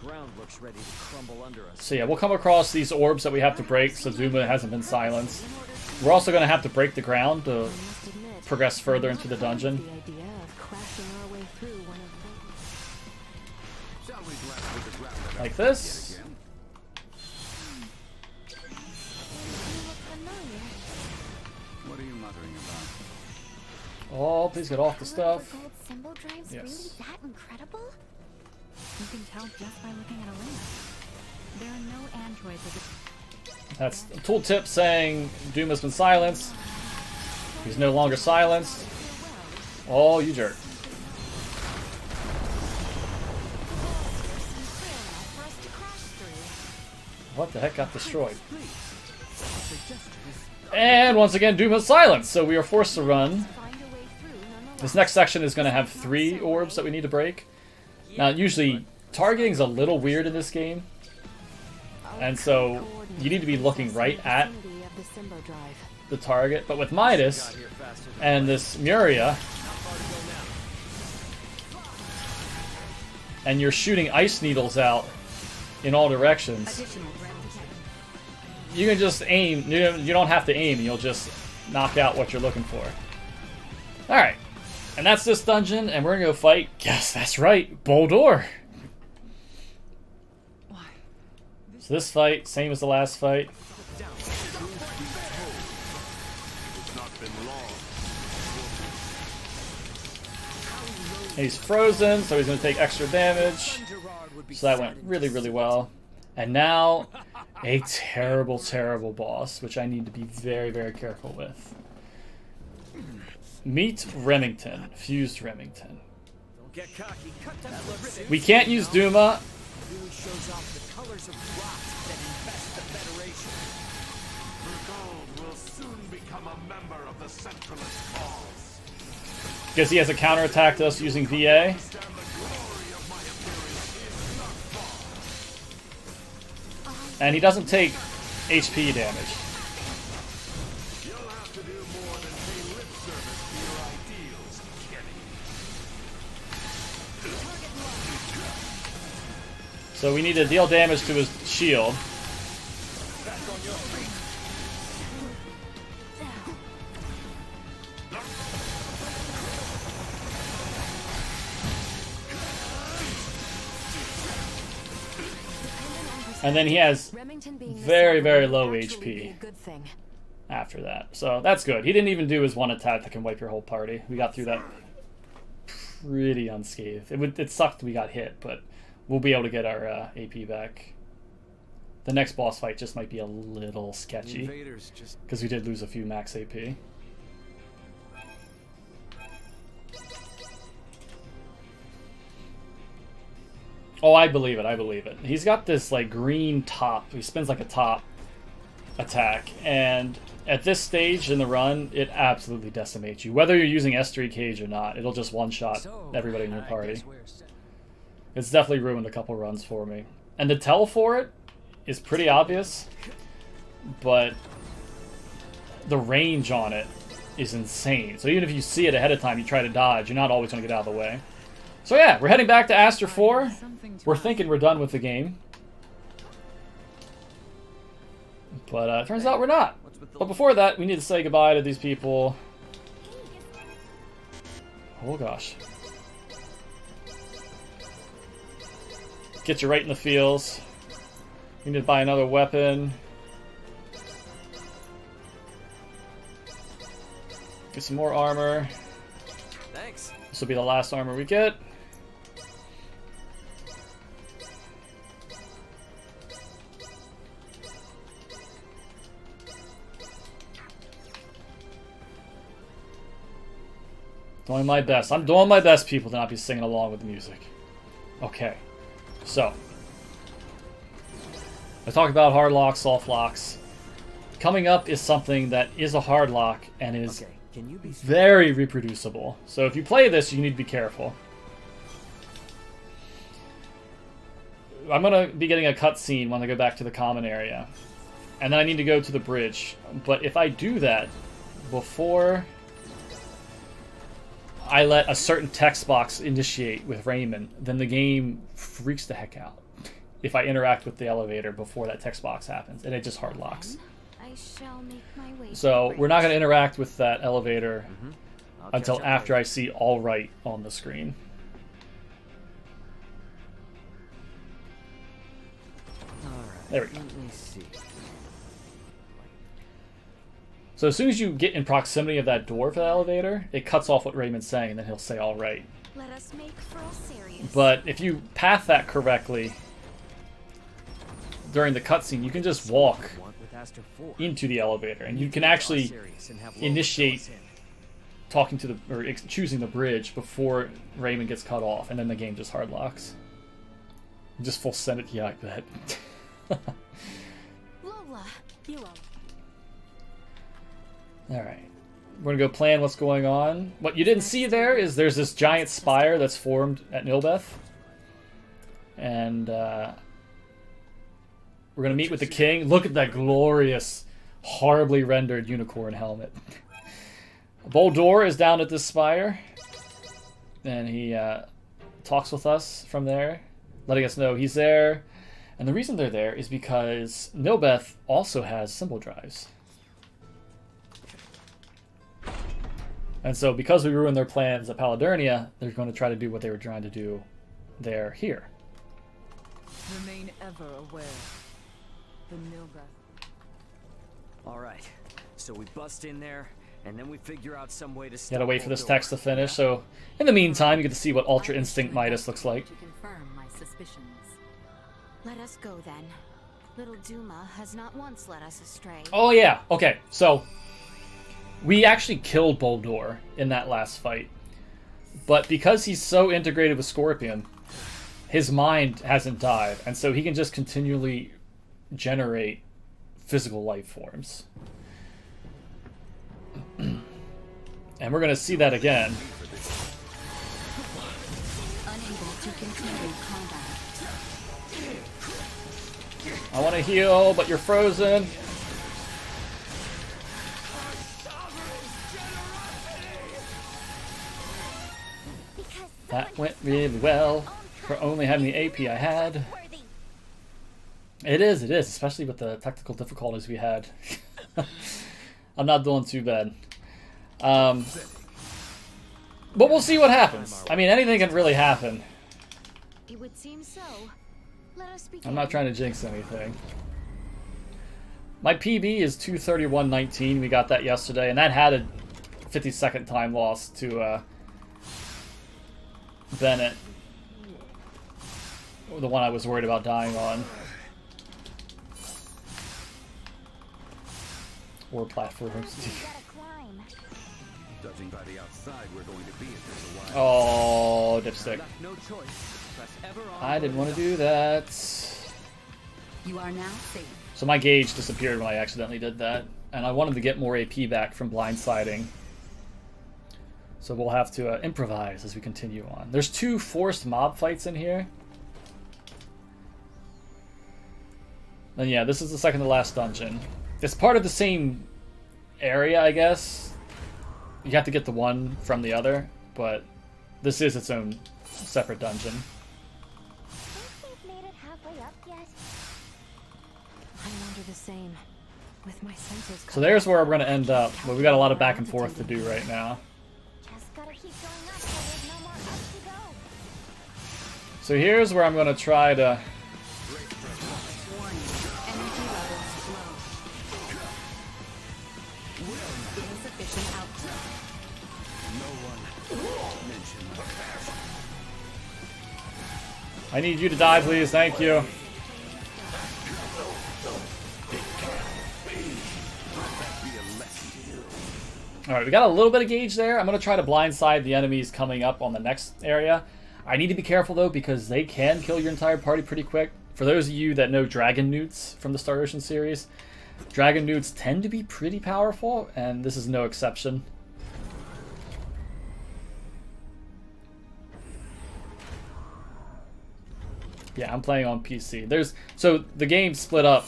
ground looks ready to crumble under us. So yeah, we'll come across these orbs that we have to break so Duma hasn't been silenced. We're also going to have to break the ground to progress further into the dungeon. The idea of crashing our way through one of Like this. What are you muttering about? Oh, please get off the stuff. Gold symbol drives Yes. really that incredible? You can tell just by looking at Elena. There are no androids of the... That's a tooltip saying Duma's been silenced. He's no longer silenced. Oh, you jerk. What the heck got destroyed? And once again, Duma silence, so we are forced to run. This next section is going to have 3 orbs that we need to break. Now, usually, targeting's a little weird in this game. And so, you need to be looking right at the target. But with Midas and this Muria, and you're shooting ice needles out in all directions, you can just aim. You don't have to aim. You'll just knock out what you're looking for. Alright. And that's this dungeon, and we're going to go fight, yes, that's right, Boldor. So this fight, same as the last fight. He's frozen, so he's going to take extra damage. So that went really, really well. And now, a terrible, terrible boss, which I need to be very, very careful with. Meet Remington. Fused Remington. We can't use Duma. Because he has a counterattacked us using VA. And he doesn't take HP damage. So we need to deal damage to his shield. And then he has very, very low HP after that. So that's good. He didn't even do his one attack that can wipe your whole party. We got through that pretty unscathed. It sucked we got hit, but we'll be able to get our AP back. The next boss fight just might be a little sketchy, because we did lose a few max AP. Oh, I believe it, I believe it. He's got this, like, green top. He spins like a top attack, and at this stage in the run, it absolutely decimates you. Whether you're using S3 Cage or not, it'll just one-shot everybody in your party. It's definitely ruined a couple runs for me. And the tell for it is pretty obvious, but the range on it is insane. So even if you see it ahead of time, you try to dodge, you're not always going to get out of the way. So yeah, we're heading back to Astor 4. We're thinking we're done with the game. But it turns out we're not. But before that, we need to say goodbye to these people. Oh gosh. Get you right in the feels. We need to buy another weapon. Get some more armor. Thanks. This will be the last armor we get. Doing my best. I'm doing my best, people, to not be singing along with the music. Okay. So. I talked about hard locks, soft locks. Coming up is something that is a hard lock and is very reproducible. So if you play this, you need to be careful. I'm going to be getting a cutscene when I go back to the common area. And then I need to go to the bridge. But if I do that before I let a certain text box initiate with Raymond, then the game freaks the heck out if I interact with the elevator before that text box happens, and it just hard locks. I shall make my way. So we're not going to interact with that elevator until after I see all right on the screen. There we go. So as soon as you get in proximity of that door for the elevator, it cuts off what Raymond's saying, and then he'll say all right. Let us make for all serious. But if you path that correctly during the cutscene, you can just walk into the elevator, and you can actually initiate talking to the or choosing the bridge before Raymond gets cut off, and then the game just hard locks. Just full send it, yeah, I bet. You all. Alright. We're gonna go plan what's going on. What you didn't see there is there's this giant spire that's formed at Nilbeth. And we're gonna meet with the king. Look at that glorious, horribly rendered unicorn helmet. Boldor is down at this spire. And he talks with us from there, letting us know he's there. And the reason they're there is because Nilbeth also has symbol drives. And so because we ruined their plans at Paladurnia, they're going to try to do what they were trying to do there here. Remain ever aware. The Nilbeth. Alright, so we bust in there, and then we figure out some way to stop. Gotta wait for this text to finish, so in the meantime, you get to see what Ultra Instinct Midas looks like. To confirm my suspicions. Let us go then. Little Duma has not once led us astray. Oh yeah, okay, so we actually killed Boldor in that last fight. But because he's so integrated with Scorpion, his mind hasn't died, and so he can just continually generate physical life forms. And we're gonna see that again. Unable to continue combat. I want to heal, but you're frozen. That went really well for only having the AP I had. It is, especially with the technical difficulties we had. I'm not doing too bad. But we'll see what happens. I mean, anything can really happen. It would seem so. Let us begin. I'm not trying to jinx anything. My PB is 2:31:19. We got that yesterday, and that had a 50-second time loss to Bennett. The one I was worried about dying on. Or platforms. Judging by the outside, we're going to be at this a while. Oh, dipstick. I didn't want to do that. You are now safe. So my gauge disappeared when I accidentally did that, and I wanted to get more AP back from blindsiding. So we'll have to improvise as we continue on. There's 2 forced mob fights in here. And yeah, this is the second to last dungeon. It's part of the same area, I guess. You have to get the one from the other, but this is its own separate dungeon. Made it halfway up yet? I wonder the same. With my senses. So there's where we're going to end up, but we got a lot of back and forth to do right now. Just gotta keep going up so there's no more up to go. So here's where I'm going to try to... Energy levels low. Insufficient output. I need you to die, please. Thank you. Alright, we got a little bit of gauge there. I'm going to try to blindside the enemies coming up on the next area. I need to be careful, though, because they can kill your entire party pretty quick. For those of you that know Dragon Newts from the Star Ocean series, Dragon Newts tend to be pretty powerful, and this is no exception. Yeah, I'm playing on PC. So the game split up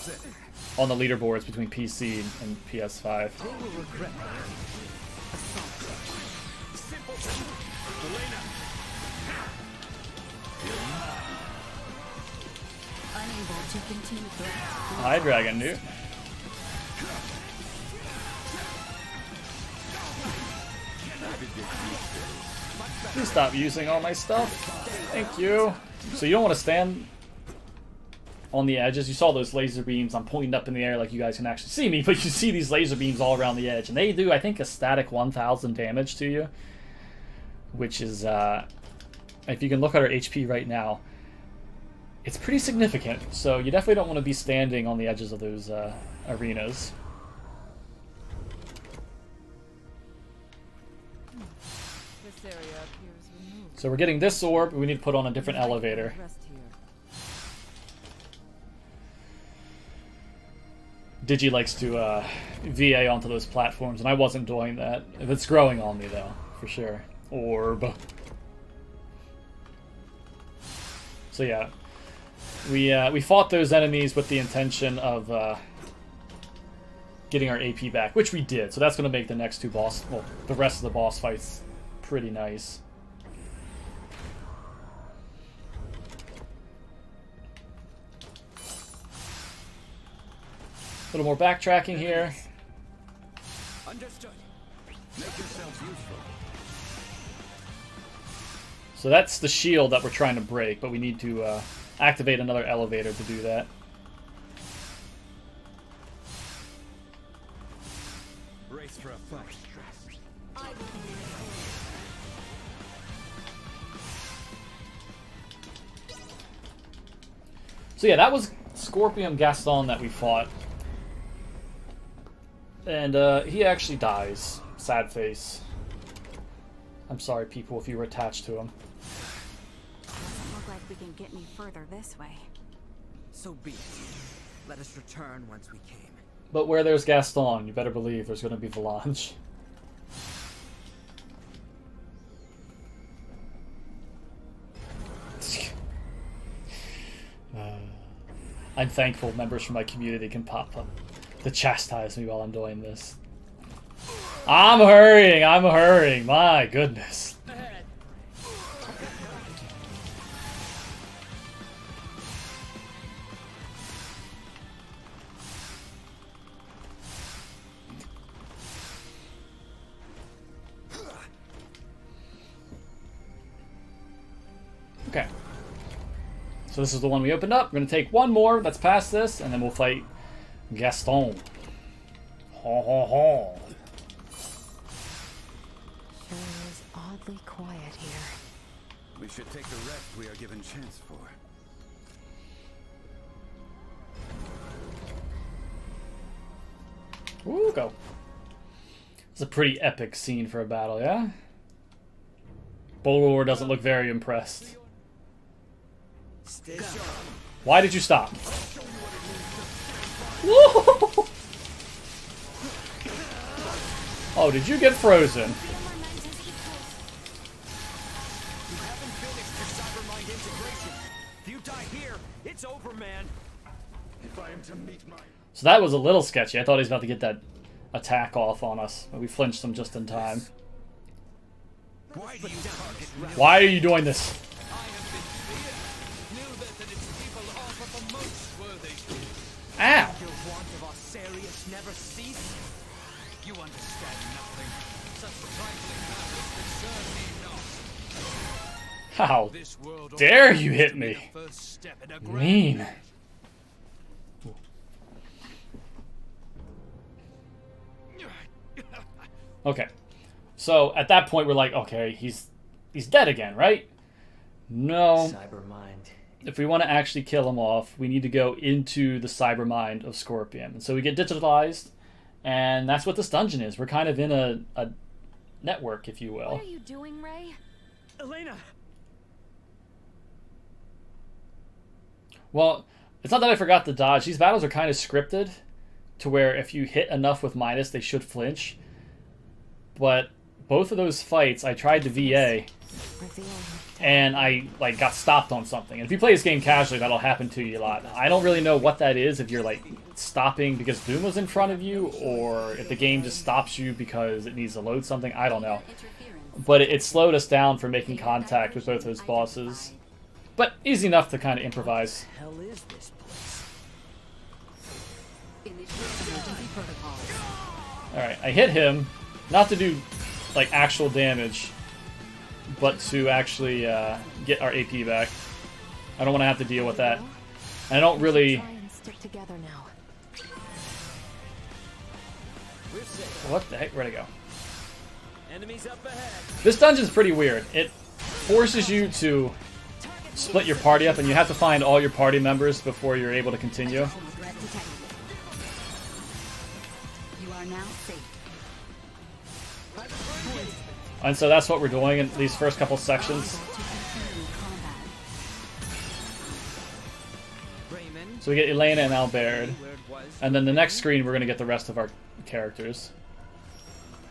on the leaderboards between PC and PS5. Unable to continue. Hi, Dragon Newt. Please stop using all my stuff. Thank you. So you don't want to stand on the edges. You saw those laser beams. I'm pointing up in the air like you guys can actually see me, but you see these laser beams all around the edge. And they do, I think, a static 1,000 damage to you. Which is, if you can look at our HP right now, it's pretty significant. So you definitely don't want to be standing on the edges of those arenas. This area appears removed. So we're getting this orb, but we need to put on a different elevator. Digi likes to VA onto those platforms, and I wasn't doing that. If it's growing on me, though, for sure. Orb. So yeah, we fought those enemies with the intention of getting our AP back, which we did. So that's going to make the next two the rest of the boss fights pretty nice. A little more backtracking here. Understood. Make yourselves useful. So that's the shield that we're trying to break, but we need to activate another elevator to do that. Brace for a fight. So yeah, that was Scorpion Gaston that we fought. And he actually dies. Sad face. I'm sorry, people, if you were attached to him. Doesn't look like we can get any further this way. So be it. Let us return whence we came. But where there's Gaston, you better believe there's going to be Valanche. I'm thankful members from my community can pop up to chastise me while I'm doing this. I'm hurrying, my goodness. Okay. So this is the one we opened up. We're going to take one more that's past this, and then we'll fight Gaston. Ho ho ho. Sure is oddly quiet here. We should take the rest we are given chance for. Ooh, go. It's a pretty epic scene for a battle, yeah? Bolor doesn't look very impressed. Why did you stop? Whoa! Oh, did you get frozen? You haven't finished your cybermind integration. If you die here, it's over, man. If I am to meet my... So that was a little sketchy. I thought he was about to get that attack off on us, but we flinched him just in time. Why are you doing this? Ow! Your want of Osirius never cease? You understand nothing. Such trifling matters concern me not. How dare you hit me? Mean. Okay. So at that point we're like, okay, he's dead again, right? No. Cybermind. If we want to actually kill him off, we need to go into the cyber mind of Scorpion. And so we get digitalized, and that's what this dungeon is. We're kind of in a network, if you will. What are you doing, Ray? Elena! Well, it's not that I forgot to dodge. These battles are kind of scripted to where if you hit enough with minus, they should flinch. But both of those fights, I tried to VA, and I got stopped on something. And if you play this game casually, that'll happen to you a lot. I don't really know what that is, if you're stopping because Duma's in front of you, or if the game just stops you because it needs to load something. I don't know. But it slowed us down from making contact with both those bosses. But easy enough to kind of improvise. What the hell is this place? Alright, I hit him, not to do actual damage, but to actually get our AP back. I don't want to have to deal with that. I don't really... Stick together now. What the heck? Where'd it go? Enemies up ahead. This dungeon's pretty weird. It forces you to split your party up, and you have to find all your party members before you're able to continue. You are now safe. And so that's what we're doing in these first couple sections. Raymond, So we get Elena and Albert. where it was And then the next screen, we're going to get the rest of our characters.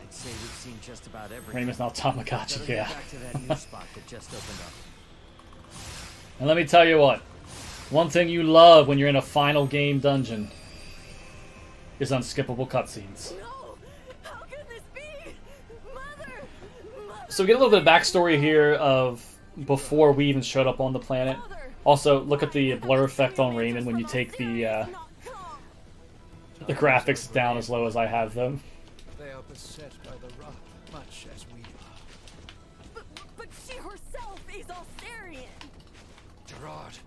I'd say we've seen just about everything. Raymond's now Tamagotchi, yeah. Back to that new spot that just opened up. And let me tell you what. One thing you love when you're in a final game dungeon is unskippable cutscenes. No! How could this be? Mother! So we get a little bit of backstory here of before we even showed up on the planet. Also, look at the blur effect on Raymond when you take the graphics down as low as I have them. They are beset by the rot, much as we are. But she herself is Astarian. Gerard.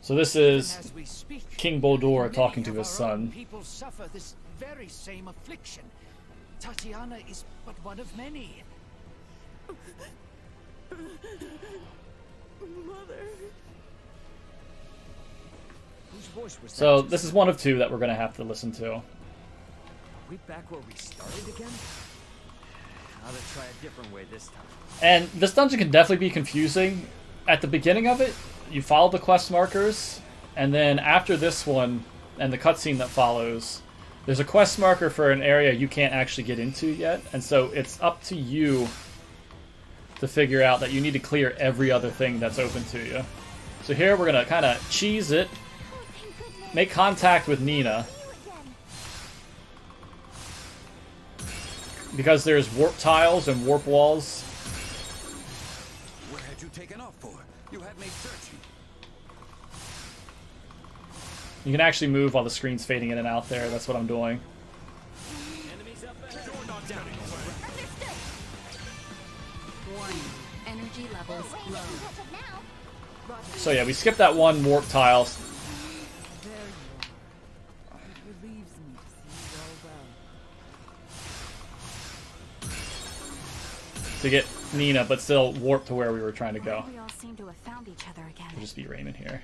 So this is As we speak, King Boldor talking to many his of our own son. people suffer this very same affliction. Tatiana is but one of many. Mother. Whose voice was that? So this is one of two that we're going to have to listen to. Are we back where we started again? I'll try a different way this time. And this dungeon can definitely be confusing. At the beginning of it, you follow the quest markers, and then after this one, and the cutscene that follows, there's a quest marker for an area you can't actually get into yet, and so it's up to you to figure out that you need to clear every other thing that's open to you. So here we're going to kind of cheese it, make contact with Nina, because there's warp tiles and warp walls. Where had you taken off for? You had me searching. You can actually move while the screen's fading in and out there. That's what I'm doing. Warning. Energy levels low. So yeah, we skipped that one warp tile. There you are. It relieves me to see you all well. To get Nina, but still warp to where we were trying to go. We all seem to have found each other again. We'll just beat Raymond here.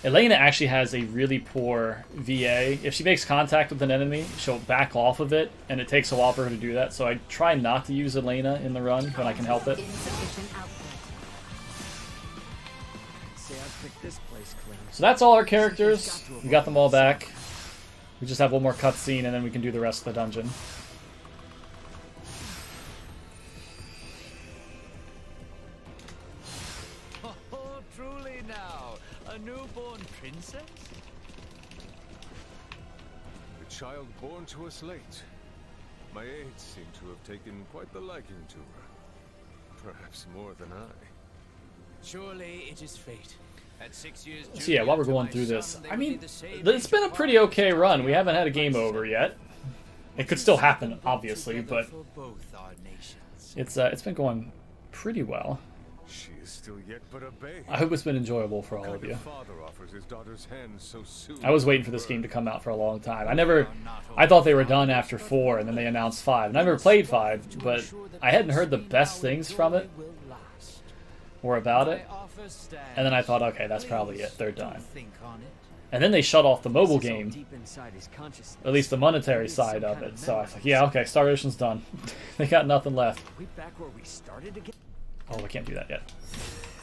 Elena actually has a really poor VA. If she makes contact with an enemy, she'll back off of it, and it takes a while for her to do that. So I try not to use Elena in the run when I can help it. So that's all our characters. We got them all back. We just have one more cutscene, and then we can do the rest of the dungeon. Oh, truly now, a newborn princess? A child born to us late. My aides seem to have taken quite the liking to her. Perhaps more than I. Surely it is fate. At 6 years So yeah, while we're going through this, I mean, it's been a pretty okay run. We haven't had a game over yet. It could still happen, obviously, but it's been going pretty well. She is still yet but a babe. I hope it's been enjoyable for all What of kind you. father offers his daughter's hand so soon? I was waiting for this game to come out for a long time. I thought they were done after 4, and then they announced 5. And I never played 5, but I hadn't heard the best things from it or about it. And then I thought, okay, that's probably it. They're done. And then they shut off the mobile game, at least the monetary side of it. So I was like, yeah, okay, Star Ocean's done. They got nothing left. Oh, I can't do that yet.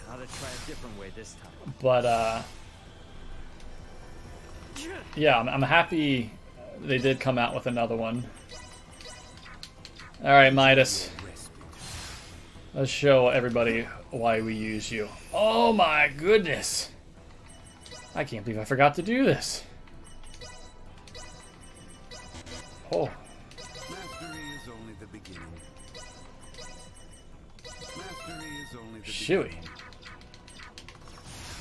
I'll try a different way this time. But yeah, I'm happy they did come out with another one. All right, Midas. Let's show everybody why we use you. Oh my goodness! I can't believe I forgot to do this. Oh. Mastery is only the beginning. Mastery is only the Shooey.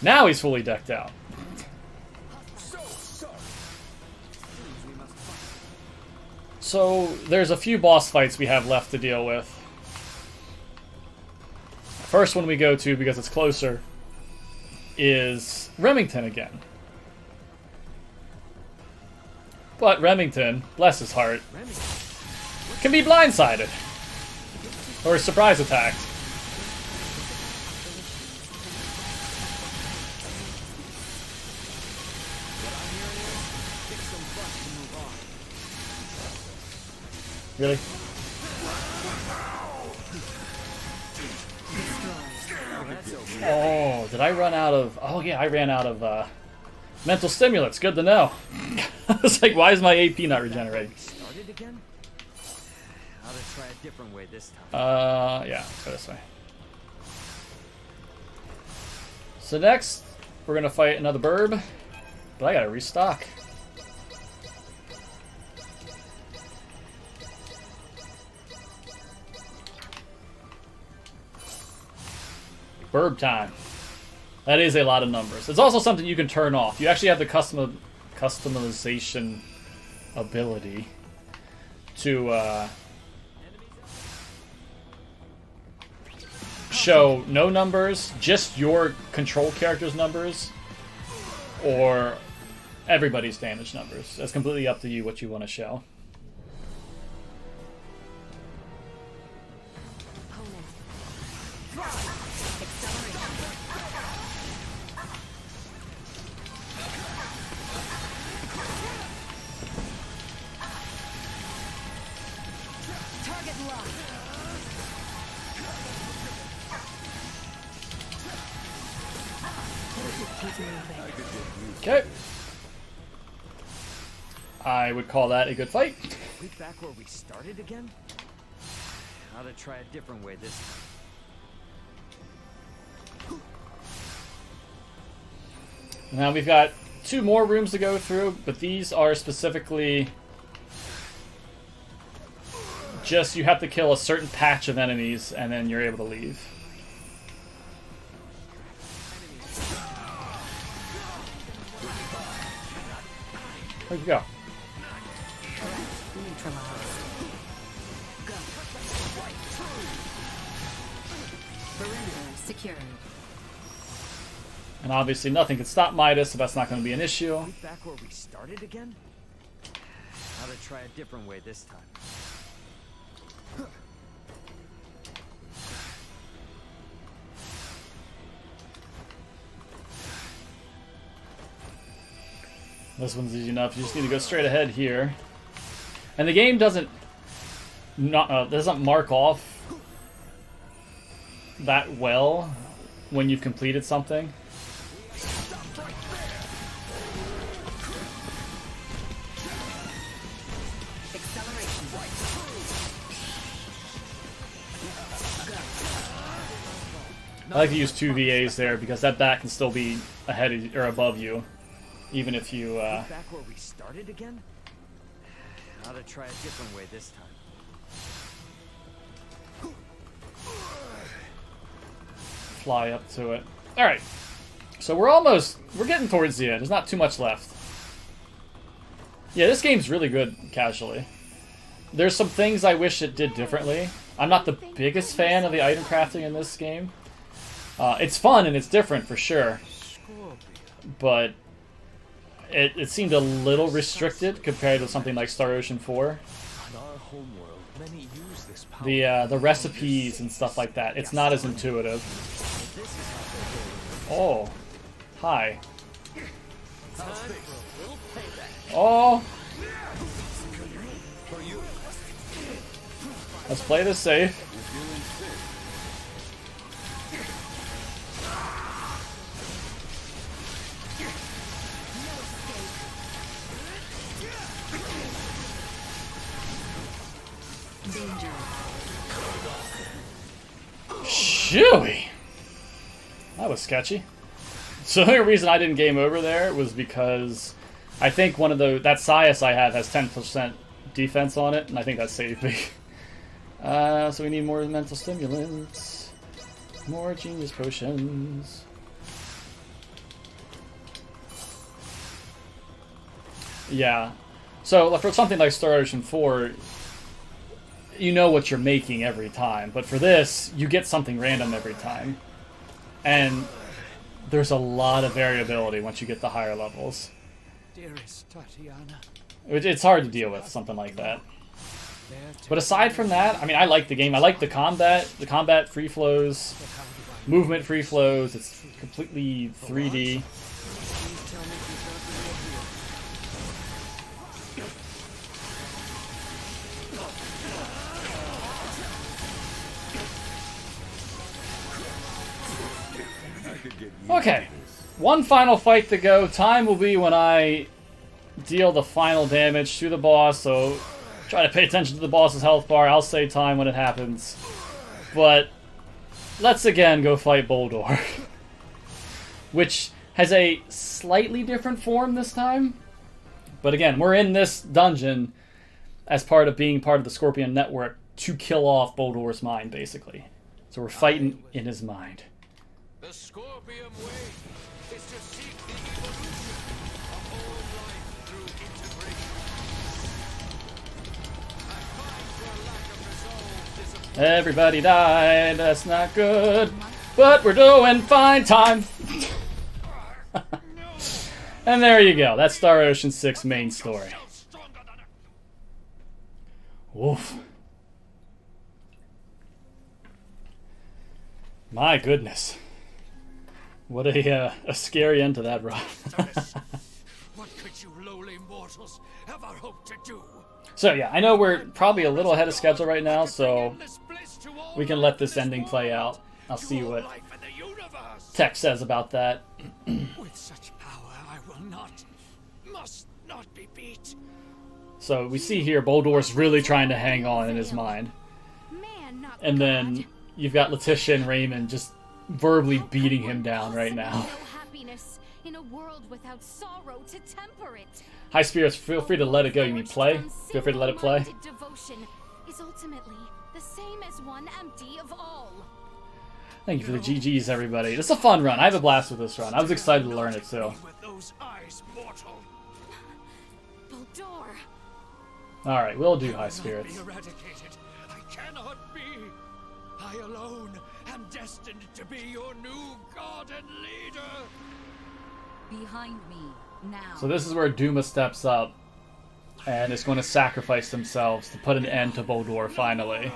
Now he's fully decked out. So there's a few boss fights we have left to deal with. First one we go to, because it's closer, is Remington again. But Remington, bless his heart, can be blindsided. Or surprise attacked. Really? Oh, did I run out of... Oh yeah, I ran out of Mental stimulants, good to know. It's like, why is my AP not regenerating? Started again? How to try a different way this time. Yeah, let's go this way. So next, we're gonna fight another burb, but I gotta restock. Burb time. That is a lot of numbers. It's also something you can turn off. You actually have the customization ability to show no numbers, just your control character's numbers, or everybody's damage numbers. It's completely up to you what you want to show. Okay. I would call that a good fight. Are we back where we started again? How to try a different way this time. Now we've got 2 more rooms to go through, but these are specifically just you have to kill a certain patch of enemies and then you're able to leave. Where'd you go? Secured. And obviously nothing can stop Midas, so that's not going to be an issue. Are we back where we started again? How to try a different way this time. This one's easy enough. You just need to go straight ahead here. And the game doesn't mark off that well when you've completed something. I like to use 2 VAs there because that bat can still be ahead of, or above you, even if you. Back where we started again? How to try a different way this time. Fly up to it. All right, so we're getting towards the end. There's not too much left. Yeah, this game's really good casually. There's some things I wish it did differently. I'm not the biggest fan of the item crafting in this game. It's fun and it's different for sure, but it seemed a little restricted compared to something like Star Ocean 4. The recipes and stuff like that, it's not as intuitive. Oh, hi. Oh, let's play this safe. Shooey! That was sketchy. So the only reason I didn't game over there was because I think one of that Sias I have has 10% defense on it, and I think that saved me. So we need more mental stimulants, more genius potions. Yeah. So for something like Star Ocean 4, you know what you're making every time, but for this, you get something random every time. And there's a lot of variability once you get the higher levels. Dearest Tatiana. It's hard to deal with something like that. But aside from that, I mean, I like the game. I like the combat free flows, movement free flows. It's completely 3D. Okay, one final fight to go. Time will be when I deal the final damage to the boss, so try to pay attention to the boss's health bar. I'll say time when it happens. But let's again go fight Boldor. Which has a slightly different form this time. But again, we're in this dungeon as part of being part of the Scorpion Network to kill off Boldor's mind, basically. So we're fighting in his mind. The Scorpion way is to seek the evolution of all life through integration. I find your lack of resolve disappointing. Everybody died, that's not good. But we're doing fine. Time. And there you go. That's Star Ocean 6 main story. Oof. My goodness. What a scary end to that run. What could you lowly mortals ever hope to do? So yeah, I know we're probably a little ahead of schedule right now, so we can let this ending play out. I'll see what Tech says about that. With such power, I will not, must not be beat. So we see here Boldor's really trying to hang on in his mind. And then you've got Letitia and Raymond just verbally beating him down right now. In a world without sorrow to temper it. High Spirits, feel free to let it go. You mean play? Feel free to let it play. Devotion is ultimately the same as one empty of all. Thank you for the GGs, everybody. This is a fun run. I have a blast with this run. I was excited to learn it too. Alright, we'll do High Spirits. I cannot be. I alone am destined to be your new god and leader. Behind me, now. So this is where Duma steps up and is going to sacrifice themselves to put an end to Boldor finally.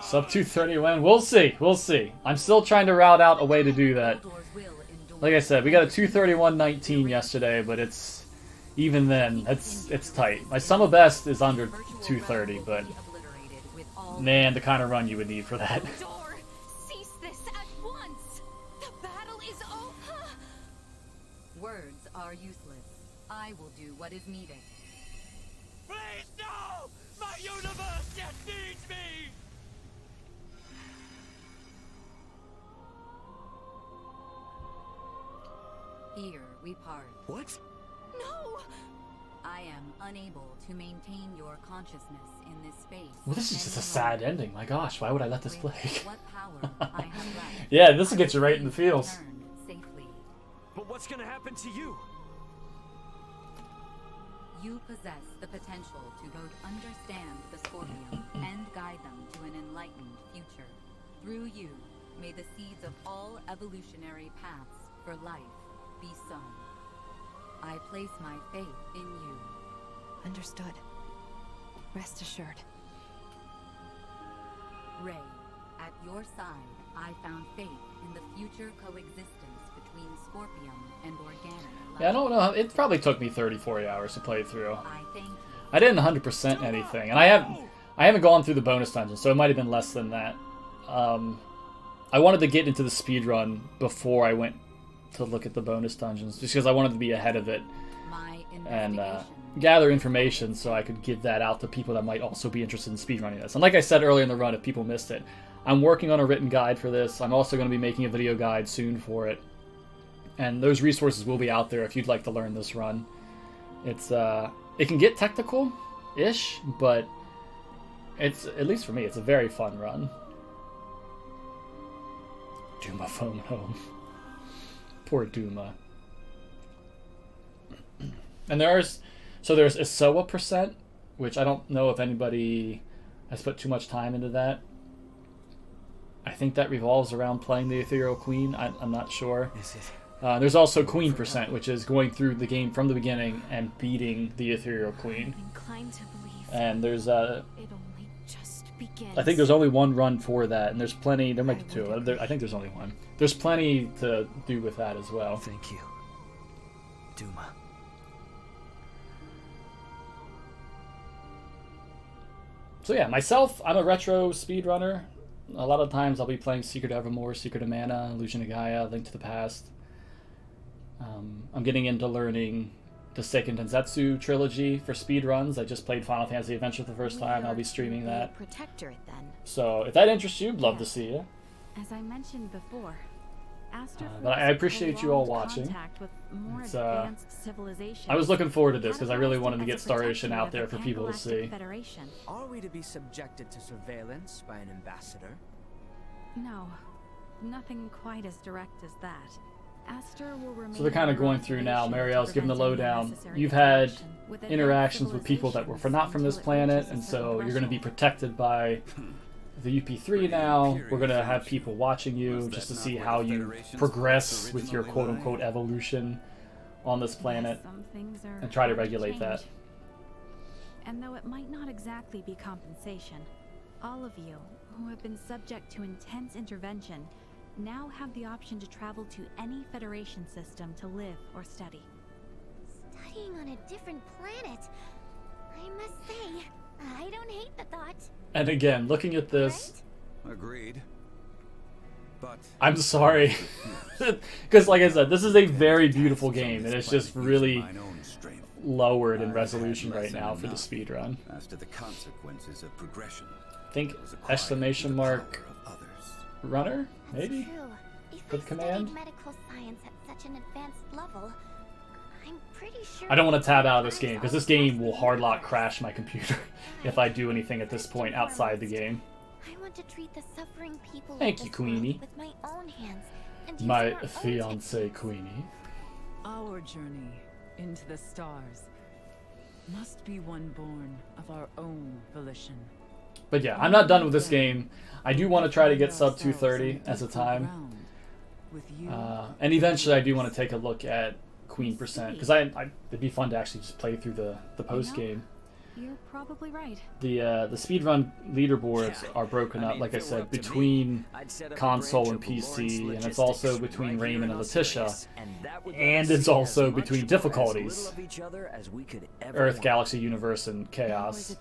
Sub 230 win. We'll see. We'll see. I'm still trying to route out a way to do that. Like I said, we got a 231.19 yesterday, but it's even then, it's tight. My sum of best is under 230, but man, the kind of run you would need for that. Cease this at once. The battle is over. Words are useless. I will do what is needed. Please no! My universe yet needs me! Here we part. What? No! I am unable to maintain your consciousness in this space. Well, this is just a sad ending. My gosh, why would I let this play? What power I have left. Yeah, this will get you right in the feels. Safely. But what's gonna happen to you? You possess the potential to both understand the Scorpion and guide them to an enlightened future. Through you, may the seeds of all evolutionary paths for life be sown. I place my faith in you. Understood. Rest assured. Ray, at your side, I found faith in the future coexistence between Scorpion and organic life. Yeah, I don't know. It probably took me 30-40 hours to play through. I thank you. I didn't 100% anything, and I haven't gone through the bonus dungeon, so it might have been less than that. I wanted to get into the speed run before I went to look at the bonus dungeons, just because I wanted to be ahead of it and gather information so I could give that out to people that might also be interested in speedrunning this. And like I said earlier in the run, if people missed it, I'm working on a written guide for this. I'm also going to be making a video guide soon for it, and those resources will be out there if you'd like to learn this run. It's it can get technical-ish, but it's, at least for me, it's a very fun run. Duma phone home. Poor Duma. And there's Isoa percent, which I don't know if anybody has put too much time into that. I think that revolves around playing the Ethereal Queen. I'm not sure. There's also Queen percent, which is going through the game from the beginning and beating the Ethereal Queen. And there's I think there's only one run for that, and there's plenty. There might be two. I think there's only one. There's plenty to do with that as well. Thank you, Duma. So yeah, myself, I'm a retro speedrunner. a lot of times I'll be playing Secret Evermore, Secret of Mana, Illusion of Gaia, Link to the Past. I'm getting into learning the Seiken Densetsu trilogy for speedruns. I just played Final Fantasy Adventure for the first time. I'll be streaming that. Protectorate, then. So if that interests you, love to see you. As I mentioned before, Astor but I appreciate you all watching. It's, I was looking forward to this because I really wanted to get Star Ocean out there for people to see. Are we to be subjected to surveillance by an ambassador? No, nothing quite as direct as that. Astor will remain. So they're kind of going through now. Marielle's giving the lowdown. You've had interactions with people that were not from this planet, and so you're going to be protected by the UP3 now. We're going to have people watching you just to see how you progress with your quote-unquote evolution on this planet and try to regulate that. And though it might not exactly be compensation, all of you who have been subject to intense intervention now have the option to travel to any Federation system to live or study. Studying on a different planet. I must say, I don't hate the thought. And again, looking at this... Agreed. But I'm sorry. Because like I said, this is a very beautiful game, and it's just really lowered in resolution right now for the speedrun. As to the consequences of progression. Think exclamation mark runner, maybe? For the command? Medical science at such an advanced level, I'm pretty sure I don't want to tab out of this game, because this game will hardlock crash my computer if I do anything at this point outside the game. I want to treat the suffering people Thank you, Queenie. with my own hands and My fiancée, Queenie. Our journey into the stars must be one born of our own volition. But yeah, I'm not done with this game. I do want to try to get sub 230 as a time. And eventually I do want to take a look at Queen Percent, because it'd be fun to actually just play through the post game. You're probably right. The speedrun leaderboards are broken up, like I said, between console and PC, and it's also between Raymond and Letitia, and it's also between difficulties: Earth, Galaxy, Universe, and Chaos.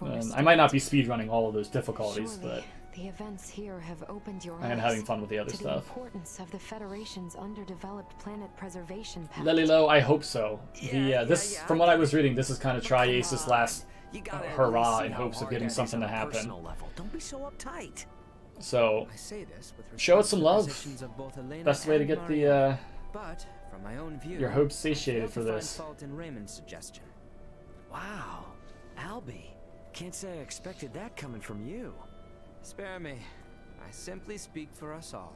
And I might not be speedrunning all of those difficulties, but the events here have opened your I am having fun with the other to stuff. The importance of the Federation's underdeveloped planet preservation pact. Lelilo, I hope so. This, from what I was reading, this is kind of Tri-Ace's last hurrah in hopes of getting something to happen. Don't be so uptight. So, show it some love. Best way to get the but from my own view, your hopes satiated for this. Fault in Raymond's suggestion. Wow, Albie, can't say I expected that coming from you. Spare me. I simply speak for us all.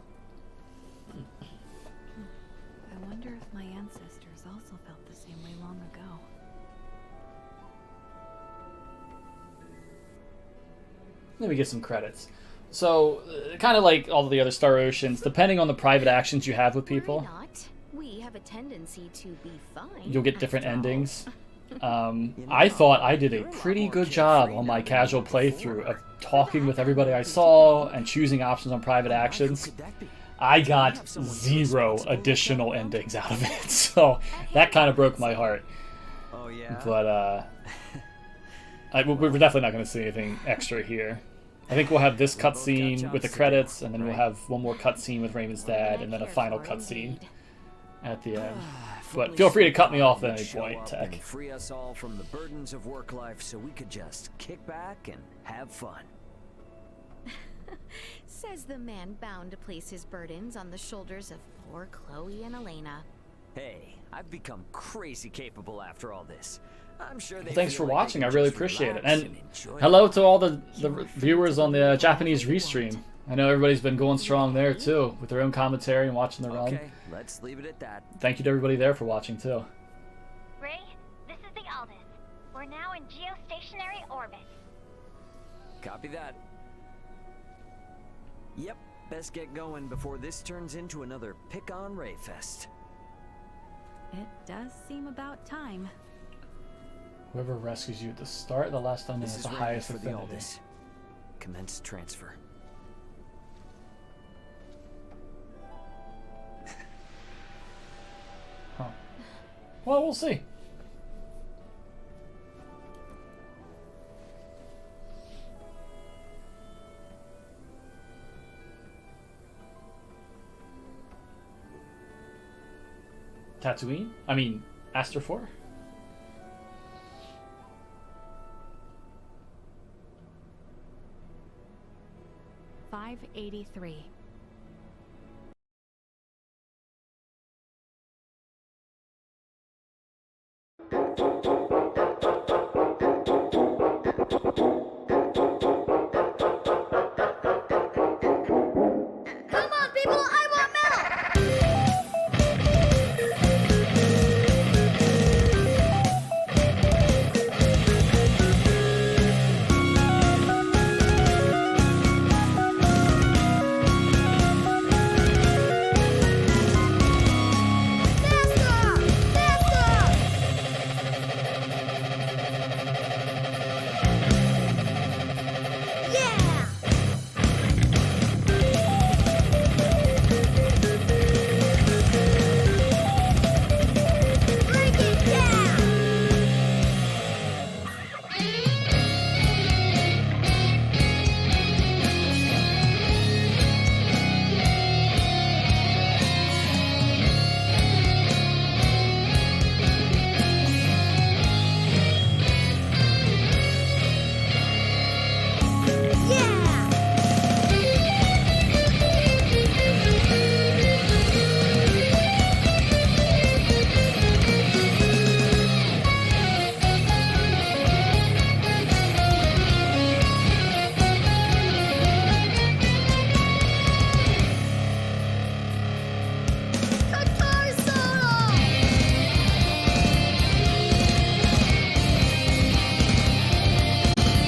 I wonder if my ancestors also felt the same way long ago. Let me get some credits. So, kind of like all of the other Star Oceans, depending on the private actions you have with people, We have a tendency to be fine. you'll get different endings. I thought I did a pretty good job on my casual playthrough of talking with everybody I saw and choosing options on private actions. I got 0 additional endings out of it, so that kind of broke my heart. Oh yeah. But we're definitely not going to see anything extra here. I think we'll have this cutscene with the credits, and then we'll have one more cutscene with Raymond's dad, and then a final cutscene at the end. But feel free to cut me off at any point, Tech. Free us all from the burdens of work life so we could just kick back and have fun. Says the man bound to place his burdens on the shoulders of poor Chloe and Elena. Hey, I've become crazy capable after all this. I'm sure they Thanks for watching. I really appreciate it. And enjoy hello to all the viewers on the Japanese restream. I know everybody's been going strong there too, with their own commentary and watching the run. Okay, let's leave it at that. Thank you to everybody there for watching too. Ray, this is the Aldous. We're now in geostationary orbit. Copy that. Yep, best get going before this turns into another pick-on Ray fest. It does seem about time. Whoever rescues you at the start of the last dungeon This has is the Raymond highest for the affinity. Aldous. Commence transfer. Huh. Well, we'll see. Tatooine? I mean, Astor 4? $583.